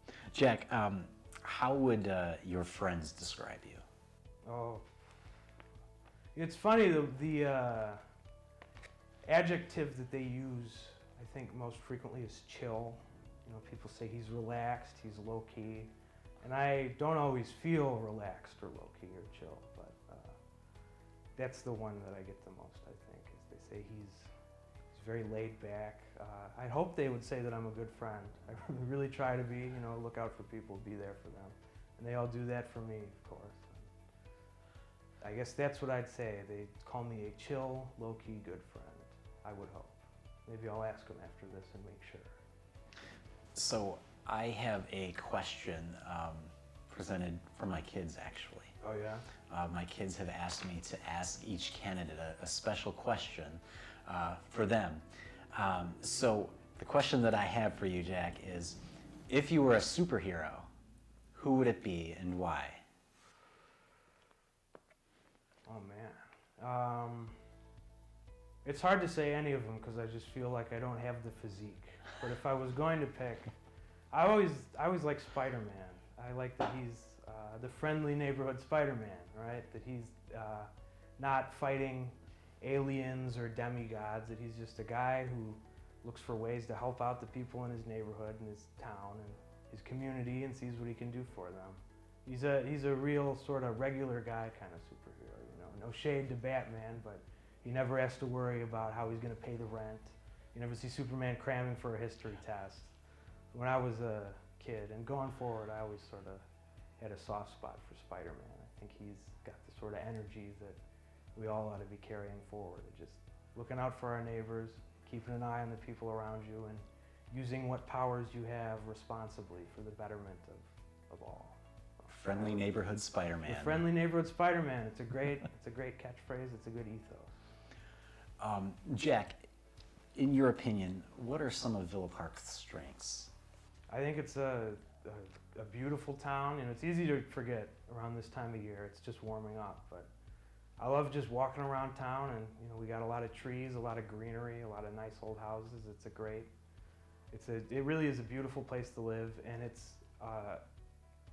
that. Jack, how would your friends describe you? Oh, it's funny, the adjective that they use, I think most frequently, is chill. You know, people say he's relaxed, he's low-key, and I don't always feel relaxed or low-key or chill, but that's the one that I get the most, I think, is they say he's very laid back. I hope they would say that I'm a good friend. I really try to be, you know, look out for people, be there for them, and they all do that for me, of course. I guess that's what I'd say. They call me a chill, low-key good friend, I would hope. Maybe I'll ask them after this and make sure. So I have a question presented for my kids, actually. Oh, yeah? My kids have asked me to ask each candidate a special question for them. So the question that I have for you, Jack, is if you were a superhero, who would it be and why? Oh, man. It's hard to say any of them because I just feel like I don't have the physique. But if I was going to pick, I always like Spider-Man. I like that he's the friendly neighborhood Spider-Man, right? That he's not fighting aliens or demigods, that he's just a guy who looks for ways to help out the people in his neighborhood and his town and his community and sees what he can do for them. He's a real sort of regular guy kind of superhero, you know. No shade to Batman, but he never has to worry about how he's going to pay the rent. You never see Superman cramming for a history test. When I was a kid and going forward, I always sort of had a soft spot for Spider-Man. I think he's got the sort of energy that we all ought to be carrying forward. Just looking out for our neighbors, keeping an eye on the people around you, and using what powers you have responsibly for the betterment of all. Friendly neighborhood Spider-Man. The friendly neighborhood Spider-Man. It's a great catchphrase. It's a good ethos. Jack, in your opinion, what are some of Villa Park's strengths? I think it's a beautiful town. You know, it's easy to forget around this time of year. It's just warming up, but I love just walking around town, and you know, we got a lot of trees, a lot of greenery, a lot of nice old houses. It really is a beautiful place to live, and it's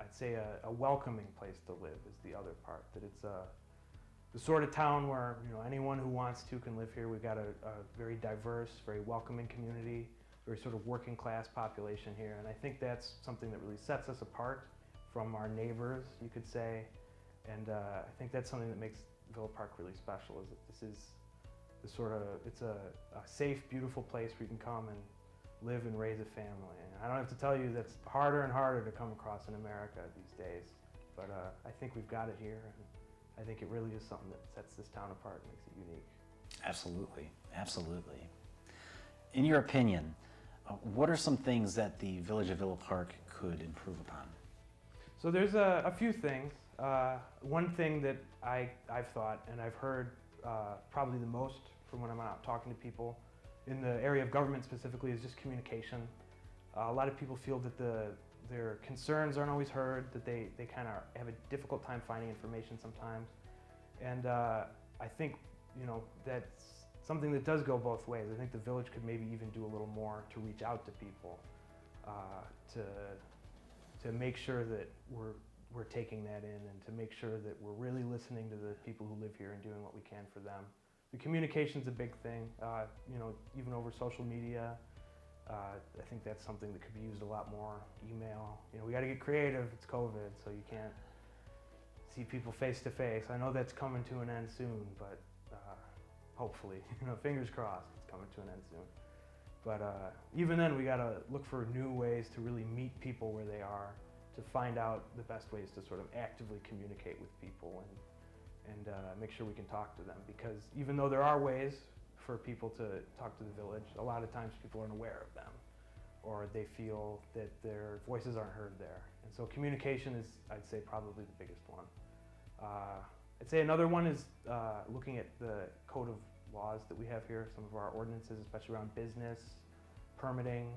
I'd say a welcoming place to live is the other part. That the sort of town where anyone who wants to can live here. We've got a very diverse, very welcoming community, very sort of working class population here, and I think that's something that really sets us apart from our neighbors, you could say, and I think that's something that makes Villa Park really special. Is that this is it's a safe, beautiful place where you can come and live and raise a family. And I don't have to tell you that's harder and harder to come across in America these days, but I think we've got it here, and I think it really is something that sets this town apart and makes it unique. Absolutely, absolutely. In your opinion, what are some things that the Village of Villa Park could improve upon? So there's a few things. One thing that I've thought, and I've heard probably the most from when I'm out talking to people in the area of government specifically, is just communication. A lot of people feel that their concerns aren't always heard, that they kind of have a difficult time finding information sometimes. And I think, that's something that does go both ways. I think the village could maybe even do a little more to reach out to people, to make sure that we're taking that in, and to make sure that we're really listening to the people who live here and doing what we can for them. The communication's a big thing, even over social media. I think that's something that could be used a lot more. Email, we got to get creative. It's COVID, so you can't see people face to face. I know that's coming to an end soon, but hopefully, fingers crossed, it's coming to an end soon. But even then, we got to look for new ways to really meet people where they are, to find out the best ways to sort of actively communicate with people and make sure we can talk to them. Because even though there are ways for people to talk to the village, a lot of times people aren't aware of them, or they feel that their voices aren't heard there. And so communication is, I'd say, probably the biggest one. I'd say another one is looking at the code of laws that we have here, some of our ordinances, especially around business, permitting.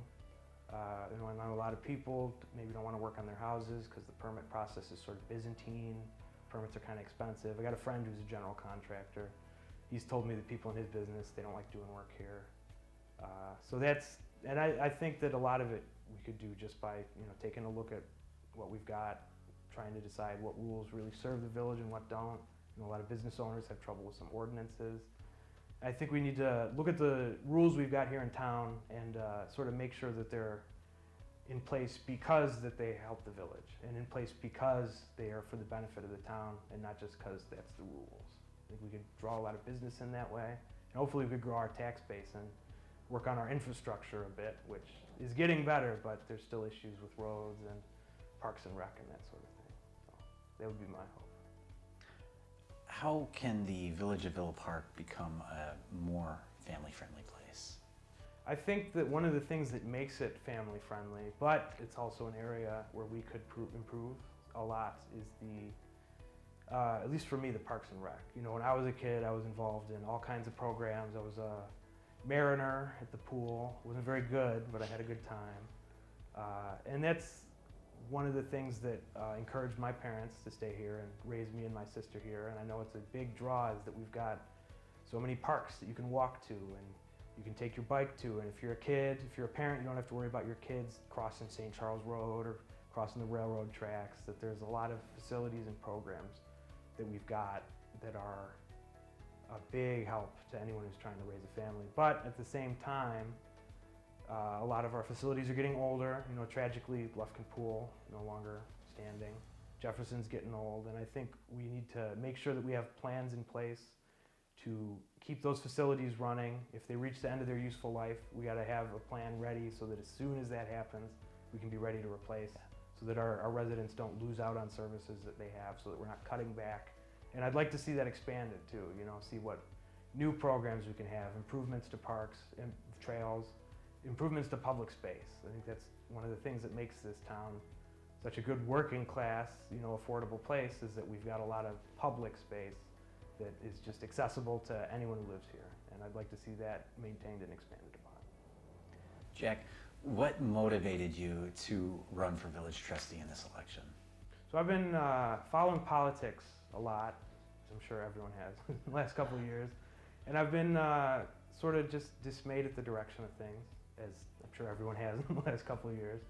I know a lot of people maybe don't want to work on their houses because the permit process is sort of Byzantine. Permits are kind of expensive. I got a friend who's a general contractor. He's told me that people in his business, they don't like doing work here. So that's, and I think that a lot of it we could do just by taking a look at what we've got, trying to decide what rules really serve the village and what don't. A lot of business owners have trouble with some ordinances. I think we need to look at the rules we've got here in town and sort of make sure that they're in place because that they help the village, and in place because they are for the benefit of the town and not just because that's the rules. I think we could draw a lot of business in that way, and hopefully we could grow our tax base and work on our infrastructure a bit, which is getting better, but there's still issues with roads and parks and rec and that sort of thing. So that would be my hope. How can the Village of Villa Park become a more family-friendly place? I think that one of the things that makes it family-friendly, but it's also an area where we could improve a lot, is the, at least for me, the Parks and Rec. When I was a kid, I was involved in all kinds of programs. I was a mariner at the pool. Wasn't very good, but I had a good time. And that's one of the things that encouraged my parents to stay here and raise me and my sister here. And I know it's a big draw is that we've got so many parks that you can walk to and you can take your bike to. And if you're a kid, if you're a parent, you don't have to worry about your kids crossing St. Charles Road or crossing the railroad tracks. That there's a lot of facilities and programs that we've got that are a big help to anyone who's trying to raise a family. But at the same time, a lot of our facilities are getting older. Tragically, Lufkin Pool no longer standing. Jefferson's getting old, and I think we need to make sure that we have plans in place to keep those facilities running. If they reach the end of their useful life, we got to have a plan ready so that as soon as that happens, we can be ready to replace, so that our residents don't lose out on services that they have, so that we're not cutting back. And I'd like to see that expanded too. See what new programs we can have, improvements to parks and trails, improvements to public space. I think that's one of the things that makes this town such a good working class, affordable place, is that we've got a lot of public space that is just accessible to anyone who lives here. And I'd like to see that maintained and expanded upon. Jack, what motivated you to run for village trustee in this election? So I've been following politics a lot, as I'm sure everyone has in the last couple of years. And I've been sort of just dismayed at the direction of things, as I'm sure everyone has in the last couple of years.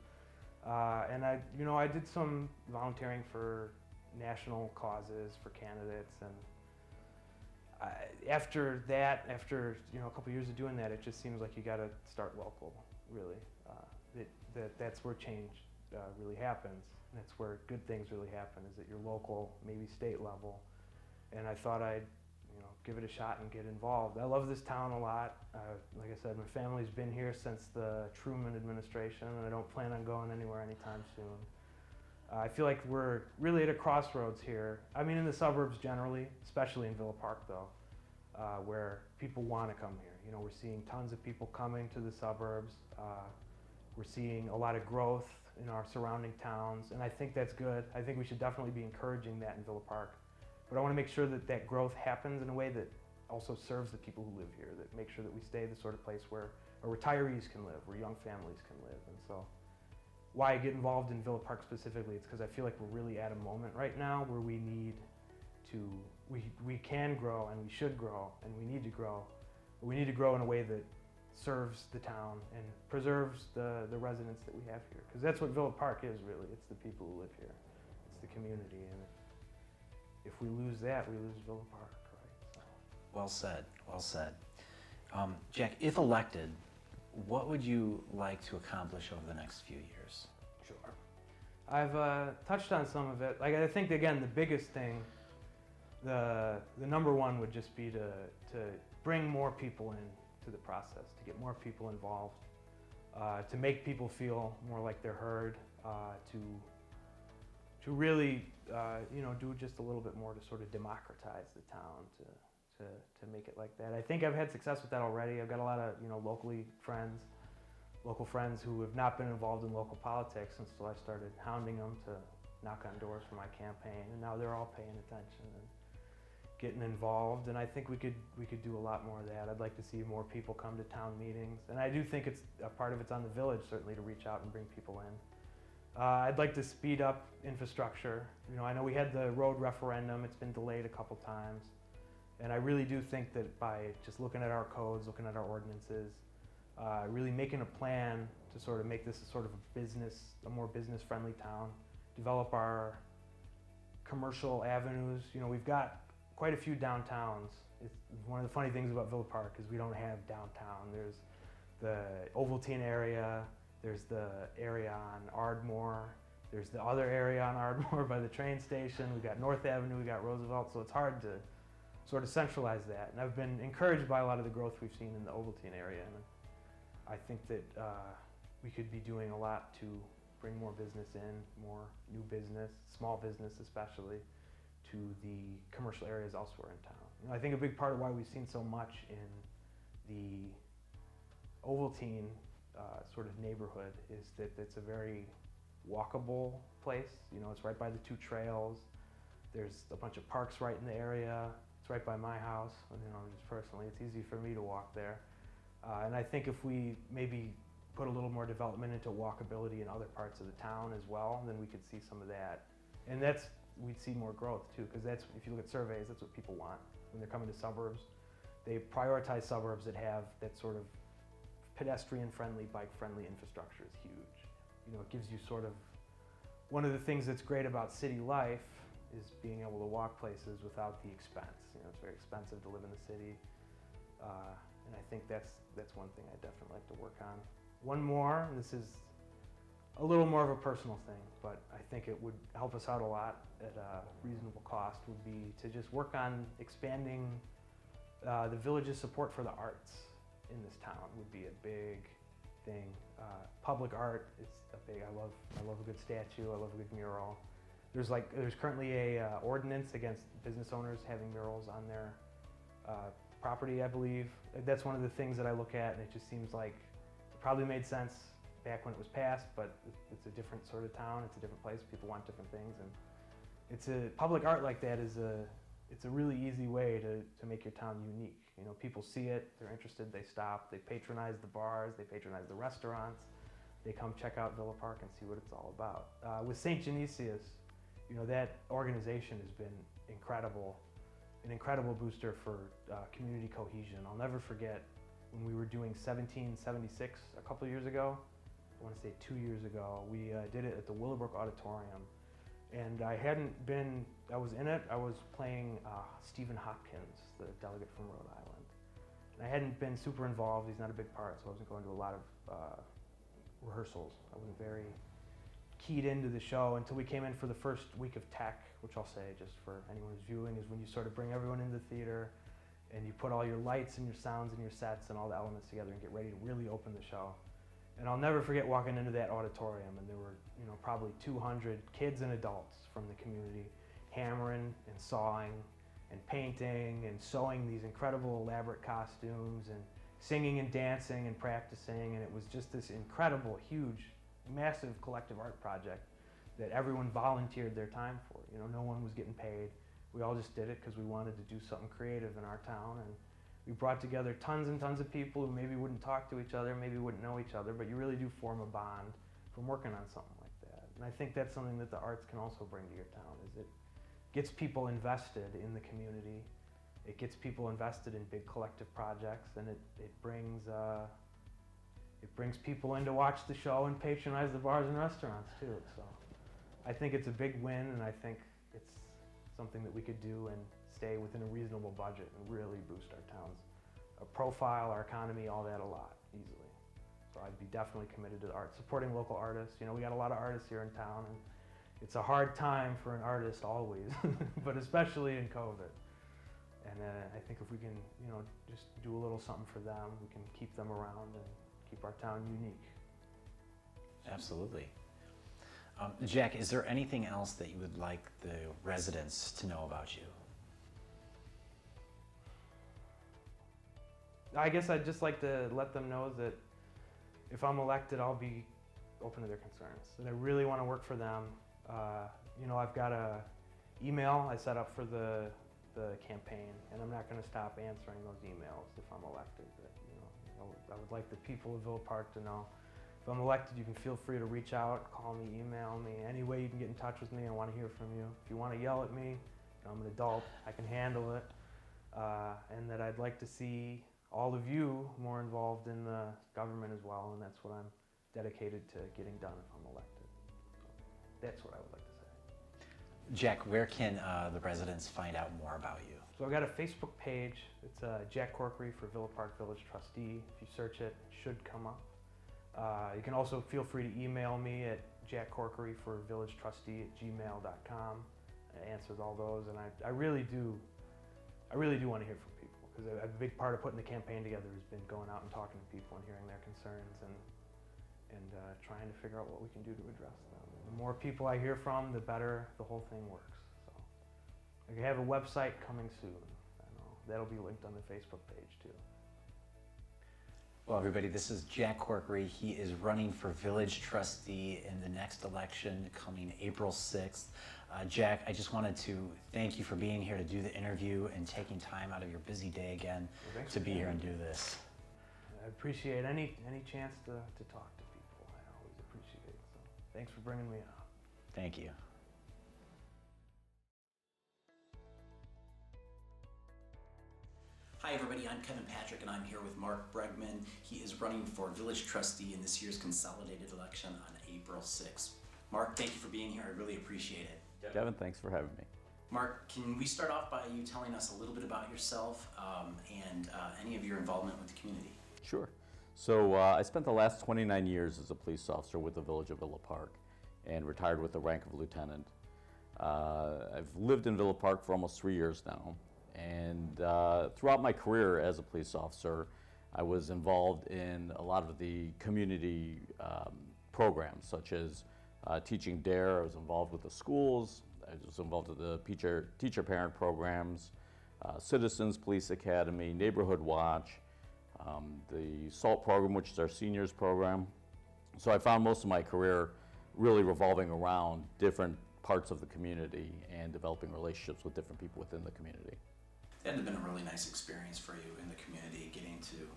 And I did some volunteering for national causes for candidates, and After that, after a couple years of doing that, it just seems like you got to start local, really. That's where change really happens. And that's where good things really happen, is at your local, maybe state level. And I thought I'd give it a shot and get involved. I love this town a lot. Like I said, my family's been here since the Truman administration, and I don't plan on going anywhere anytime soon. I feel like we're really at a crossroads here. I mean, in the suburbs generally, especially in Villa Park though, where people want to come here. We're seeing tons of people coming to the suburbs. We're seeing a lot of growth in our surrounding towns, and I think that's good. I think we should definitely be encouraging that in Villa Park. But I want to make sure that that growth happens in a way that also serves the people who live here, that make sure that we stay the sort of place where retirees can live, where young families can live. And so why I get involved in Villa Park specifically, it's because I feel like we're really at a moment right now where we need to, we can grow and we should grow and we need to grow. But we need to grow in a way that serves the town and preserves the residents that we have here. Because that's what Villa Park is really. It's the people who live here. It's the community. And if we lose that, we lose Villa Park, right? So. Well said, well said. Jack, if elected, what would you like to accomplish over the next few years? Sure. I've touched on some of it. Like, I think, again, the biggest thing, the number one would just be to bring more people into the process, to get more people involved, to make people feel more like they're heard, to really, do just a little bit more to sort of democratize the town, to make it like that. I think I've had success with that already. I've got a lot of, local friends who have not been involved in local politics until I started hounding them to knock on doors for my campaign, and now they're all paying attention and getting involved. And I think we could do a lot more of that. I'd like to see more people come to town meetings, and I do think it's a part of it's on the village certainly to reach out and bring people in. I'd like to speed up infrastructure. I know we had the road referendum. It's been delayed a couple times. And I really do think that by just looking at our codes, looking at our ordinances, really making a plan to sort of make this a sort of a more business-friendly town, develop our commercial avenues. We've got quite a few downtowns. It's one of the funny things about Villa Park is we don't have downtown. There's the Ovaltine area, there's the area on Ardmore, there's the other area on Ardmore by the train station, we've got North Avenue, we've got Roosevelt, so it's hard to sort of centralize that. And I've been encouraged by a lot of the growth we've seen in the Ovaltine area, and I think that we could be doing a lot to bring more business in, more new business, small business especially, to the commercial areas elsewhere in town. I think a big part of why we've seen so much in the Ovaltine sort of neighborhood is that it's a very walkable place. It's right by the two trails. There's a bunch of parks right in the area. It's right by my house. Just personally, it's easy for me to walk there. And I think if we maybe put a little more development into walkability in other parts of the town as well, then we could see some of that. And we'd see more growth too, because if you look at surveys, that's what people want when they're coming to suburbs. They prioritize suburbs that have that sort of pedestrian-friendly, bike-friendly infrastructure is huge. It gives you sort of, one of the things that's great about city life is being able to walk places without the expense. It's very expensive to live in the city. And I think that's one thing I definitely like to work on. One more, and this is a little more of a personal thing, but I think it would help us out a lot at a reasonable cost, would be to just work on expanding the village's support for the arts in this town would be a big thing. Public art is I love a good statue, I love a good mural. There's currently a ordinance against business owners having murals on their property, I believe. That's one of the things that I look at, and it just seems like it probably made sense back when it was passed, but it's a different sort of town, it's a different place, people want different things, and public art like that it's a really easy way to make your town unique. People see it, they're interested, they stop, they patronize the bars, they patronize the restaurants, they come check out Villa Park and see what it's all about. With St. Genesius, that organization has been incredible, an incredible booster for community cohesion. I'll never forget when we were doing 1776 a couple of years ago, I want to say 2 years ago, we did it at the Willowbrook Auditorium. And I was in it, I was playing Stephen Hopkins, the delegate from Rhode Island. And I hadn't been super involved, he's not a big part, so I wasn't going to a lot of rehearsals. I wasn't very keyed into the show until we came in for the first week of tech, which I'll say just for anyone who's viewing, is when you sort of bring everyone into the theater and you put all your lights and your sounds and your sets and all the elements together and get ready to really open the show. And I'll never forget walking into that auditorium, and there were, probably 200 kids and adults from the community hammering and sawing and painting and sewing these incredible elaborate costumes and singing and dancing and practicing, and it was just this incredible, huge, massive collective art project that everyone volunteered their time for. No one was getting paid. We all just did it because we wanted to do something creative in our town, and we brought together tons and tons of people who maybe wouldn't talk to each other, maybe wouldn't know each other, but you really do form a bond from working on something like that. And I think that's something that the arts can also bring to your town, is it gets people invested in the community. It gets people invested in big collective projects, and it brings people in to watch the show and patronize the bars and restaurants too. So I think it's a big win, and I think it's something that we could do and stay within a reasonable budget and really boost our town's profile, our economy, all that a lot easily. So I'd be definitely committed to the art, supporting local artists. We got a lot of artists here in town, and it's a hard time for an artist always, but especially in COVID. And I think if we can, just do a little something for them, we can keep them around and keep our town unique. Absolutely. Jack, is there anything else that you would like the residents to know about you? I guess I'd just like to let them know that if I'm elected, I'll be open to their concerns, that I really want to work for them. I've got a email I set up for the campaign, and I'm not going to stop answering those emails if I'm elected. But, I would like the people of Villa Park to know, if I'm elected, you can feel free to reach out, call me, email me, any way you can get in touch with me. I want to hear from you. If you want to yell at me, I'm an adult, I can handle it. And that I'd like to see all of you more involved in the government as well, and that's what I'm dedicated to getting done if I'm elected. So that's what I would like to say. Jack, where can the residents find out more about you? So I've got a Facebook page. It's Jack Corkery for Villa Park Village Trustee. If you search it, it should come up. You can also feel free to email me at jackcorkeryforvillagetrustee@gmail.com. It answers all those, and I really do want to hear from people, because a big part of putting the campaign together has been going out and talking to people and hearing their concerns and trying to figure out what we can do to address them. The more people I hear from, the better the whole thing works. So I have a website coming soon. I know that'll be linked on the Facebook page too. Well, everybody, this is Jack Corkery. He is running for village trustee in the next election coming April 6th. Jack, I just wanted to thank you for being here to do the interview and taking time out of your busy day again to be here and do this. I appreciate any chance to talk to people. I always appreciate it. So thanks for bringing me on. Thank you. Hi everybody, I'm Kevin Patrick and I'm here with Marc Bregman. He is running for village trustee in this year's consolidated election on April 6th. Marc, thank you for being here. I really appreciate it. Kevin, thanks for having me. Marc, can we start off by you telling us a little bit about yourself and any of your involvement with the community? Sure. So I spent the last 29 years as a police officer with the village of Villa Park and retired with the rank of lieutenant. I've lived in Villa Park for almost 3 years now. And throughout my career as a police officer, I was involved in a lot of the community programs, such as teaching DARE. I was involved with the schools. I was involved with the teacher-parent programs, Citizens Police Academy, Neighborhood Watch, the SALT program, which is our seniors program. So I found most of my career really revolving around different parts of the community and developing relationships with different people within the community. That had been a really nice experience for you in the community, getting to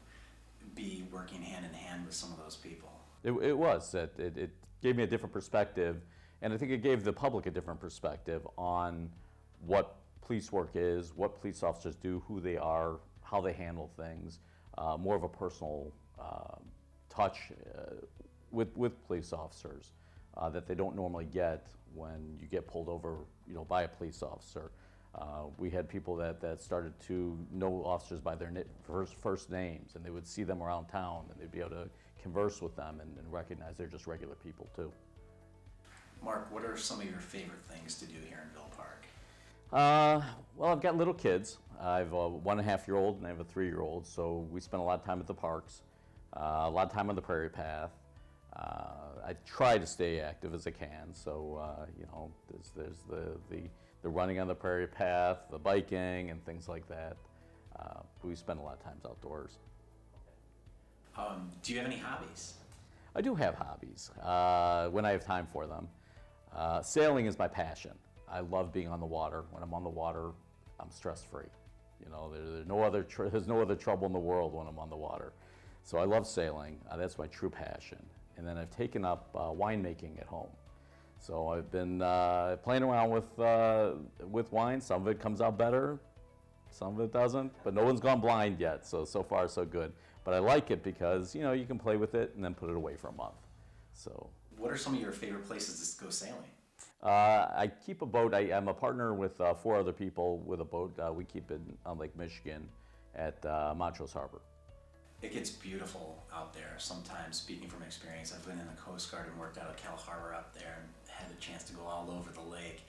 be working hand in hand with some of those people. It was. It gave me a different perspective, and I think it gave the public a different perspective on what police work is, what police officers do, who they are, how they handle things, more of a personal touch with police officers. that they don't normally get when you get pulled over, by a police officer. We had people that started to know officers by their first names, and they would see them around town, and they'd be able to converse with them and recognize they're just regular people too. Marc, what are some of your favorite things to do here in Villa Park? Well, I've got little kids. I have a 1.5-year-old and I have a 3-year-old, so we spend a lot of time at the parks, a lot of time on the Prairie Path. I try to stay active as I can, so there's the running on the Prairie Path, the biking, and things like that. We spend a lot of times outdoors. Do you have any hobbies? I do have hobbies when I have time for them. Sailing is my passion. I love being on the water. When I'm on the water, I'm stress-free. There's no other trouble in the world when I'm on the water. So I love sailing. That's my true passion. And then I've taken up winemaking at home. So I've been playing around with wine. Some of it comes out better, some of it doesn't. But no one's gone blind yet. So far so good. But I like it because you can play with it and then put it away for a month. So. What are some of your favorite places to go sailing? I keep a boat. I'm a partner with 4 other people with a boat. We keep it on Lake Michigan at Montrose Harbor. It gets beautiful out there sometimes. Speaking from experience, I've been in the Coast Guard and worked out of Cal Harbor up there and had a chance to go all over the lake.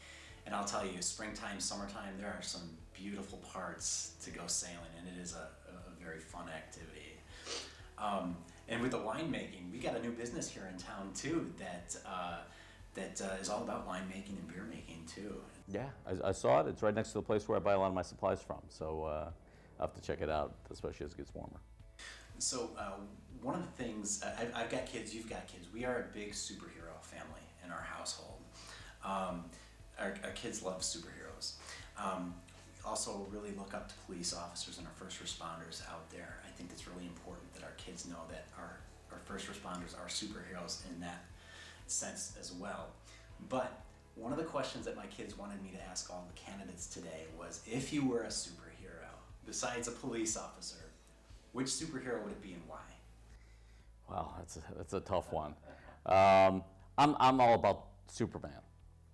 And I'll tell you, springtime, summertime, there are some beautiful parts to go sailing, and it is a very fun activity. And with the winemaking, we got a new business here in town too that is all about winemaking and beer making too. Yeah, I saw it. It's right next to the place where I buy a lot of my supplies from. So I'll have to check it out, especially as it gets warmer. So one of the things, I've got kids, you've got kids. We are a big superhero family in our household. Our kids love superheroes. Also really look up to police officers and our first responders out there. I think it's really important that our kids know that our first responders are superheroes in that sense as well. But one of the questions that my kids wanted me to ask all the candidates today was, if you were a superhero, besides a police officer, which superhero would it be and why? Wow, that's a tough one. I'm all about Superman.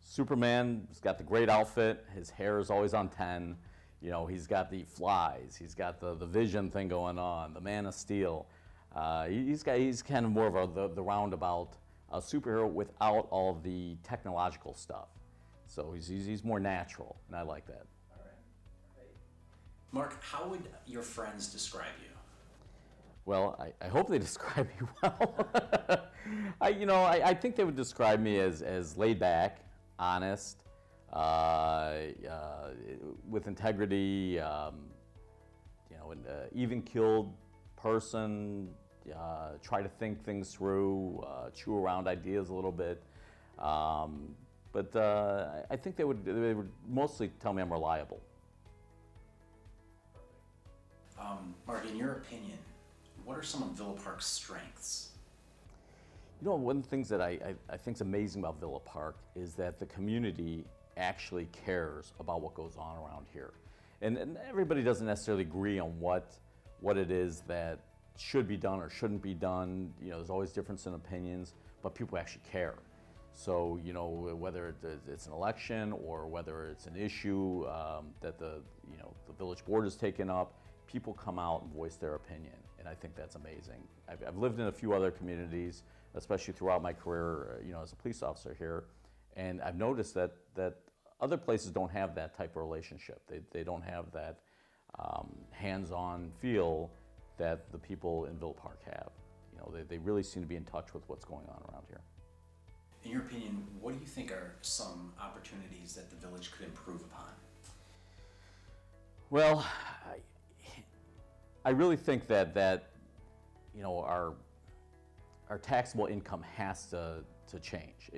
Superman's got the great outfit. His hair is always on 10. He's got the flies. He's got the vision thing going on. The Man of Steel. He's kind of more of the roundabout superhero without all of the technological stuff. So he's more natural, and I like that. All right. Great. Marc, how would your friends describe you? Well, I hope they describe me well. I think they would describe me as laid back, honest, with integrity, an even-keeled person, try to think things through, chew around ideas a little bit. But I think they would mostly tell me I'm reliable. Marc, in your opinion, what are some of Villa Park's strengths? One of the things that I think is amazing about Villa Park is that the community actually cares about what goes on around here. And everybody doesn't necessarily agree on what it is that should be done or shouldn't be done. There's always difference in opinions, but people actually care. So, whether it's an election or whether it's an issue that the village board has taken up, people come out and voice their opinion, and I think that's amazing. I've lived in a few other communities, especially throughout my career, as a police officer here, and I've noticed that other places don't have that type of relationship. They don't have that hands-on feel that the people in Villa Park have. They really seem to be in touch with what's going on around here. In your opinion, what do you think are some opportunities that the village could improve upon? Well, I really think that our taxable income has to change.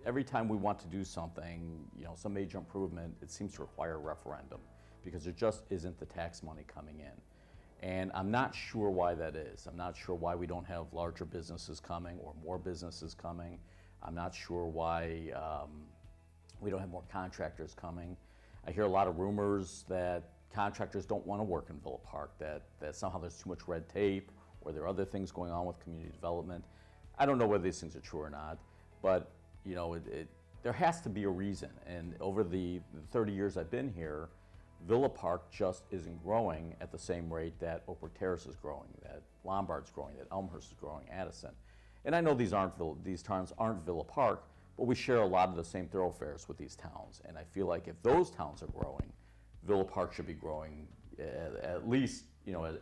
Every time we want to do something, some major improvement, it seems to require a referendum because there just isn't the tax money coming in. And I'm not sure why that is. I'm not sure why we don't have larger businesses coming or more businesses coming. I'm not sure why we don't have more contractors coming. I hear a lot of rumors that contractors don't want to work in Villa Park, that somehow there's too much red tape or there are other things going on with community development. I don't know whether these things are true or not, but there has to be a reason. And over the 30 years I've been here, Villa Park just isn't growing at the same rate that Oak Brook Terrace is growing, that Lombard's growing, that Elmhurst is growing, Addison. And I know these towns aren't Villa Park, but we share a lot of the same thoroughfares with these towns. And I feel like if those towns are growing, Villa Park should be growing at least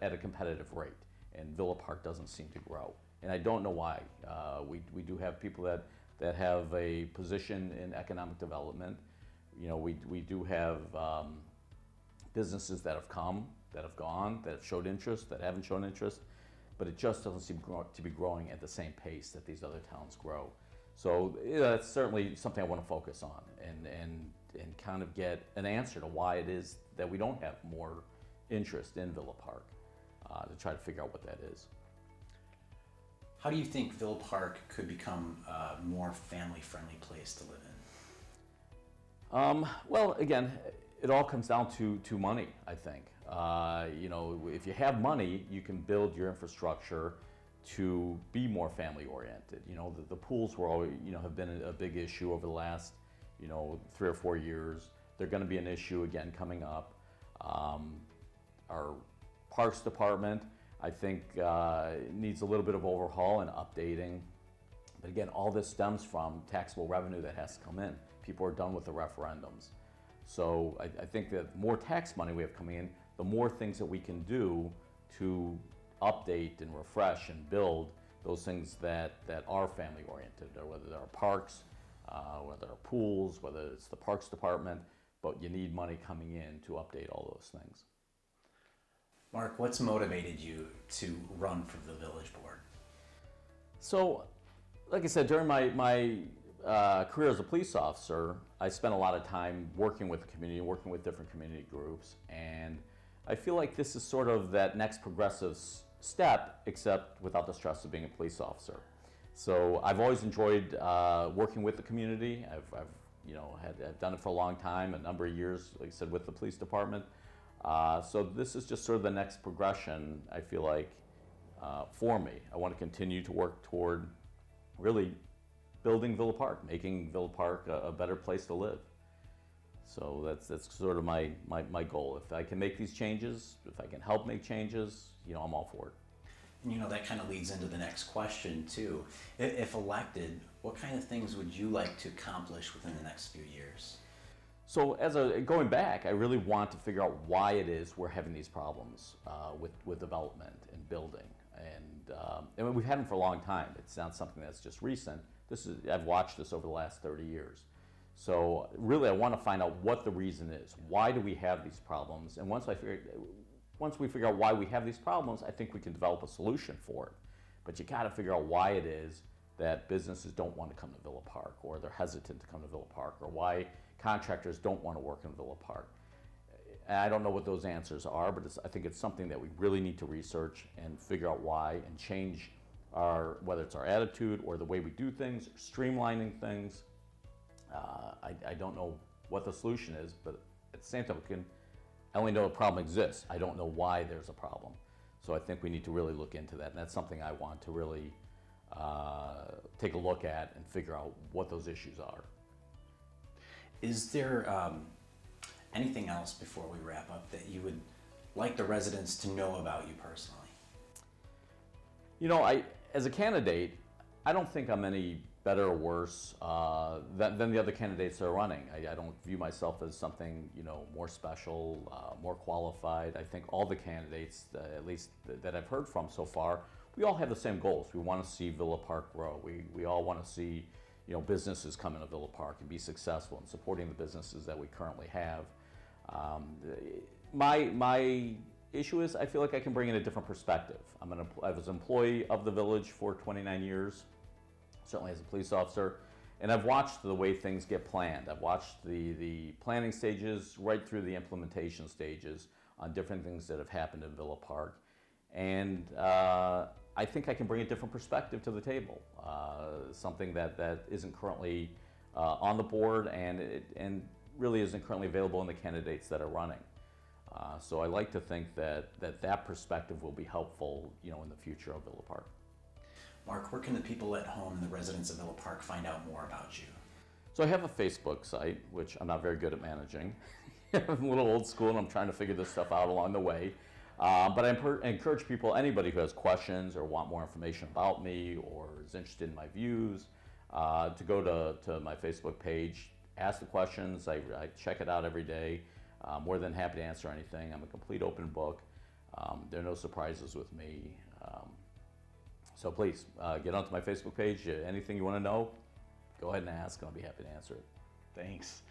at a competitive rate. And Villa Park doesn't seem to grow. And I don't know why. We do have people that have a position in economic development. We do have businesses that have come, that have gone, that have showed interest, that haven't shown interest, but it just doesn't seem to be growing at the same pace that these other towns grow. So that's certainly something I want to focus on and kind of get an answer to why it is that we don't have more interest in Villa Park, to try to figure out what that is. How do you think Villa Park could become a more family-friendly place to live in? Well, again, it all comes down to money, I think. If you have money, you can build your infrastructure to be more family-oriented. The pools were always, have been a big issue over the last, 3 or 4 years. They're going to be an issue again coming up. Our Parks Department, I think, needs a little bit of overhaul and updating. But again, all this stems from taxable revenue that has to come in. People are done with the referendums. So I think that the more tax money we have coming in, the more things that we can do to update and refresh and build those things that are family oriented, or whether they're parks, whether they're pools, whether it's the Parks Department, but you need money coming in to update all those things. Marc, what's motivated you to run for the village board? So, like I said, during my career as a police officer, I spent a lot of time working with the community, working with different community groups, and I feel like this is sort of that next progressive step, except without the stress of being a police officer. So I've always enjoyed working with the community. I've done it for a long time, a number of years, like I said, with the police department. So this is just sort of the next progression, I feel like, for me. I want to continue to work toward really building Villa Park, making Villa Park a better place to live. So that's sort of my goal. If I can make these changes, if I can help make changes, I'm all for it. And that kind of leads into the next question too. If elected, what kind of things would you like to accomplish within the next few years? So going back, I really want to figure out why it is we're having these problems with development and building. And we've had them for a long time. It's not something that's just recent. I've watched this over the last 30 years. So really, I want to find out what the reason is. Why do we have these problems? And once we figure out why we have these problems, I think we can develop a solution for it. But you got to figure out why it is that businesses don't want to come to Villa Park, or they're hesitant to come to Villa Park, or why contractors don't want to work in Villa Park. And I don't know what those answers are, but I think it's something that we really need to research and figure out why, and change whether it's our attitude or the way we do things, or streamlining things. I don't know what the solution is, but at the same time, I only know a problem exists. I don't know why there's a problem. So I think we need to really look into that, and that's something I want to really take a look at and figure out what those issues are. Is there anything else before we wrap up that you would like the residents to know about you personally? As a candidate, I don't think I'm any better or worse than the other candidates that are running. I don't view myself as something more special, more qualified. I think all the candidates, at least that I've heard from so far, we all have the same goals. We want to see Villa Park grow. We all want to see businesses come into Villa Park and be successful in supporting the businesses that we currently have. My issue is I feel like I can bring in a different perspective. I was an employee of the village for 29 years, certainly as a police officer, and I've watched the way things get planned. I've watched the planning stages right through the implementation stages on different things that have happened in Villa Park. And I think I can bring a different perspective to the table, something that isn't currently on the board and really isn't currently available in the candidates that are running. So I like to think that perspective will be helpful, in the future of Villa Park. Marc, where can the people at home and the residents of Villa Park find out more about you? So I have a Facebook site, which I'm not very good at managing. I'm a little old school and I'm trying to figure this stuff out along the way. But I encourage people, anybody who has questions or want more information about me or is interested in my views, to go to my Facebook page, ask the questions. I check it out every day. More than happy to answer anything. I'm a complete open book. There are no surprises with me. So please, get onto my Facebook page. Anything you want to know, go ahead and ask, and I'll be happy to answer it. Thanks.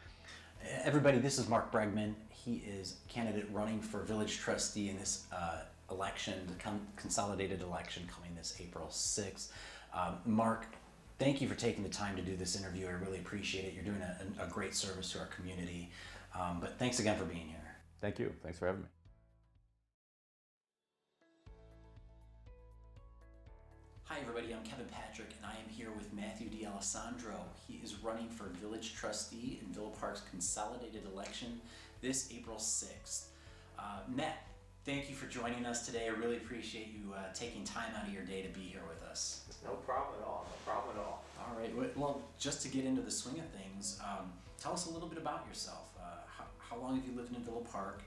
Everybody, this is Marc Bregman. He is candidate running for village trustee in this election, the consolidated election coming this April 6th. Marc, thank you for taking the time to do this interview. I really appreciate it. You're doing a great service to our community. But thanks again for being here. Thank you. Thanks for having me. Hi everybody, I'm Kevin Patrick and I am here with Matthew D'Alessandro. He is running for village trustee in Villa Park's consolidated election this April 6th. Matt, thank you for joining us today. I really appreciate you taking time out of your day to be here with us. No problem at all, no problem at all. All right, well, just to get into the swing of things, tell us a little bit about yourself. How long have you lived in Villa Park?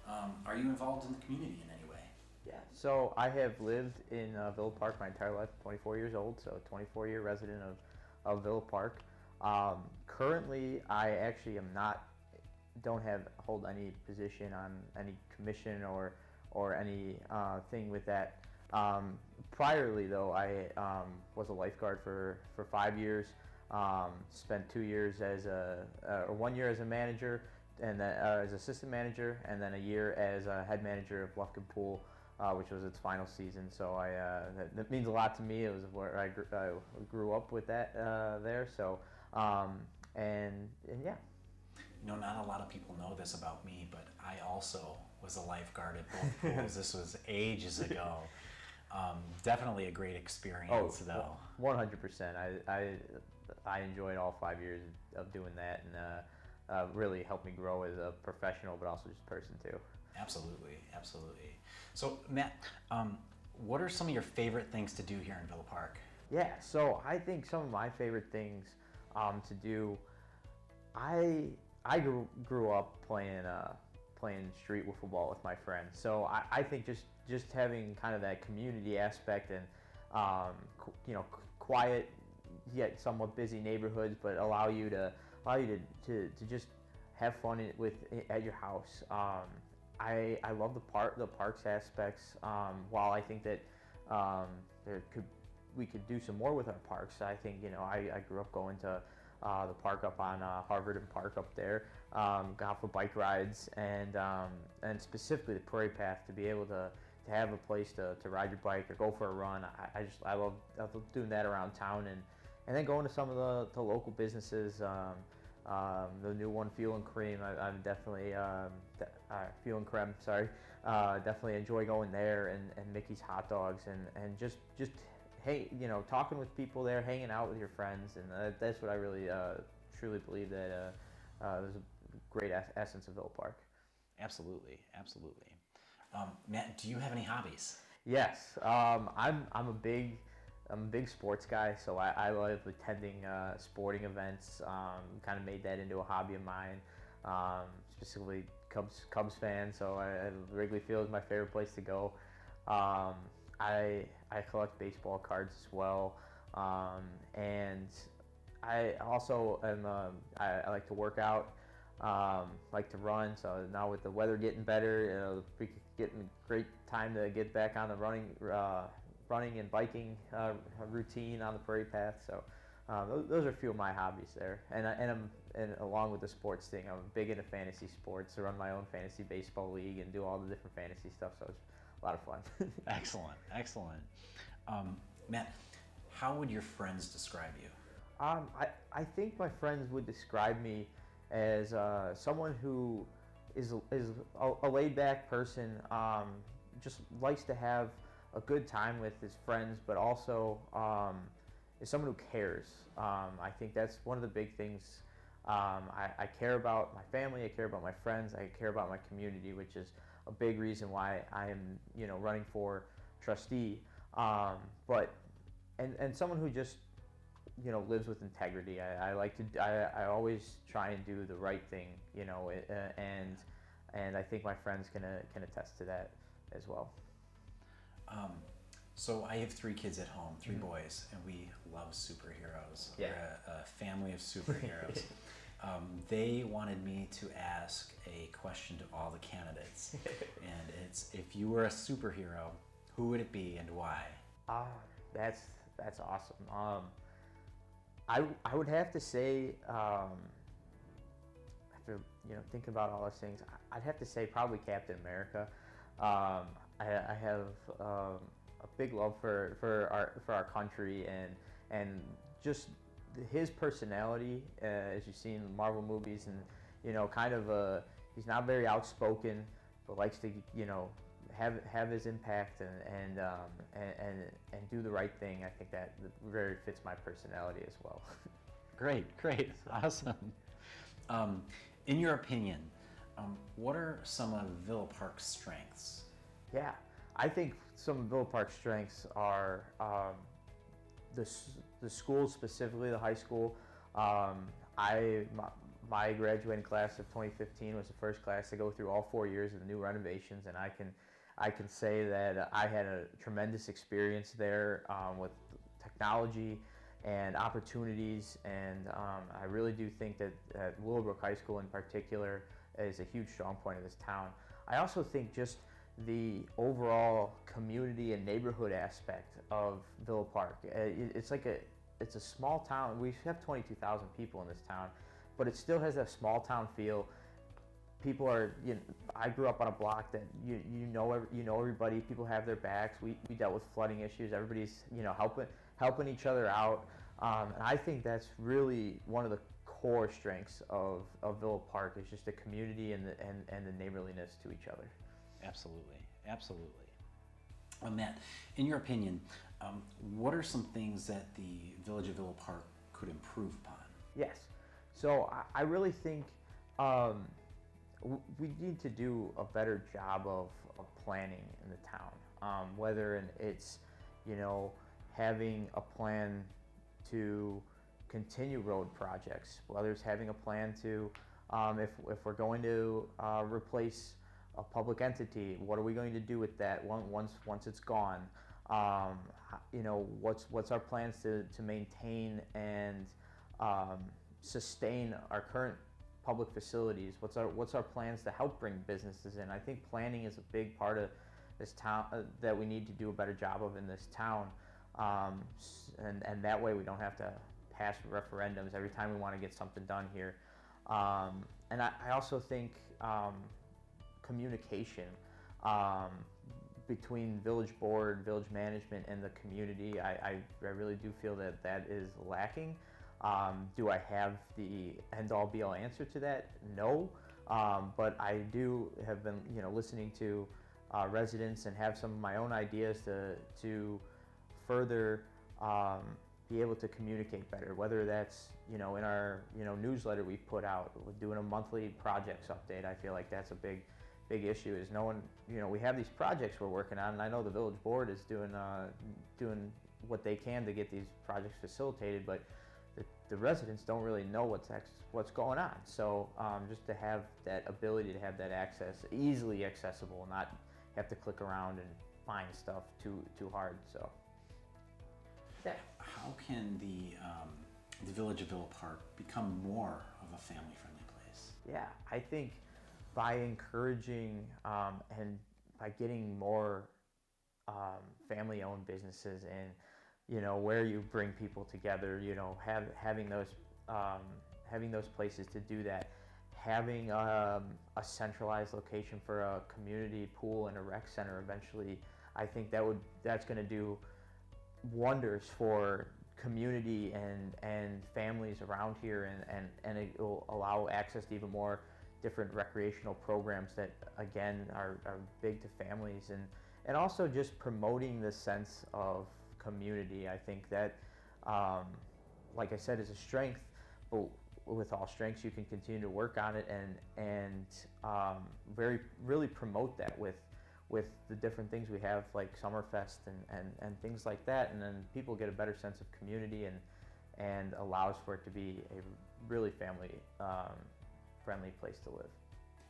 Are you involved in the community in any way? Yeah, so I have lived in Villa Park my entire life, 24 years old, so 24-year resident of Villa Park. Currently, I actually don't hold any position on any commission or any thing with that. Priorly though, I was a lifeguard for 5 years, spent 2 years or 1 year as a manager, and then as assistant manager, and then a year as a head manager of Lufkin Pool, which was its final season. So that means a lot to me. It was where I grew up with that there. So and yeah. You know, not a lot of people know this about me, but I also was a lifeguard at both pools. This was ages ago. Definitely a great experience, though. 100%. I enjoyed all 5 years of doing that, and really helped me grow as a professional, but also just a person too. Absolutely, absolutely. So, Matt, what are some of your favorite things to do here in Villa Park? Yeah, so I think some of my favorite things to do, I grew up playing street football with my friends. So I think just having kind of that community aspect and quiet yet somewhat busy neighborhoods, but allow you to just have fun at your house. I love the parks aspects. While I think that we could do some more with our parks, I think I grew up going to the park up on Harvard and Park up there, got for bike rides, and specifically the Prairie Path, to be able to have a place to ride your bike or go for a run. I love doing that around town, and then going to some of the local businesses. The new one, Fuel and Cream, I'm definitely Fuel and Creme, sorry. Definitely enjoy going there, and Mickey's Hot Dogs, and just hey, talking with people there, hanging out with your friends, and that's what I really truly believe that there's a great essence of Villa Park. Absolutely, absolutely. Matt, do you have any hobbies? Yes, I'm a big sports guy, so I love attending sporting events. Kind of made that into a hobby of mine. Specifically Cubs fan, so Wrigley Field is my favorite place to go. I collect baseball cards as well, and I also I like to work out, like to run. So now with the weather getting better, we could get a great time to get back on the running and biking routine on the Prairie Path. So those are a few of my hobbies there, and along with the sports thing, I'm big into fantasy sports. I run my own fantasy baseball league and do all the different fantasy stuff. So it's a lot of fun. Excellent, excellent. Matt, how would your friends describe you? I think my friends would describe me as someone who is a laid-back person, just likes to have a good time with his friends, but also is someone who cares. I think that's one of the big things. I care about my family, I care about my friends, I care about my community, which is a big reason why I am running for trustee. But and someone who just, you know, lives with integrity. I like to, I always try and do the right thing, you know, and I think my friends can attest to that as well. So I have 3 kids at home, 3 boys, and we love superheroes. Yeah. We're a family of superheroes. They wanted me to ask a question to all the candidates, and it's, if you were a superhero, who would it be and why? That's awesome. I would have to say, after, you know, thinking about all those things, I'd have to say probably Captain America. I have a big love for our country, and just his personality, as you've seen in Marvel movies, and, you know, kind of he's not very outspoken, but likes to, you know, have his impact and do the right thing. I think that very fits my personality as well. Great, awesome. In your opinion, what are some of Villa Park's strengths? Yeah, I think some of Villa Park's strengths are the school, specifically the high school. My graduating class of 2015 was the first class to go through all 4 years of the new renovations, and I can say that I had a tremendous experience there with technology and opportunities, and I really do think that Willowbrook High School in particular is a huge strong point of this town. I also think just the overall community and neighborhood aspect of Villa Park. It's a small town. We have 22,000 people in this town, but it still has a small town feel. People are, you know, I grew up on a block that you know everybody. People have their backs. We dealt with flooding issues. Everybody's, you know, helping each other out, and I think that's really one of the core strengths of Villa Park, is just the community and the neighborliness to each other. Absolutely. Matt, in your opinion, what are some things that the Village of Villa Park could improve upon? Yes. So I really think we need to do a better job of planning in the town. Whether it's, you know, having a plan to continue road projects, whether it's having a plan to, if we're going to replace a public entity, what are we going to do with that once it's gone? You know, what's our plans to maintain and sustain our current public facilities? What's our plans to help bring businesses in? I think planning is a big part of this town that we need to do a better job of in this town, and that way we don't have to pass referendums every time we want to get something done here. And I also think communication between village board, village management, and the community, I really do feel that is lacking. Do I have the end-all be-all answer to that? No, but I do have been, you know, listening to residents and have some of my own ideas to further be able to communicate better. Whether that's, you know, in our, you know, newsletter we put out, we're doing a monthly projects update. I feel like that's a big issue. Is no one, you know, we have these projects we're working on, and I know the village board is doing what they can to get these projects facilitated, but the residents don't really know what's going on. So just to have that ability to have that access, easily accessible, and not have to click around and find stuff too hard. So yeah. How can the Village of Villa Park become more of a family-friendly place? Yeah, I think by encouraging and by getting more family-owned businesses, and, you know, where you bring people together, you know, having those places to do that, having a centralized location for a community pool and a rec center eventually, I think that's going to do wonders for community and families around here, and it will allow access to even more different recreational programs that, again, are big to families, and also just promoting the sense of community. I think that, like I said, is a strength, but with all strengths you can continue to work on it and really promote that with with the different things we have, like Summerfest and things like that, and then people get a better sense of community and allows for it to be a really family friendly place to live.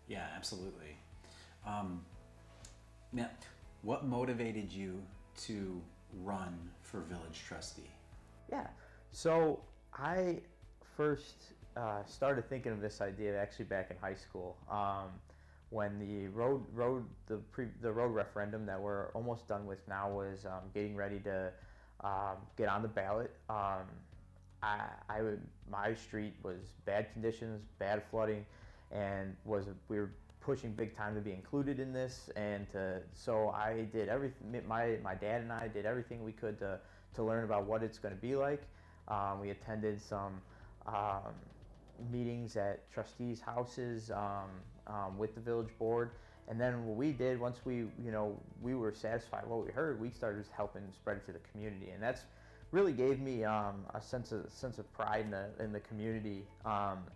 Yeah, absolutely. Now, what motivated you to run for village trustee? Yeah, so I first started thinking of this idea actually back in high school, when the road referendum that we're almost done with now was getting ready to get on the ballot. My street was bad conditions, bad flooding, and we were pushing big time to be included in this, and so I did everything. My dad and I did everything we could to learn about what it's going to be like. We attended some meetings at trustees' houses with the village board, and then what we did once we were satisfied with what we heard, we started helping spread it to the community, and that's really gave me a sense of pride in the community,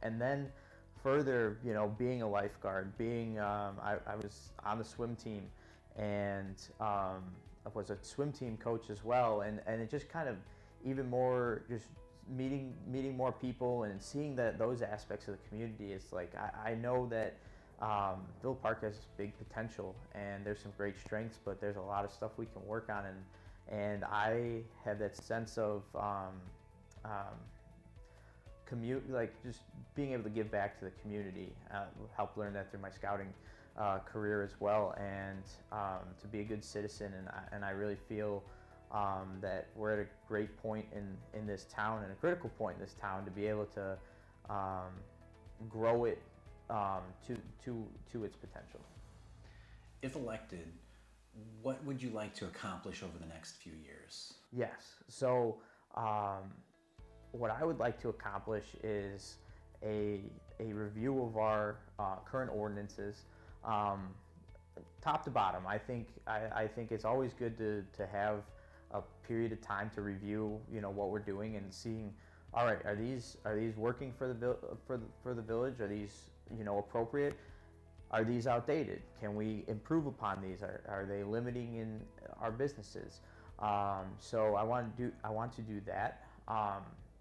and then further, being a lifeguard, I was on the swim team, and I was a swim team coach as well, and it just kind of even more just meeting more people and seeing those aspects of the community. It's like I know that Villa Park has big potential and there's some great strengths, but there's a lot of stuff we can work on, and I have that sense of like just being able to give back to the community. Helped learn that through my scouting career as well, and to be a good citizen, and I really feel that we're at a great point in this town, and a critical point in this town, to be able to grow it to its potential. If elected, what would you like to accomplish over the next few years? Yes. So what I would like to accomplish is a review of our current ordinances, top to bottom. I think it's always good to have a period of time to review, what we're doing and seeing, all right, are these working for the village? Are these, appropriate? Are these outdated? Can we improve upon these? Are they limiting in our businesses? So I want to do that.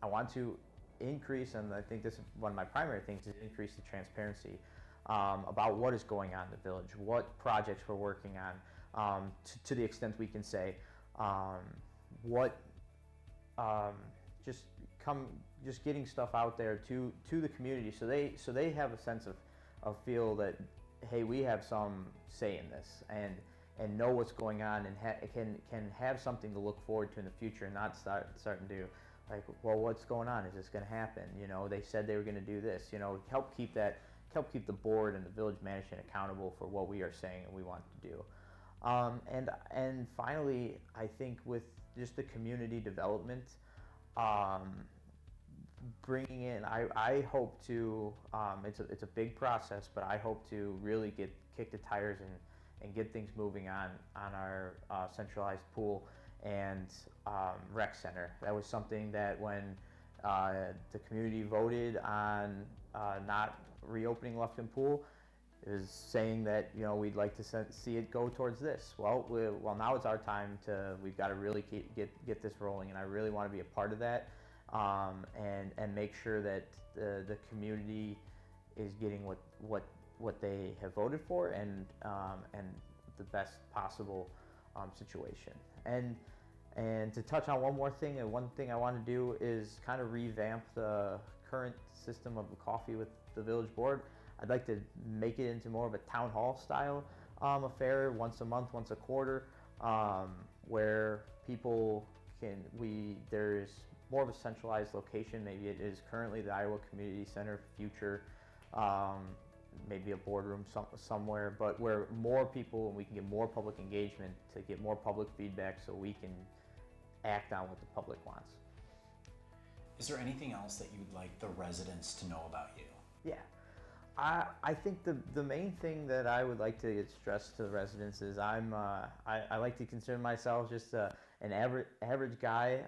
I want to increase, and I think this is one of my primary things, is increase the transparency about what is going on in the village, what projects we're working on, to the extent we can say, just getting stuff out there to the community, so they have a sense of feel that, hey, we have some say in this, and know what's going on, and can have something to look forward to in the future, and not starting to like, well, what's going on? Is this going to happen? They said they were going to do this. Help keep the board and the village management accountable for what we are saying and we want to do. And finally, I think with just the community development, bringing in, I hope to, it's a big process, but I hope to really kick the tires and get things moving on our centralized pool and rec center. That was something that when the community voted on not reopening Lufkin Pool, is saying that we'd like to see it go towards this. Well, now it's our time we've got to really get this rolling, and I really want to be a part of that, and make sure that the community is getting what they have voted for, and the best possible situation. And to touch on one more thing, and one thing I want to do is kind of revamp the current system of the coffee with the village board. I'd like to make it into more of a town hall style affair, once a month, once a quarter, where people there's more of a centralized location. Maybe it is currently the Iowa Community Center, future, maybe a boardroom somewhere, but where more people, and we can get more public engagement to get more public feedback, so we can act on what the public wants. Is there anything else that you'd like the residents to know about you? Yeah. I think the main thing that I would like to get stressed to the residents is I like to consider myself just an average guy,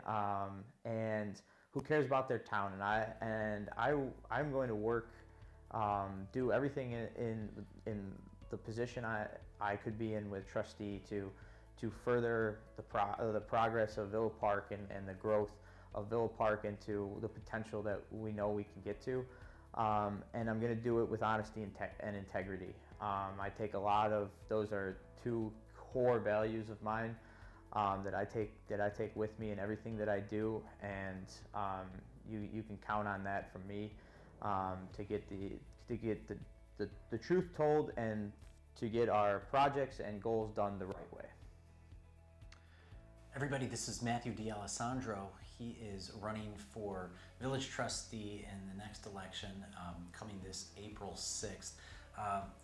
and who cares about their town, and I'm going to work, do everything in the position I could be in with Trustee to further the progress of Villa Park and the growth of Villa Park into the potential that we know we can get to. And I'm going to do it with honesty and integrity. I take a lot of, those are two core values of mine that I take with me in everything that I do, and you can count on that from me to get the truth told and to get our projects and goals done the right way. Everybody, this is Matthew D'Alessandro. He is running for village trustee in the next election coming this April 6th.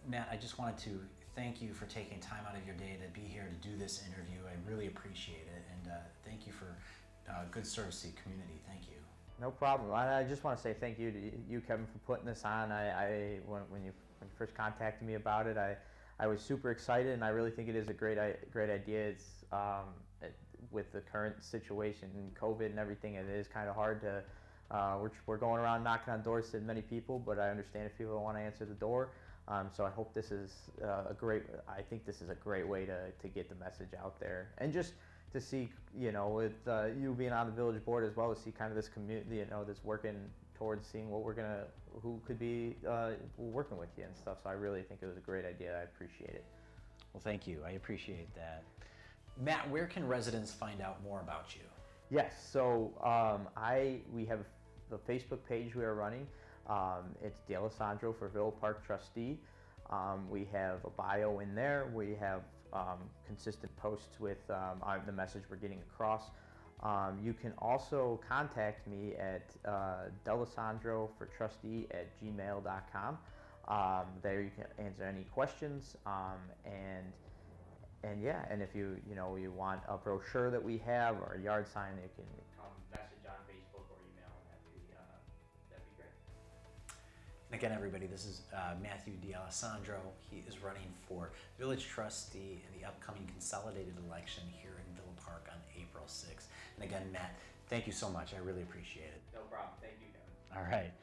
Matt, I just wanted to thank you for taking time out of your day to be here to do this interview. I really appreciate it, and thank you for good service to the community. Thank you. No problem. I just want to say thank you to you, Kevin, for putting this on. When you first contacted me about it, I was super excited, and I really think it is a great idea. It's with the current situation and COVID and everything, it is kind of hard to. We're going around knocking on doors to many people, but I understand if people don't want to answer the door. So I hope this is I think this is a great way to get the message out there, and just to see, with you being on the village board as well, to see kind of this community, that's working towards seeing who could be working with you and stuff. So I really think it was a great idea. I appreciate it. Well, thank you. I appreciate that. Matt, where can residents find out more about you? Yes, so we have the Facebook page we are running. It's D'Alessandro for Villa Park Trustee. We have a bio in there. We have consistent posts with the message we're getting across. You can also contact me at d'alessandrofortrustee@gmail.com. There you can answer any questions, and if you want a brochure that we have or a yard sign, you can message on Facebook or email, and that'd be great. And again, everybody, this is Matthew D'Alessandro. He is running for village trustee in the upcoming consolidated election here in Villa Park on April 6th. And again, Matt, thank you so much. I really appreciate it. No problem. Thank you, Kevin. All right.